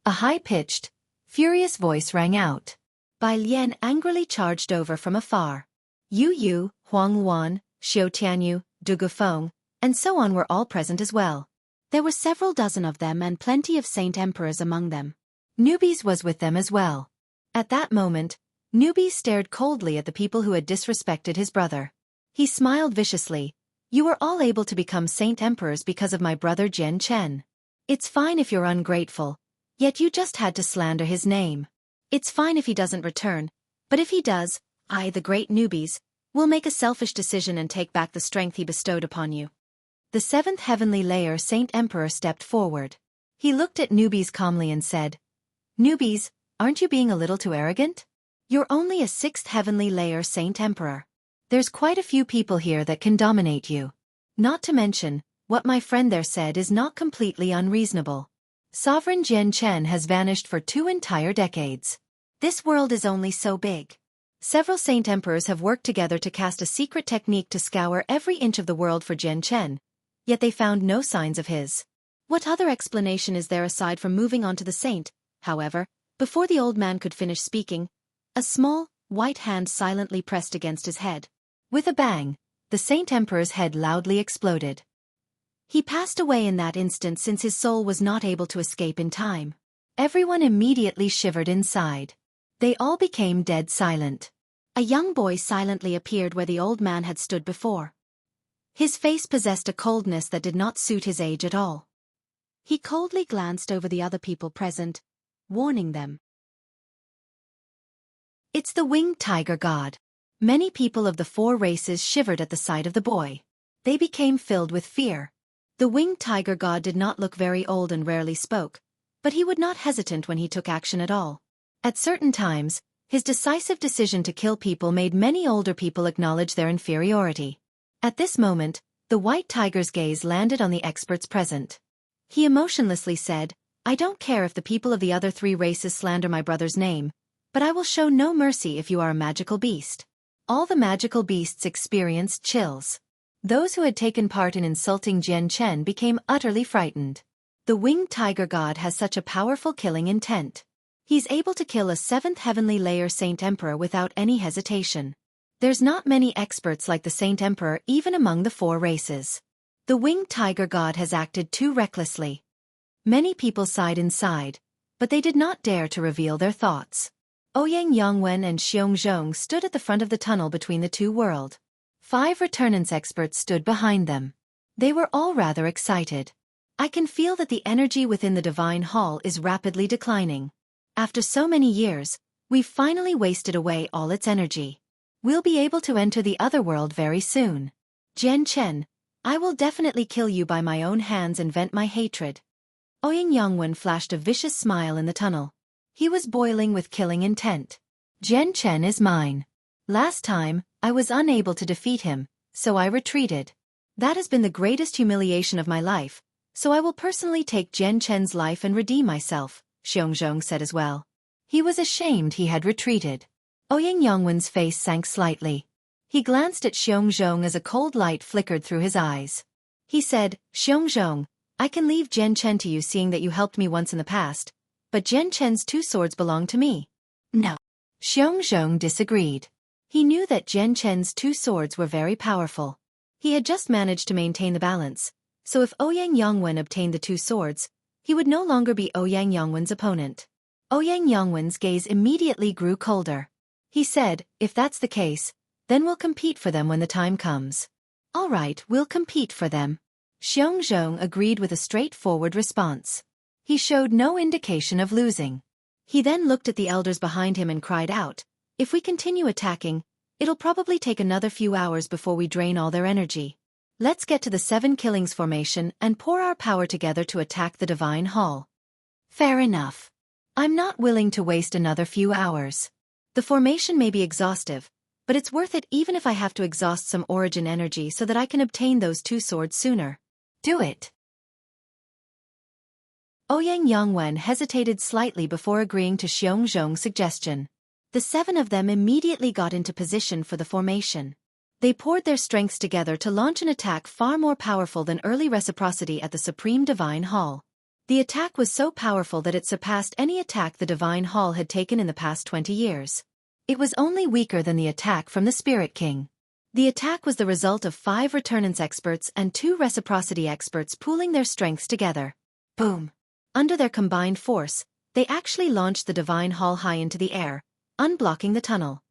A high-pitched, furious voice rang out. Bai Lian angrily charged over from afar. Yu Yu, Huang Wan, Xiao Tianyu, Du Gufeng, and so on were all present as well. There were several dozen of them and plenty of saint emperors among them. Newbies was with them as well. At that moment, Newbies stared coldly at the people who had disrespected his brother. He smiled viciously. You were all able to become saint emperors because of my brother Jian Chen. It's fine if you're ungrateful, yet you just had to slander his name. It's fine if he doesn't return, but if he does, I, the great Newbies, will make a selfish decision and take back the strength he bestowed upon you. The seventh heavenly layer Saint Emperor stepped forward. He looked at Newbies calmly and said, Newbies, aren't you being a little too arrogant? You're only a sixth heavenly layer Saint Emperor. There's quite a few people here that can dominate you. Not to mention, what my friend there said is not completely unreasonable. Sovereign Jian Chen has vanished for 2 entire decades. This world is only so big. Several Saint Emperors have worked together to cast a secret technique to scour every inch of the world for Jian Chen, yet they found no signs of his. What other explanation is there aside from moving on to the saint? However, before the old man could finish speaking, a small, white hand silently pressed against his head. With a bang, the Saint Emperor's head loudly exploded. He passed away in that instant since his soul was not able to escape in time. Everyone immediately shivered inside. They all became dead silent. A young boy silently appeared where the old man had stood before. His face possessed a coldness that did not suit his age at all. He coldly glanced over the other people present, warning them. It's the winged tiger god. Many people of the 4 races shivered at the sight of the boy. They became filled with fear. The winged tiger god did not look very old and rarely spoke, but he would not hesitate when he took action at all. At certain times, his decisive decision to kill people made many older people acknowledge their inferiority. At this moment, the white tiger's gaze landed on the experts present. He emotionlessly said, I don't care if the people of the other 3 races slander my brother's name, but I will show no mercy if you are a magical beast. All the magical beasts experienced chills. Those who had taken part in insulting Jian Chen became utterly frightened. The winged tiger god has such a powerful killing intent. He's able to kill a 7th heavenly layer Saint Emperor without any hesitation. There's not many experts like the Saint Emperor even among the 4 races. The winged tiger god has acted too recklessly. Many people sighed inside, but they did not dare to reveal their thoughts. Ouyang Yongwen and Xiong Zhong stood at the front of the tunnel between the 2 worlds. 5 returnance experts stood behind them. They were all rather excited. I can feel that the energy within the Divine Hall is rapidly declining. After so many years, we've finally wasted away all its energy. We'll be able to enter the other world very soon. Jian Chen, I will definitely kill you by my own hands and vent my hatred. Ouyang Yongwen flashed a vicious smile in the tunnel. He was boiling with killing intent. Jian Chen is mine. Last time, I was unable to defeat him, so I retreated. That has been the greatest humiliation of my life, so I will personally take Jian Chen's life and redeem myself, Xiong Zhong said as well. He was ashamed he had retreated. Ouyang Yongwen's face sank slightly. He glanced at Xiong Zhong as a cold light flickered through his eyes. He said, Xiong Zhong, I can leave Jian Chen to you seeing that you helped me once in the past, but Jian Chen's 2 swords belong to me. No. Xiong Zhong disagreed. He knew that Jian Chen's 2 swords were very powerful. He had just managed to maintain the balance, so if Ouyang Yongwen obtained the 2 swords, he would no longer be Ouyang Yongwen's opponent. Ouyang Yongwen's gaze immediately grew colder. He said, if that's the case, then we'll compete for them when the time comes. All right, we'll compete for them. Xiong Zhong agreed with a straightforward response. He showed no indication of losing. He then looked at the elders behind him and cried out, if we continue attacking, it'll probably take another few hours before we drain all their energy. Let's get to the 7 killings formation and pour our power together to attack the Divine Hall. Fair enough. I'm not willing to waste another few hours. The formation may be exhaustive, but it's worth it even if I have to exhaust some origin energy so that I can obtain those 2 swords sooner. Do it. Ouyang Yongwen hesitated slightly before agreeing to Xiong Zhong's suggestion. The 7 of them immediately got into position for the formation. They poured their strengths together to launch an attack far more powerful than early reciprocity at the Supreme Divine Hall. The attack was so powerful that it surpassed any attack the Divine Hall had taken in the past 20 years. It was only weaker than the attack from the Spirit King. The attack was the result of 5 Returnance experts and 2 Reciprocity experts pooling their strengths together. Boom! Under their combined force, they actually launched the Divine Hall high into the air, unblocking the tunnel.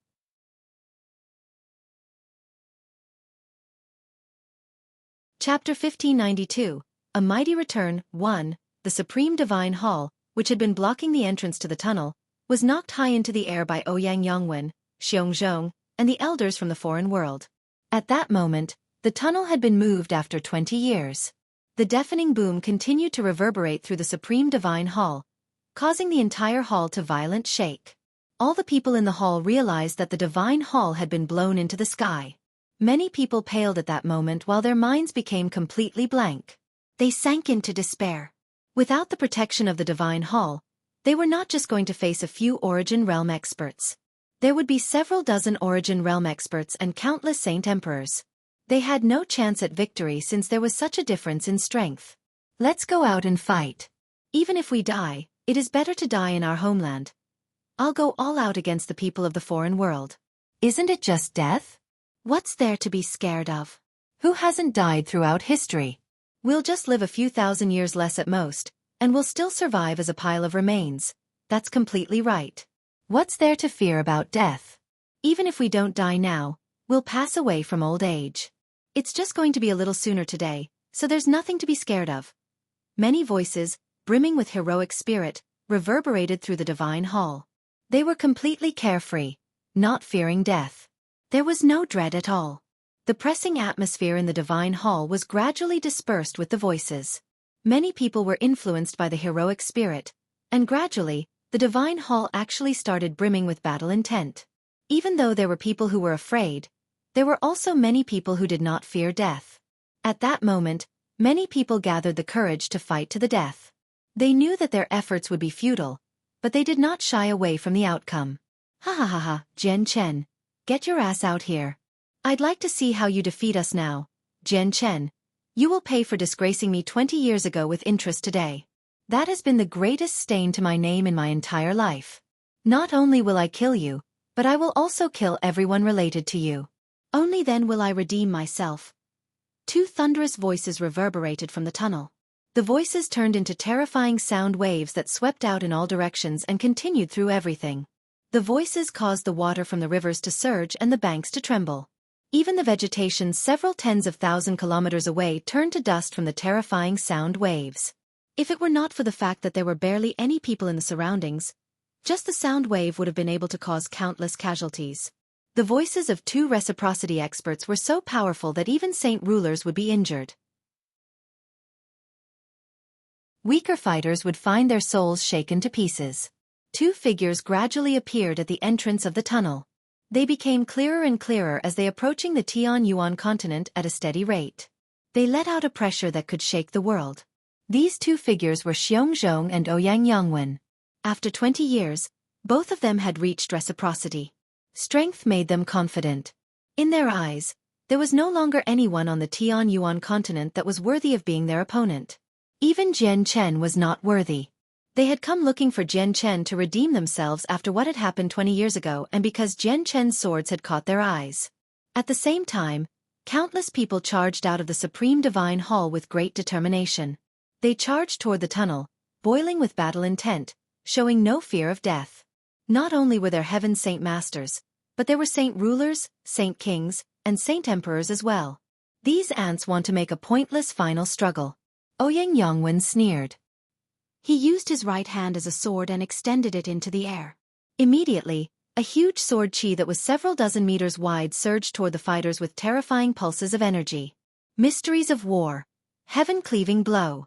Chapter 1592, A Mighty Return, 1. The Supreme Divine Hall, which had been blocking the entrance to the tunnel, was knocked high into the air by Ouyang Yongwen, Xiongzhong, and the elders from the foreign world. At that moment, the tunnel had been moved after 20 years. The deafening boom continued to reverberate through the Supreme Divine Hall, causing the entire hall to violent shake. All the people in the hall realized that the Divine Hall had been blown into the sky. Many people paled at that moment while their minds became completely blank. They sank into despair. Without the protection of the Divine Hall, they were not just going to face a few Origin Realm experts. There would be several dozen Origin Realm experts and countless Saint Emperors. They had no chance at victory since there was such a difference in strength. Let's go out and fight. Even if we die, it is better to die in our homeland. I'll go all out against the people of the foreign world. Isn't it just death? What's there to be scared of? Who hasn't died throughout history? We'll just live a few thousand years less at most, and we'll still survive as a pile of remains. That's completely right. What's there to fear about death? Even if we don't die now, we'll pass away from old age. It's just going to be a little sooner today, so there's nothing to be scared of. Many voices, brimming with heroic spirit, reverberated through the Divine Hall. They were completely carefree, not fearing death. There was no dread at all. The pressing atmosphere in the Divine Hall was gradually dispersed with the voices. Many people were influenced by the heroic spirit, and gradually, the Divine Hall actually started brimming with battle intent. Even though there were people who were afraid, there were also many people who did not fear death. At that moment, many people gathered the courage to fight to the death. They knew that their efforts would be futile, but they did not shy away from the outcome. Ha ha ha ha, Jian Chen. Get your ass out here. I'd like to see how you defeat us now, Jian Chen. You will pay for disgracing me 20 years ago with interest today. That has been the greatest stain to my name in my entire life. Not only will I kill you, but I will also kill everyone related to you. Only then will I redeem myself. 2 thunderous voices reverberated from the tunnel. The voices turned into terrifying sound waves that swept out in all directions and continued through everything. The voices caused the water from the rivers to surge and the banks to tremble. Even the vegetation several tens of thousand kilometers away turned to dust from the terrifying sound waves. If it were not for the fact that there were barely any people in the surroundings, just the sound wave would have been able to cause countless casualties. The voices of 2 reciprocity experts were so powerful that even saint rulers would be injured. Weaker fighters would find their souls shaken to pieces. 2 figures gradually appeared at the entrance of the tunnel. They became clearer and clearer as they approaching the Tianyuan continent at a steady rate. They let out a pressure that could shake the world. These 2 figures were Xiongzhong and Ouyang Yongwen. After 20 years, both of them had reached reciprocity. Strength made them confident. In their eyes, there was no longer anyone on the Tianyuan continent that was worthy of being their opponent. Even Jian Chen was not worthy. They had come looking for Jian Chen to redeem themselves after what had happened 20 years ago and because Jian Chen's swords had caught their eyes. At the same time, countless people charged out of the Supreme Divine Hall with great determination. They charged toward the tunnel, boiling with battle intent, showing no fear of death. Not only were there Heaven Saint Masters, but there were Saint Rulers, Saint Kings, and Saint Emperors as well. These ants want to make a pointless final struggle. Ouyang Yongwen sneered. He used his right hand as a sword and extended it into the air. Immediately, a huge sword chi that was several dozen meters wide surged toward the fighters with terrifying pulses of energy. Mysteries of war. Heaven-cleaving blow.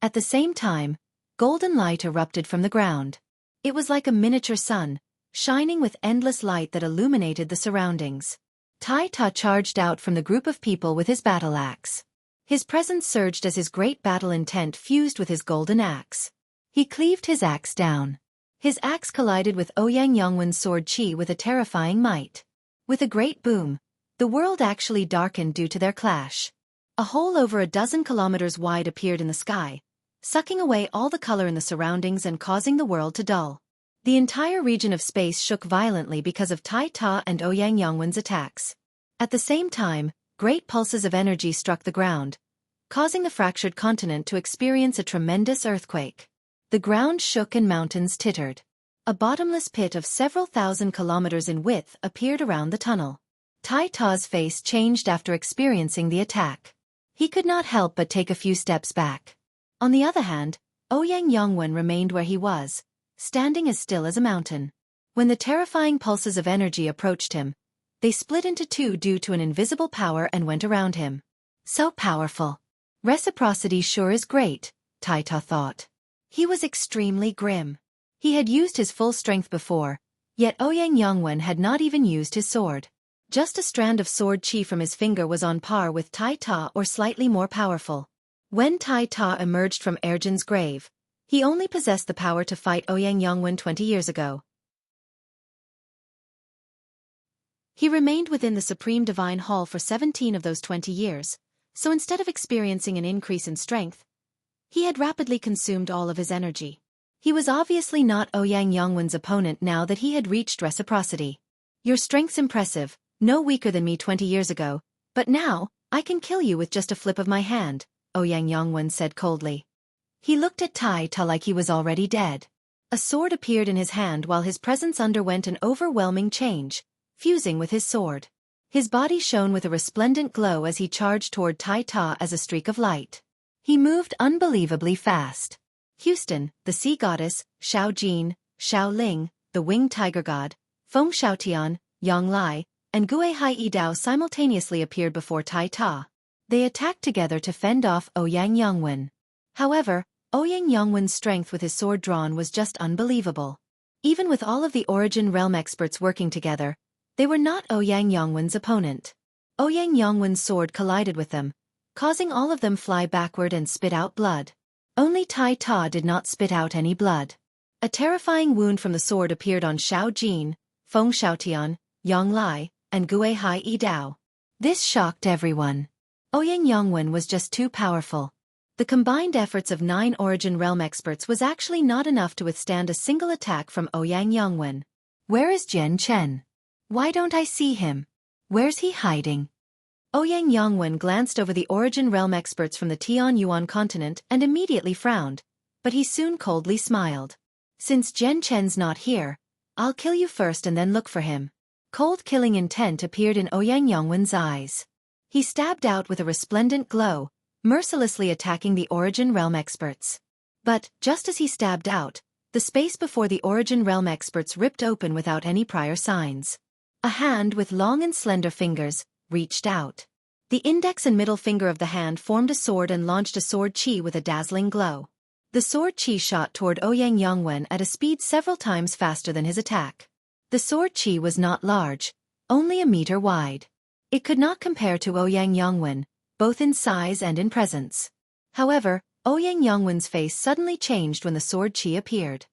At the same time, golden light erupted from the ground. It was like a miniature sun, shining with endless light that illuminated the surroundings. Tai Ta charged out from the group of people with his battle axe. His presence surged as his great battle intent fused with his golden axe. He cleaved his axe down. His axe collided with Ouyang Yongwen's sword chi with a terrifying might. With a great boom, the world actually darkened due to their clash. A hole over a dozen kilometers wide appeared in the sky, sucking away all the color in the surroundings and causing the world to dull. The entire region of space shook violently because of Tai Ta and Ouyang Yongwen's attacks. At the same time, great pulses of energy struck the ground, causing the fractured continent to experience a tremendous earthquake. The ground shook and mountains tittered. A bottomless pit of several thousand kilometers in width appeared around the tunnel. Tai Ta's face changed after experiencing the attack. He could not help but take a few steps back. On the other hand, Ouyang Yongwen remained where he was, standing as still as a mountain. When the terrifying pulses of energy approached him, they split into two due to an invisible power and went around him. So powerful. Reciprocity sure is great, Tai Ta thought. He was extremely grim. He had used his full strength before, yet Ouyang Yongwen had not even used his sword. Just a strand of sword chi from his finger was on par with Tai Ta or slightly more powerful. When Tai Ta emerged from Erjin's grave, he only possessed the power to fight Ouyang Yongwen 20 years ago. He remained within the Supreme Divine Hall for 17 of those 20 years, so instead of experiencing an increase in strength, he had rapidly consumed all of his energy. He was obviously not Ouyang Yongwen's opponent now that he had reached reciprocity. Your strength's impressive, no weaker than me 20 years ago, but now, I can kill you with just a flip of my hand, Ouyang Yongwen said coldly. He looked at Tai Ta like he was already dead. A sword appeared in his hand while his presence underwent an overwhelming change, fusing with his sword. His body shone with a resplendent glow as he charged toward Tai Ta as a streak of light. He moved unbelievably fast. Houston, the sea goddess, Xiao Jin, Xiao Ling, the winged tiger god, Feng Xiaotian, Yang Lai, and Gue Hai Yi Dao simultaneously appeared before Tai Ta. They attacked together to fend off Ouyang Yongwen. However, Ouyang Yongwen's strength with his sword drawn was just unbelievable. Even with all of the Origin Realm experts working together, they were not Ouyang Yongwen's opponent. Ouyang Yongwen's sword collided with them, causing all of them fly backward and spit out blood. Only Tai Ta did not spit out any blood. A terrifying wound from the sword appeared on Xiao Jin, Feng Xiaotian, Yang Lai, and Gue Hai Yi Dao. This shocked everyone. Ouyang Yongwen was just too powerful. The combined efforts of 9 Origin Realm experts was actually not enough to withstand a single attack from Ouyang Yongwen. Where is Jian Chen? Why don't I see him? Where's he hiding? Ouyang Yongwen glanced over the Origin Realm experts from the Tian Yuan continent and immediately frowned, but he soon coldly smiled. Since Jian Chen's not here, I'll kill you first and then look for him. Cold killing intent appeared in Ouyang Yongwen's eyes. He stabbed out with a resplendent glow, mercilessly attacking the Origin Realm experts. But, just as he stabbed out, the space before the Origin Realm experts ripped open without any prior signs. A hand with long and slender fingers reached out. The index and middle finger of the hand formed a sword and launched a sword chi with a dazzling glow. The sword chi shot toward Ouyang Yongwen at a speed several times faster than his attack. The sword chi was not large, only a meter wide. It could not compare to Ouyang Yongwen, both in size and in presence. However, Ouyang Yongwen's face suddenly changed when the sword chi appeared.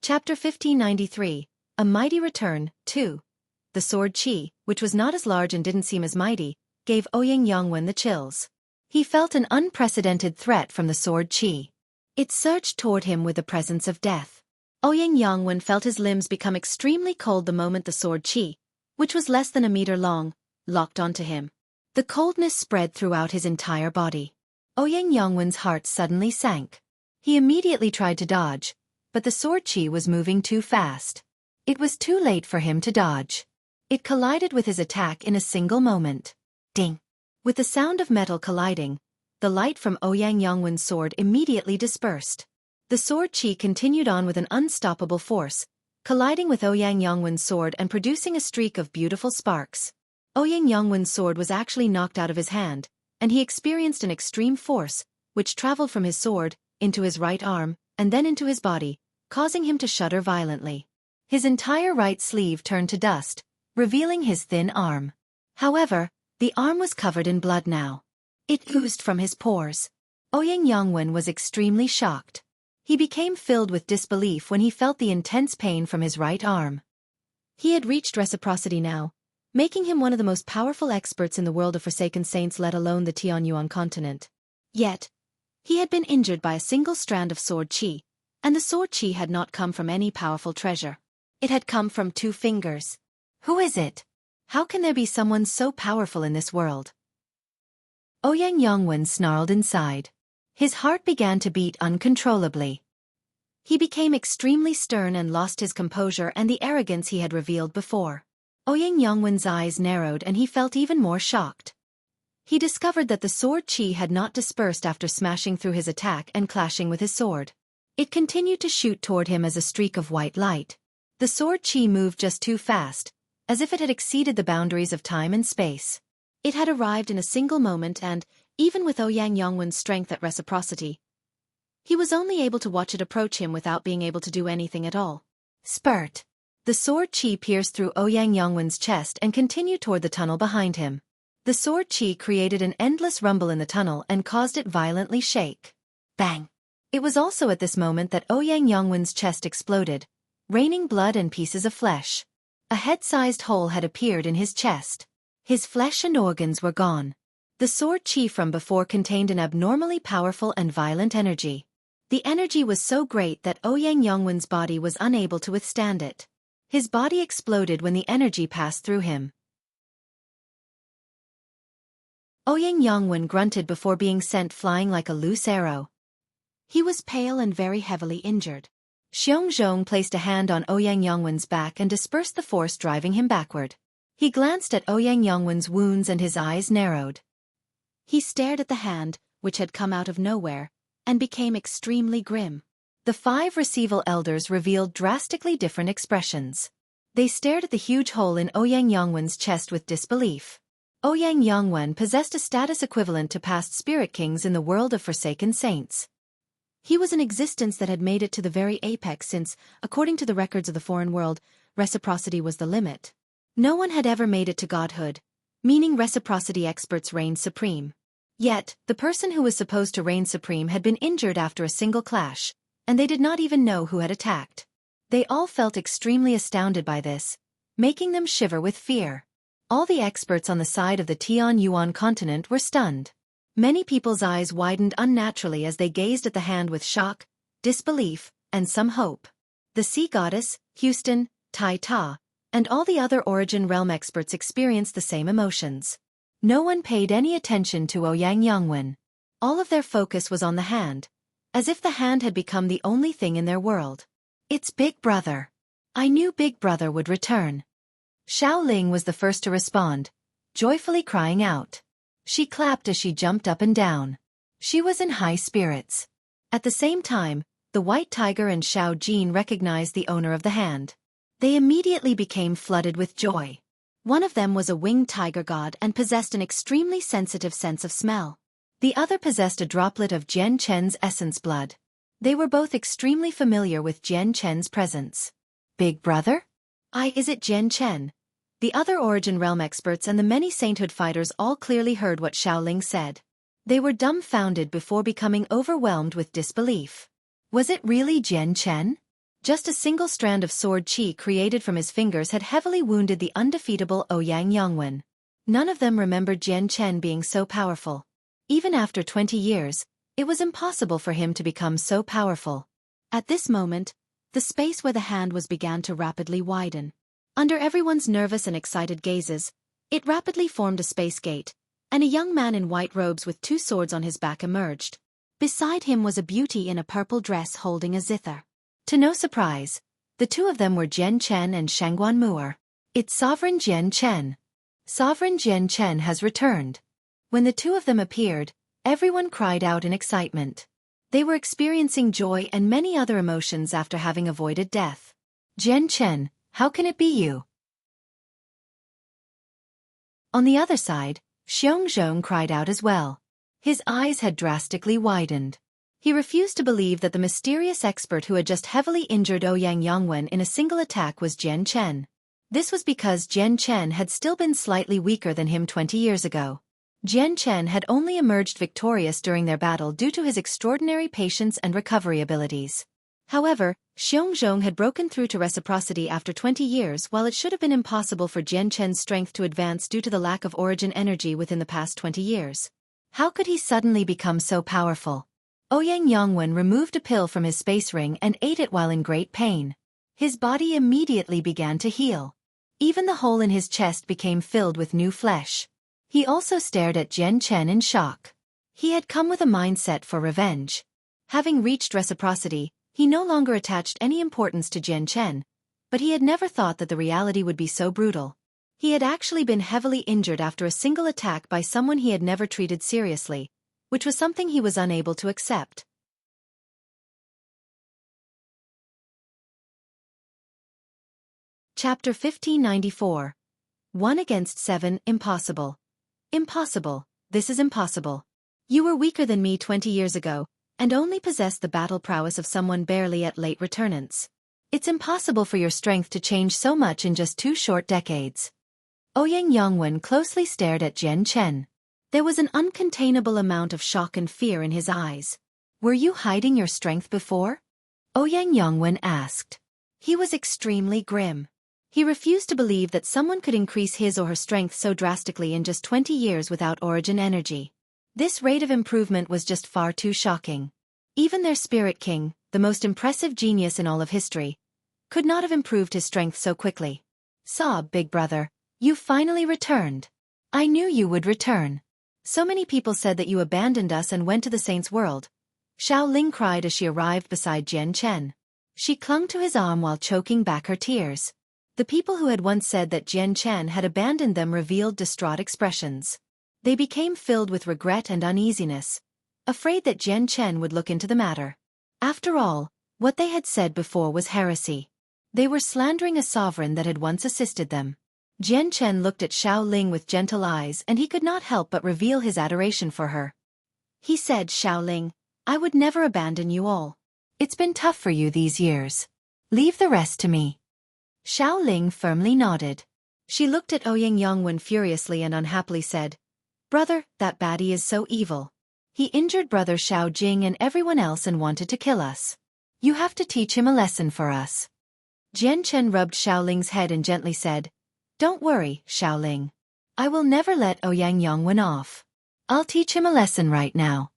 Chapter 1593, A Mighty Return, 2. The sword chi, which was not as large and didn't seem as mighty, gave Ouyang Yongwen the chills. He felt an unprecedented threat from the sword chi. It surged toward him with the presence of death. Ouyang Yongwen felt his limbs become extremely cold the moment the sword chi, which was less than a meter long, locked onto him. The coldness spread throughout his entire body. Ouyang Yongwen's heart suddenly sank. He immediately tried to dodge, but the sword chi was moving too fast. It was too late for him to dodge. It collided with his attack in a single moment. Ding! With the sound of metal colliding, the light from Ouyang Yongwen's sword immediately dispersed. The sword chi continued on with an unstoppable force, colliding with Ouyang Yongwen's sword and producing a streak of beautiful sparks. Ouyang Yongwen's sword was actually knocked out of his hand, and he experienced an extreme force, which traveled from his sword, into his right arm, and then into his body, causing him to shudder violently. His entire right sleeve turned to dust, revealing his thin arm. However, the arm was covered in blood now. It oozed from his pores. Ouyang Yongwen was extremely shocked. He became filled with disbelief when he felt the intense pain from his right arm. He had reached reciprocity now, making him one of the most powerful experts in the world of Forsaken Saints, let alone the Tianyuan continent. Yet, he had been injured by a single strand of sword chi, and the sword chi had not come from any powerful treasure. It had come from 2 fingers. Who is it? How can there be someone so powerful in this world? Ouyang Yongwen snarled inside. His heart began to beat uncontrollably. He became extremely stern and lost his composure and the arrogance he had revealed before. Ouyang Yongwen's eyes narrowed and he felt even more shocked. He discovered that the sword chi had not dispersed after smashing through his attack and clashing with his sword. It continued to shoot toward him as a streak of white light. The sword chi moved just too fast, as if it had exceeded the boundaries of time and space. It had arrived in a single moment and, even with Ouyang Yongwen's strength at reciprocity, he was only able to watch it approach him without being able to do anything at all. Spurt! The sword chi pierced through Ouyang Yongwen's chest and continued toward the tunnel behind him. The sword chi created an endless rumble in the tunnel and caused it violently shake. Bang! It was also at this moment that Ouyang Yongwen's chest exploded, raining blood and pieces of flesh. A head-sized hole had appeared in his chest. His flesh and organs were gone. The sword chi from before contained an abnormally powerful and violent energy. The energy was so great that Ouyang Yongwen's body was unable to withstand it. His body exploded when the energy passed through him. Ouyang Yongwen grunted before being sent flying like a loose arrow. He was pale and very heavily injured. Xiongzhong placed a hand on Ouyang Yongwen's back and dispersed the force driving him backward. He glanced at Ouyang Yongwen's wounds and his eyes narrowed. He stared at the hand, which had come out of nowhere, and became extremely grim. The 5 Receival elders revealed drastically different expressions. They stared at the huge hole in Ouyang Yongwen's chest with disbelief. Ouyang Yongwen possessed a status equivalent to past spirit kings in the world of Forsaken Saints. He was an existence that had made it to the very apex since, according to the records of the foreign world, reciprocity was the limit. No one had ever made it to godhood, meaning reciprocity experts reigned supreme. Yet, the person who was supposed to reign supreme had been injured after a single clash, and they did not even know who had attacked. They all felt extremely astounded by this, making them shiver with fear. All the experts on the side of the Tianyuan continent were stunned. Many people's eyes widened unnaturally as they gazed at the hand with shock, disbelief, and some hope. The sea goddess, Houston, Tai Ta, and all the other Origin Realm experts experienced the same emotions. No one paid any attention to Ouyang Yongwen. All of their focus was on the hand, as if the hand had become the only thing in their world. It's Big Brother. I knew Big Brother would return. Xiaoling was the first to respond, joyfully crying out. She clapped as she jumped up and down. She was in high spirits. At the same time, the White Tiger and Xiao Jin recognized the owner of the hand. They immediately became flooded with joy. One of them was a winged tiger god and possessed an extremely sensitive sense of smell. The other possessed a droplet of Jian Chen's essence blood. They were both extremely familiar with Jian Chen's presence. Big Brother? Is it Jian Chen? The other Origin Realm experts and the many sainthood fighters all clearly heard what Xiaoling said. They were dumbfounded before becoming overwhelmed with disbelief. Was it really Jian Chen? Just a single strand of sword chi created from his fingers had heavily wounded the undefeatable Ouyang Yongwen. None of them remembered Jian Chen being so powerful. Even after 20 years, it was impossible for him to become so powerful. At this moment, the space where the hand was began to rapidly widen. Under everyone's nervous and excited gazes, it rapidly formed a space gate, and a young man in white robes with 2 swords on his back emerged. Beside him was a beauty in a purple dress holding a zither. To no surprise, the 2 of them were Jian Chen and Shangguan Mu'er. It's Sovereign Jian Chen. Sovereign Jian Chen has returned. When the 2 of them appeared, everyone cried out in excitement. They were experiencing joy and many other emotions after having avoided death. Jian Chen, how can it be you? On the other side, Xiongzhong cried out as well. His eyes had drastically widened. He refused to believe that the mysterious expert who had just heavily injured Ouyang Yongwen in a single attack was Jian Chen. This was because Jian Chen had still been slightly weaker than him 20 years ago. Jian Chen had only emerged victorious during their battle due to his extraordinary patience and recovery abilities. However, Xueqi had broken through to reciprocity after 20 years, while it should have been impossible for Jian Chen's strength to advance due to the lack of origin energy within the past 20 years. How could he suddenly become so powerful? Ouyang Yongwen removed a pill from his space ring and ate it while in great pain. His body immediately began to heal. Even the hole in his chest became filled with new flesh. He also stared at Jian Chen in shock. He had come with a mindset for revenge. Having reached reciprocity, he no longer attached any importance to Jian Chen, but he had never thought that the reality would be so brutal. He had actually been heavily injured after a single attack by someone he had never treated seriously, which was something he was unable to accept. Chapter 1594. 1 against 7, Impossible. Impossible, this is impossible. You were weaker than me 20 years ago, and only possessed the battle prowess of someone barely at late returnance. It's impossible for your strength to change so much in just 2 short decades. Ouyang Yongwen closely stared at Jian Chen. There was an uncontainable amount of shock and fear in his eyes. Were you hiding your strength before? Ouyang Yongwen asked. He was extremely grim. He refused to believe that someone could increase his or her strength so drastically in just 20 years without origin energy. This rate of improvement was just far too shocking. Even their spirit king, the most impressive genius in all of history, could not have improved his strength so quickly. Sob, big brother, you finally returned. I knew you would return. So many people said that you abandoned us and went to the saint's world. Xiao Ling cried as she arrived beside Jian Chen. She clung to his arm while choking back her tears. The people who had once said that Jian Chen had abandoned them revealed distraught expressions. They became filled with regret and uneasiness, afraid that Jian Chen would look into the matter. After all, what they had said before was heresy. They were slandering a sovereign that had once assisted them. Jian Chen looked at Xiao Ling with gentle eyes, and he could not help but reveal his adoration for her. He said, Xiao Ling, I would never abandon you all. It's been tough for you these years. Leave the rest to me. Xiao Ling firmly nodded. She looked at Ouyang Yongwen furiously and unhappily said, Brother, that baddie is so evil. He injured brother Xiao Jing and everyone else and wanted to kill us. You have to teach him a lesson for us. Jian Chen rubbed Xiao Ling's head and gently said, Don't worry, Xiao Ling. I will never let Ouyang Yongwen off. I'll teach him a lesson right now.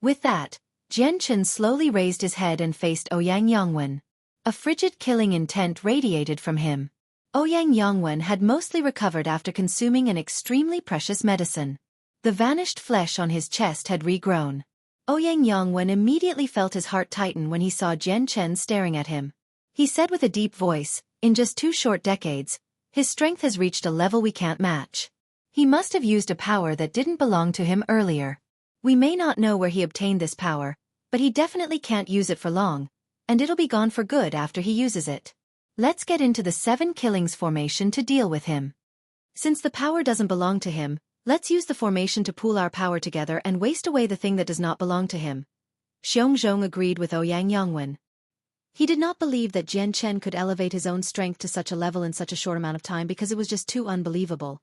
With that, Jian Chen slowly raised his head and faced Ouyang Yongwen. A frigid killing intent radiated from him. Ouyang Yongwen had mostly recovered after consuming an extremely precious medicine. The vanished flesh on his chest had regrown. Ouyang Yongwen immediately felt his heart tighten when he saw Jian Chen staring at him. He said with a deep voice, In just 2 short decades, his strength has reached a level we can't match. He must have used a power that didn't belong to him earlier. We may not know where he obtained this power, but he definitely can't use it for long, and it'll be gone for good after he uses it. Let's get into the 7 killings formation to deal with him. Since the power doesn't belong to him, let's use the formation to pool our power together and waste away the thing that does not belong to him. Xueqi agreed with Ouyang Yongwen. He did not believe that Jian Chen could elevate his own strength to such a level in such a short amount of time because it was just too unbelievable.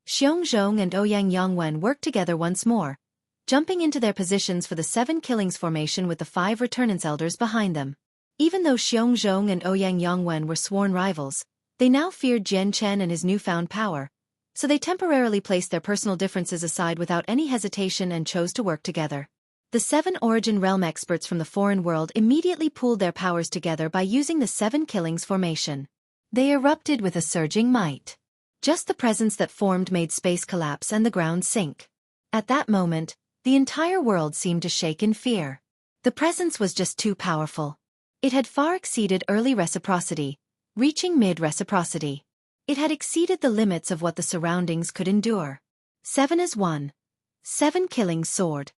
Xueqi and Ouyang Yongwen worked together once more, jumping into their positions for the 7 killings formation with the 5 returnance elders behind them. Even though Xueqi and Ouyang Yongwen were sworn rivals, they now feared Jian Chen and his newfound power, so they temporarily placed their personal differences aside without any hesitation and chose to work together. The 7 Origin Realm experts from the foreign world immediately pooled their powers together by using the 7 killings formation. They erupted with a surging might. Just the presence that formed made space collapse and the ground sink. At that moment, the entire world seemed to shake in fear. The presence was just too powerful. It had far exceeded early reciprocity, reaching mid-reciprocity. It had exceeded the limits of what the surroundings could endure. 7 as 1. 7 killing sword.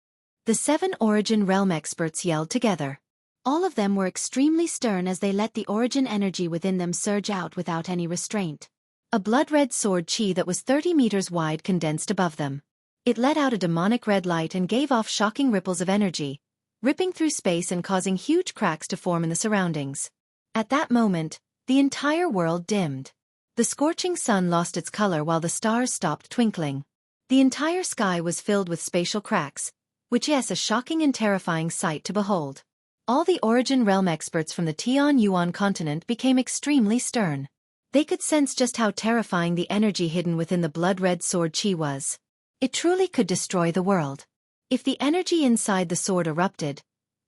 The 7 Origin Realm experts yelled together. All of them were extremely stern as they let the origin energy within them surge out without any restraint. A blood-red sword chi that was 30 meters wide condensed above them. It let out a demonic red light and gave off shocking ripples of energy, ripping through space and causing huge cracks to form in the surroundings. At that moment, the entire world dimmed. The scorching sun lost its color while the stars stopped twinkling. The entire sky was filled with spatial cracks, which is a shocking and terrifying sight to behold. All the Origin Realm experts from the Tian Yuan continent became extremely stern. They could sense just how terrifying the energy hidden within the blood-red sword Qi was. It truly could destroy the world. If the energy inside the sword erupted,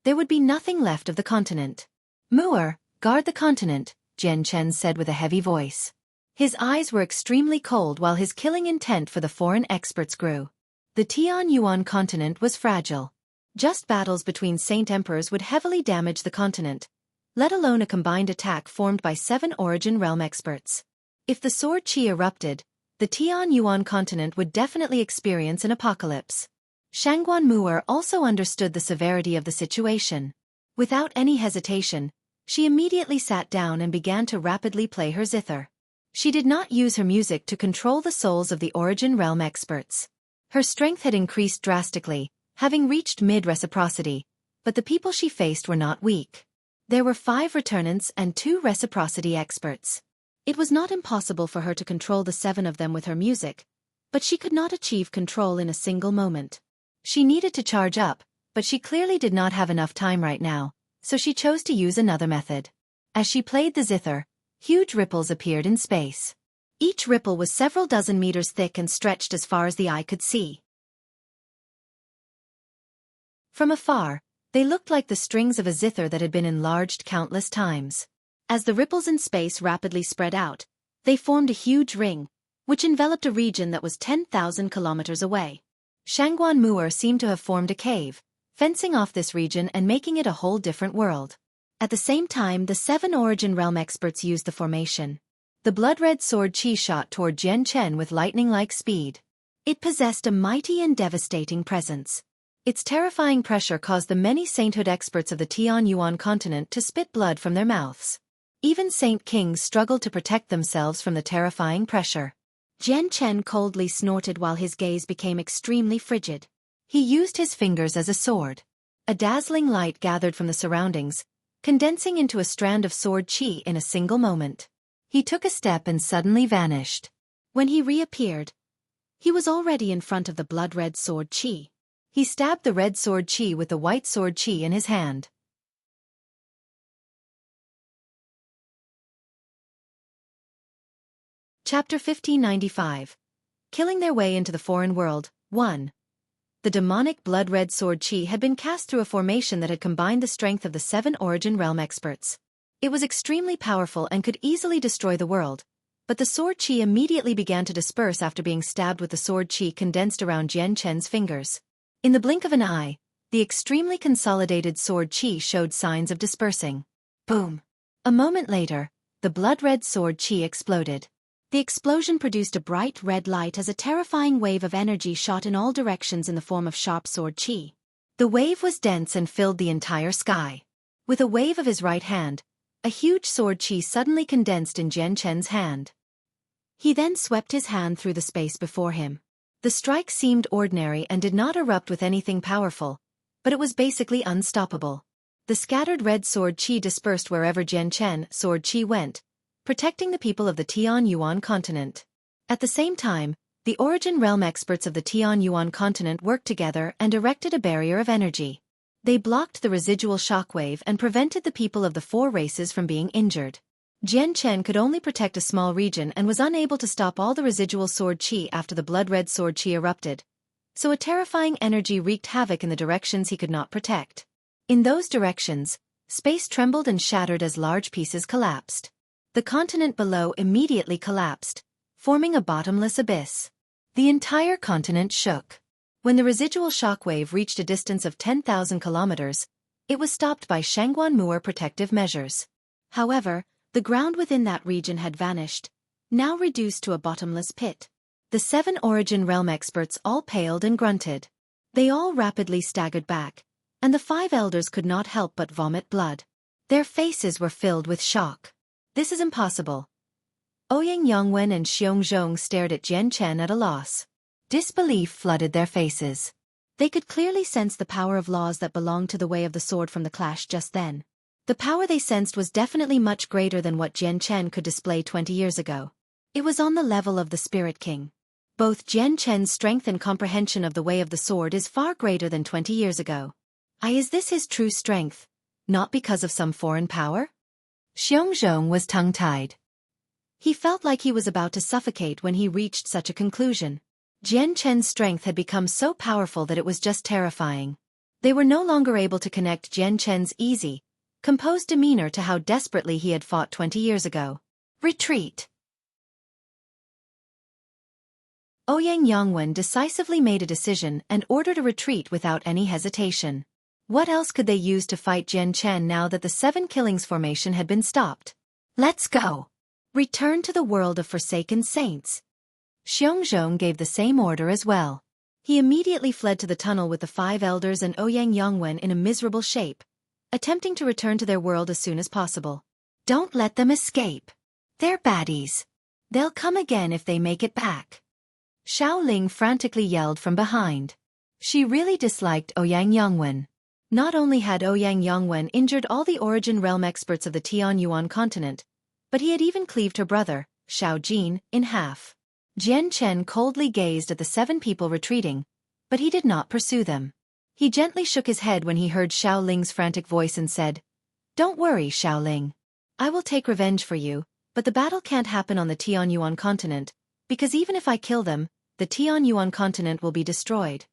there would be nothing left of the continent. Mu'er, guard the continent, Jian Chen said with a heavy voice. His eyes were extremely cold while his killing intent for the foreign experts grew. The Tian Yuan continent was fragile. Just battles between Saint Emperors would heavily damage the continent, let alone a combined attack formed by 7 Origin Realm experts. If the sword Qi erupted, the Tian Yuan continent would definitely experience an apocalypse. Shangguan Mu'er also understood the severity of the situation. Without any hesitation, she immediately sat down and began to rapidly play her zither. She did not use her music to control the souls of the Origin Realm experts. Her strength had increased drastically, having reached mid-reciprocity, but the people she faced were not weak. There were 5 returnants and 2 reciprocity experts. It was not impossible for her to control the 7 of them with her music, but she could not achieve control in a single moment. She needed to charge up, but she clearly did not have enough time right now, so she chose to use another method. As she played the zither, huge ripples appeared in space. Each ripple was several dozen meters thick and stretched as far as the eye could see. From afar, they looked like the strings of a zither that had been enlarged countless times. As the ripples in space rapidly spread out, they formed a huge ring, which enveloped a region that was 10,000 kilometers away. Shangguan Mu'er seemed to have formed a cave, fencing off this region and making it a whole different world. At the same time, the 7 Origin Realm experts used the formation. The blood-red sword Qi shot toward Jian Chen with lightning-like speed. It possessed a mighty and devastating presence. Its terrifying pressure caused the many sainthood experts of the Tian Yuan continent to spit blood from their mouths. Even saint kings struggled to protect themselves from the terrifying pressure. Jian Chen coldly snorted while his gaze became extremely frigid. He used his fingers as a sword. A dazzling light gathered from the surroundings, condensing into a strand of sword Qi in a single moment. He took a step and suddenly vanished. When he reappeared, he was already in front of the blood-red sword Qi. He stabbed the red sword Qi with the white sword Qi in his hand. Chapter 1595. Killing their way into the foreign world, 1. The demonic blood-red sword Qi had been cast through a formation that had combined the strength of the 7 Origin Realm experts. It was extremely powerful and could easily destroy the world, but the sword Qi immediately began to disperse after being stabbed with the sword Qi condensed around Jian Chen's fingers. In the blink of an eye, the extremely consolidated sword Qi showed signs of dispersing. Boom! A moment later, the blood-red sword Qi exploded. The explosion produced a bright red light as a terrifying wave of energy shot in all directions in the form of sharp sword Qi. The wave was dense and filled the entire sky. With a wave of his right hand, a huge sword Qi suddenly condensed in Jian Chen's hand. He then swept his hand through the space before him. The strike seemed ordinary and did not erupt with anything powerful, but it was basically unstoppable. The scattered red sword Qi dispersed wherever Jian Chen sword Qi went, protecting the people of the Tian Yuan continent. At the same time, the Origin Realm experts of the Tian Yuan continent worked together and erected a barrier of energy. They blocked the residual shockwave and prevented the people of the 4 races from being injured. Jian Chen could only protect a small region and was unable to stop all the residual sword Qi after the blood-red sword Qi erupted, so a terrifying energy wreaked havoc in the directions he could not protect. In those directions, space trembled and shattered as large pieces collapsed. The continent below immediately collapsed, forming a bottomless abyss. The entire continent shook. When the residual shockwave reached a distance of 10,000 kilometers, it was stopped by Shangguan Mu'er protective measures. However, the ground within that region had vanished, now reduced to a bottomless pit. The 7 Origin Realm experts all paled and grunted. They all rapidly staggered back, and the 5 elders could not help but vomit blood. Their faces were filled with shock. This is impossible. Ouyang Yongwen and Xiongzhong stared at Jian Chen at a loss. Disbelief flooded their faces. They could clearly sense the power of laws that belonged to the way of the sword from the clash just then. The power they sensed was definitely much greater than what Jian Chen could display 20 years ago. It was on the level of the Spirit King. Both Jian Chen's strength and comprehension of the way of the sword is far greater than 20 years ago. Is this his true strength, not because of some foreign power? Xiongzhong was tongue-tied. He felt like he was about to suffocate when he reached such a conclusion. Jian Chen's strength had become so powerful that it was just terrifying. They were no longer able to connect Jian Chen's easy, composed demeanor to how desperately he had fought 20 years ago. Retreat. Ouyang Yongwen decisively made a decision and ordered a retreat without any hesitation. What else could they use to fight Jian Chen now that the 7 Killings formation had been stopped? Let's go. Return to the world of Forsaken Saints. Xiongzhong gave the same order as well. He immediately fled to the tunnel with the 5 elders and Ouyang Yongwen in a miserable shape, attempting to return to their world as soon as possible. Don't let them escape. They're baddies. They'll come again if they make it back. Xiao Ling frantically yelled from behind. She really disliked Ouyang Yongwen. Not only had Ouyang Yongwen injured all the Origin Realm experts of the Tianyuan continent, but he had even cleaved her brother, Xiao Jin, in half. Jian Chen coldly gazed at the 7 people retreating, but he did not pursue them. He gently shook his head when he heard Xiao Ling's frantic voice and said, "Don't worry, Xiao Ling. I will take revenge for you, but the battle can't happen on the Tianyuan continent, because even if I kill them, the Tianyuan continent will be destroyed."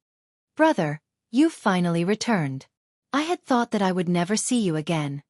Brother, you've finally returned. I had thought that I would never see you again.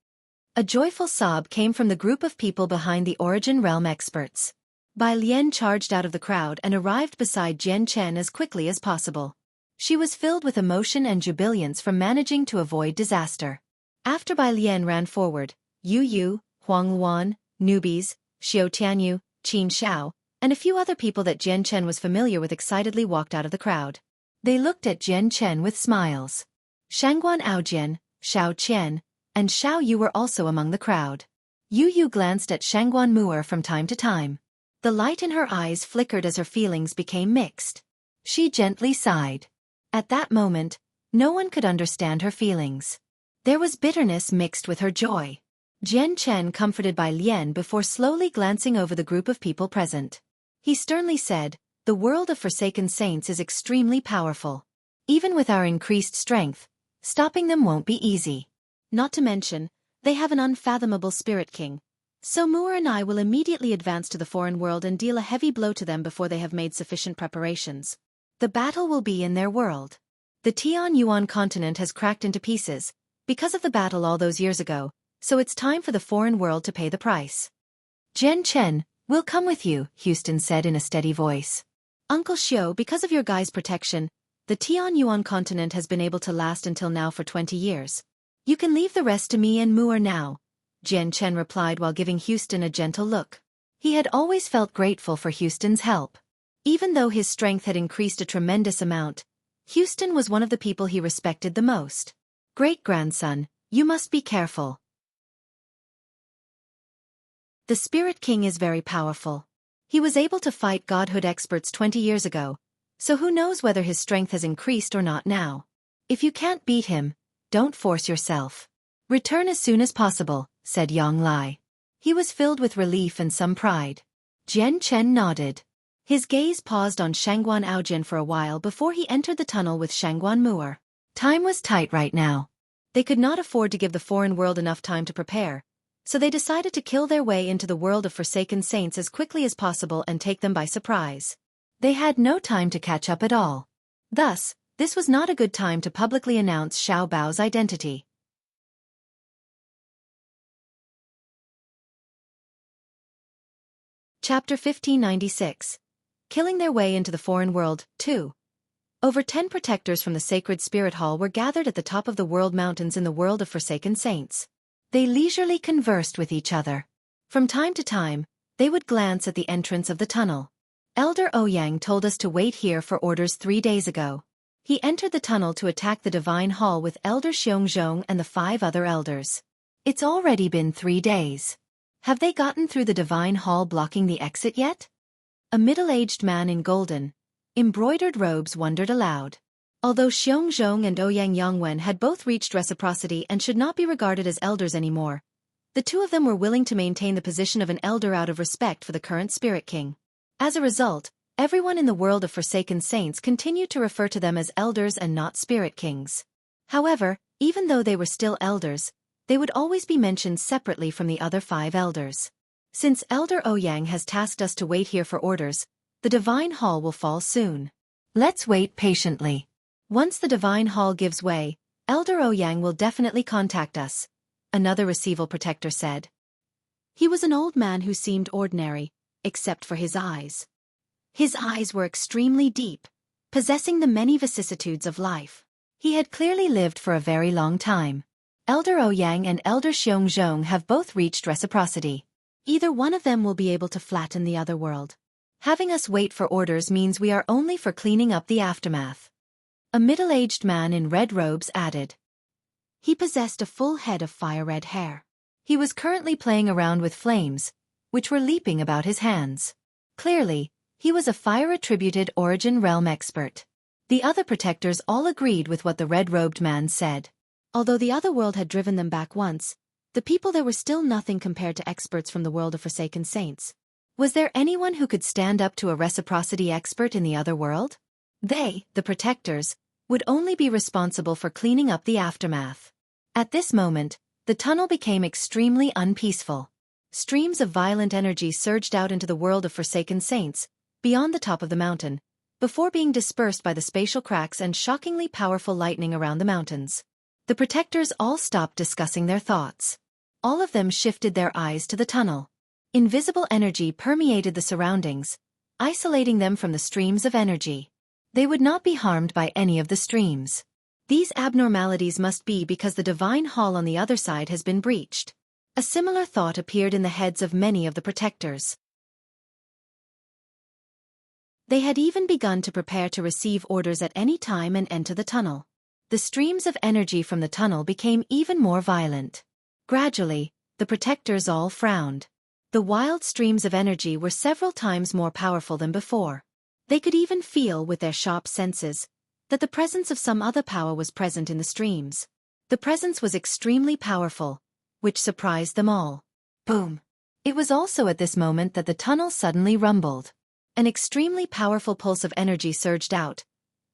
A joyful sob came from the group of people behind the Origin Realm experts. Bai Lian charged out of the crowd and arrived beside Jian Chen as quickly as possible. She was filled with emotion and jubilance from managing to avoid disaster. After Bai Lian ran forward, Yu Yu, Huang Luan, newbies, Xiao Tianyu, Qin Xiao, and a few other people that Jian Chen was familiar with excitedly walked out of the crowd. They looked at Jian Chen with smiles. Shangguan Aojian, Xiao Qian, and Xiao Yu were also among the crowd. Yu Yu glanced at Shangguan Mu'er from time to time. The light in her eyes flickered as her feelings became mixed. She gently sighed. At that moment, no one could understand her feelings. There was bitterness mixed with her joy. Jian Chen comforted Bai Lian before slowly glancing over the group of people present. He sternly said, "The world of Forsaken Saints is extremely powerful. Even with our increased strength, stopping them won't be easy. Not to mention, they have an unfathomable spirit king. So Mu'er and I will immediately advance to the foreign world and deal a heavy blow to them before they have made sufficient preparations. The battle will be in their world. The Tianyuan continent has cracked into pieces, because of the battle all those years ago, so it's time for the foreign world to pay the price." "Jian Chen, we'll come with you," Houston said in a steady voice. "Uncle Xiao, because of your guys' protection, the Tianyuan continent has been able to last until now for 20 years. You can leave the rest to me and Mu'er now," Jian Chen replied while giving Houston a gentle look. He had always felt grateful for Houston's help. Even though his strength had increased a tremendous amount, Houston was one of the people he respected the most. "Great-grandson, you must be careful. The Spirit King is very powerful. He was able to fight godhood experts 20 years ago, so who knows whether his strength has increased or not now. If you can't beat him, don't force yourself. Return as soon as possible," said Yang Lai. He was filled with relief and some pride. Jian Chen nodded. His gaze paused on Shangguan Aojian for a while before he entered the tunnel with Shangguan Mu'er. Time was tight right now. They could not afford to give the foreign world enough time to prepare, so they decided to kill their way into the world of Forsaken Saints as quickly as possible and take them by surprise. They had no time to catch up at all. Thus, this was not a good time to publicly announce Xiao Bao's identity. Chapter 1596. Killing their way into the foreign world, 2. Over 10 protectors from the Sacred Spirit Hall were gathered at the top of the World Mountains in the world of Forsaken Saints. They leisurely conversed with each other. From time to time, they would glance at the entrance of the tunnel. Elder Ouyang told us to wait here for orders 3 days ago. He entered the tunnel to attack the Divine Hall with Elder Xiongzhong and the 5 other elders. It's already been 3 days. Have they gotten through the Divine Hall blocking the exit yet? A middle-aged man in golden, embroidered robes wondered aloud. Although Xiongzhong and Ouyang Yongwen had both reached reciprocity and should not be regarded as elders anymore, the 2 of them were willing to maintain the position of an elder out of respect for the current Spirit King. As a result, Everyone in the world of Forsaken Saints continued to refer to them as elders and not spirit kings. However, even though they were still elders, they would always be mentioned separately from the other 5 elders. Since Elder Ouyang has tasked us to wait here for orders, the Divine Hall will fall soon. Let's wait patiently. Once the Divine Hall gives way, Elder Ouyang will definitely contact us, another Receival Protector said. He was an old man who seemed ordinary, except for his eyes. His eyes were extremely deep, possessing the many vicissitudes of life. He had clearly lived for a very long time. Elder Ouyang and Elder Xiongzhong have both reached reciprocity. Either one of them will be able to flatten the other world. Having us wait for orders means we are only for cleaning up the aftermath. A middle-aged man in red robes added. He possessed a full head of fire-red hair. He was currently playing around with flames, which were leaping about his hands. Clearly, he was a fire-attributed origin realm expert. The other protectors all agreed with what the red-robed man said. Although the other world had driven them back once, the people there were still nothing compared to experts from the world of Forsaken Saints. Was there anyone who could stand up to a reciprocity expert in the other world? They, the protectors, would only be responsible for cleaning up the aftermath. At this moment, the tunnel became extremely unpeaceful. Streams of violent energy surged out into the world of Forsaken Saints, beyond the top of the mountain, before being dispersed by the spatial cracks and shockingly powerful lightning around the mountains. The protectors all stopped discussing their thoughts. All of them shifted their eyes to the tunnel. Invisible energy permeated the surroundings, isolating them from the streams of energy. They would not be harmed by any of the streams. These abnormalities must be because the Divine Hall on the other side has been breached. A similar thought appeared in the heads of many of the protectors. They had even begun to prepare to receive orders at any time and enter the tunnel. The streams of energy from the tunnel became even more violent. Gradually, the protectors all frowned. The wild streams of energy were several times more powerful than before. They could even feel with their sharp senses that the presence of some other power was present in the streams. The presence was extremely powerful, which surprised them all. Boom! It was also at this moment that the tunnel suddenly rumbled. An extremely powerful pulse of energy surged out,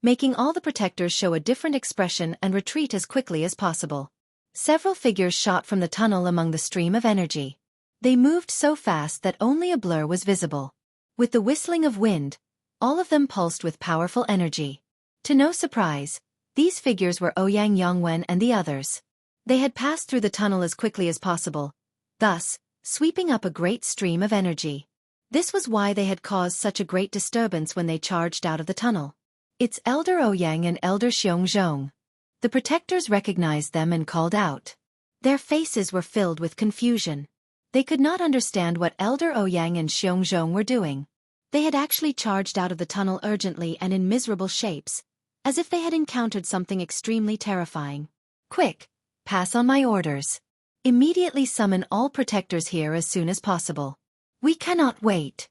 making all the protectors show a different expression and retreat as quickly as possible. Several figures shot from the tunnel among the stream of energy. They moved so fast that only a blur was visible. With the whistling of wind, all of them pulsed with powerful energy. To no surprise, these figures were Ouyang Yongwen and the others. They had passed through the tunnel as quickly as possible, thus, sweeping up a great stream of energy. This was why they had caused such a great disturbance when they charged out of the tunnel. It's Elder Ouyang and Elder Xiongzhong. The protectors recognized them and called out. Their faces were filled with confusion. They could not understand what Elder Ouyang and Xiongzhong were doing. They had actually charged out of the tunnel urgently and in miserable shapes, as if they had encountered something extremely terrifying. Quick, pass on my orders. Immediately summon all protectors here as soon as possible. We cannot wait.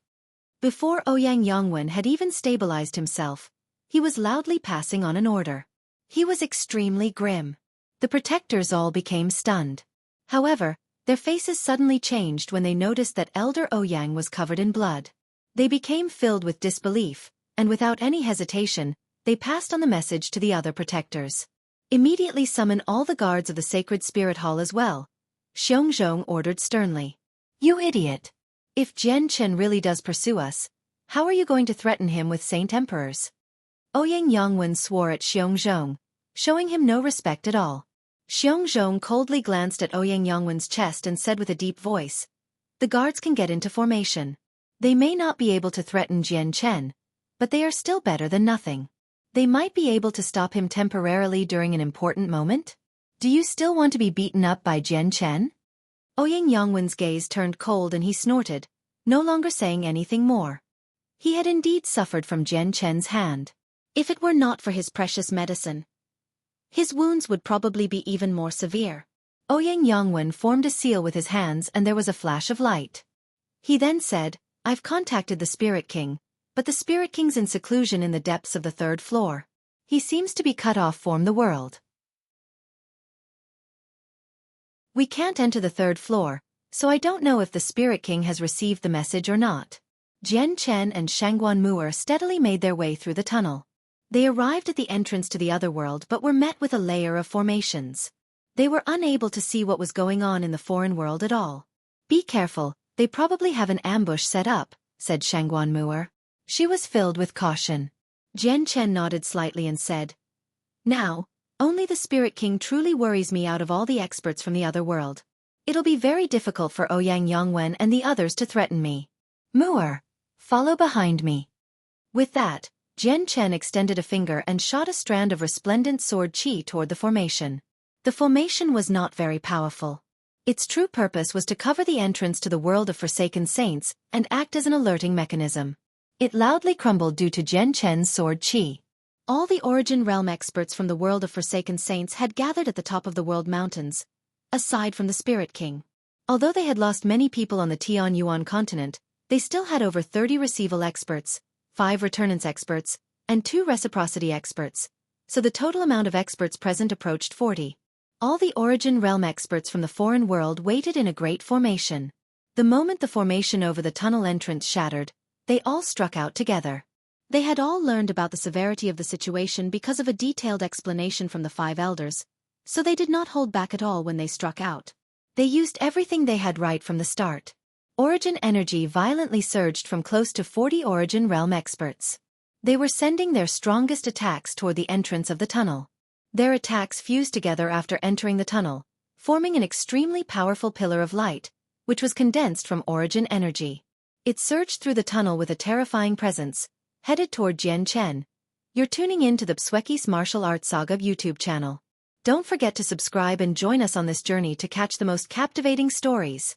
Before Ouyang Yongwen had even stabilized himself, he was loudly passing on an order. He was extremely grim. The protectors all became stunned. However, their faces suddenly changed when they noticed that Elder Ouyang was covered in blood. They became filled with disbelief, and without any hesitation, they passed on the message to the other protectors. Immediately summon all the guards of the Sacred Spirit Hall as well, Xiongzhong ordered sternly. You idiot! If Jian Chen really does pursue us, how are you going to threaten him with Saint Emperors? Ouyang Yongwen swore at Xiongzhong, showing him no respect at all. Xiongzhong coldly glanced at Ouyang Yongwen's chest and said with a deep voice, the guards can get into formation. They may not be able to threaten Jian Chen, but they are still better than nothing. They might be able to stop him temporarily during an important moment. Do you still want to be beaten up by Jian Chen? Ouyang Yongwen's gaze turned cold and he snorted, no longer saying anything more. He had indeed suffered from Jian Chen's hand. If it were not for his precious medicine, his wounds would probably be even more severe. Ouyang Yongwen formed a seal with his hands and there was a flash of light. He then said, I've contacted the Spirit King, but the Spirit King's in seclusion in the depths of the 3rd floor. He seems to be cut off from the world. We can't enter the 3rd floor, so I don't know if the Spirit King has received the message or not. Jian Chen and Shangguan Mu'er steadily made their way through the tunnel. They arrived at the entrance to the other world but were met with a layer of formations. They were unable to see what was going on in the foreign world at all. "Be careful, they probably have an ambush set up," said Shangguan Mu'er. She was filled with caution. Jian Chen nodded slightly and said, "Now, only the Spirit King truly worries me out of all the experts from the other world. It'll be very difficult for Ouyang Yongwen and the others to threaten me. Mu'er, follow behind me." With that, Jian Chen extended a finger and shot a strand of resplendent sword qi toward the formation. The formation was not very powerful. Its true purpose was to cover the entrance to the world of Forsaken Saints and act as an alerting mechanism. It loudly crumbled due to Jian Chen's sword qi. All the Origin Realm experts from the world of Forsaken Saints had gathered at the top of the World Mountains, aside from the Spirit King. Although they had lost many people on the Tian Yuan continent, they still had over 30 receival experts, 5 returnance experts, and 2 reciprocity experts, so the total amount of experts present approached 40. All the Origin Realm experts from the foreign world waited in a great formation. The moment the formation over the tunnel entrance shattered, they all struck out together. They had all learned about the severity of the situation because of a detailed explanation from the 5 elders, so they did not hold back at all when they struck out. They used everything they had right from the start. Origin energy violently surged from close to 40 Origin Realm experts. They were sending their strongest attacks toward the entrance of the tunnel. Their attacks fused together after entering the tunnel, forming an extremely powerful pillar of light, which was condensed from Origin energy. It surged through the tunnel with a terrifying presence, headed toward Jian Chen. You're tuning in to the Xueqi's Martial Arts Saga YouTube channel. Don't forget to subscribe and join us on this journey to catch the most captivating stories.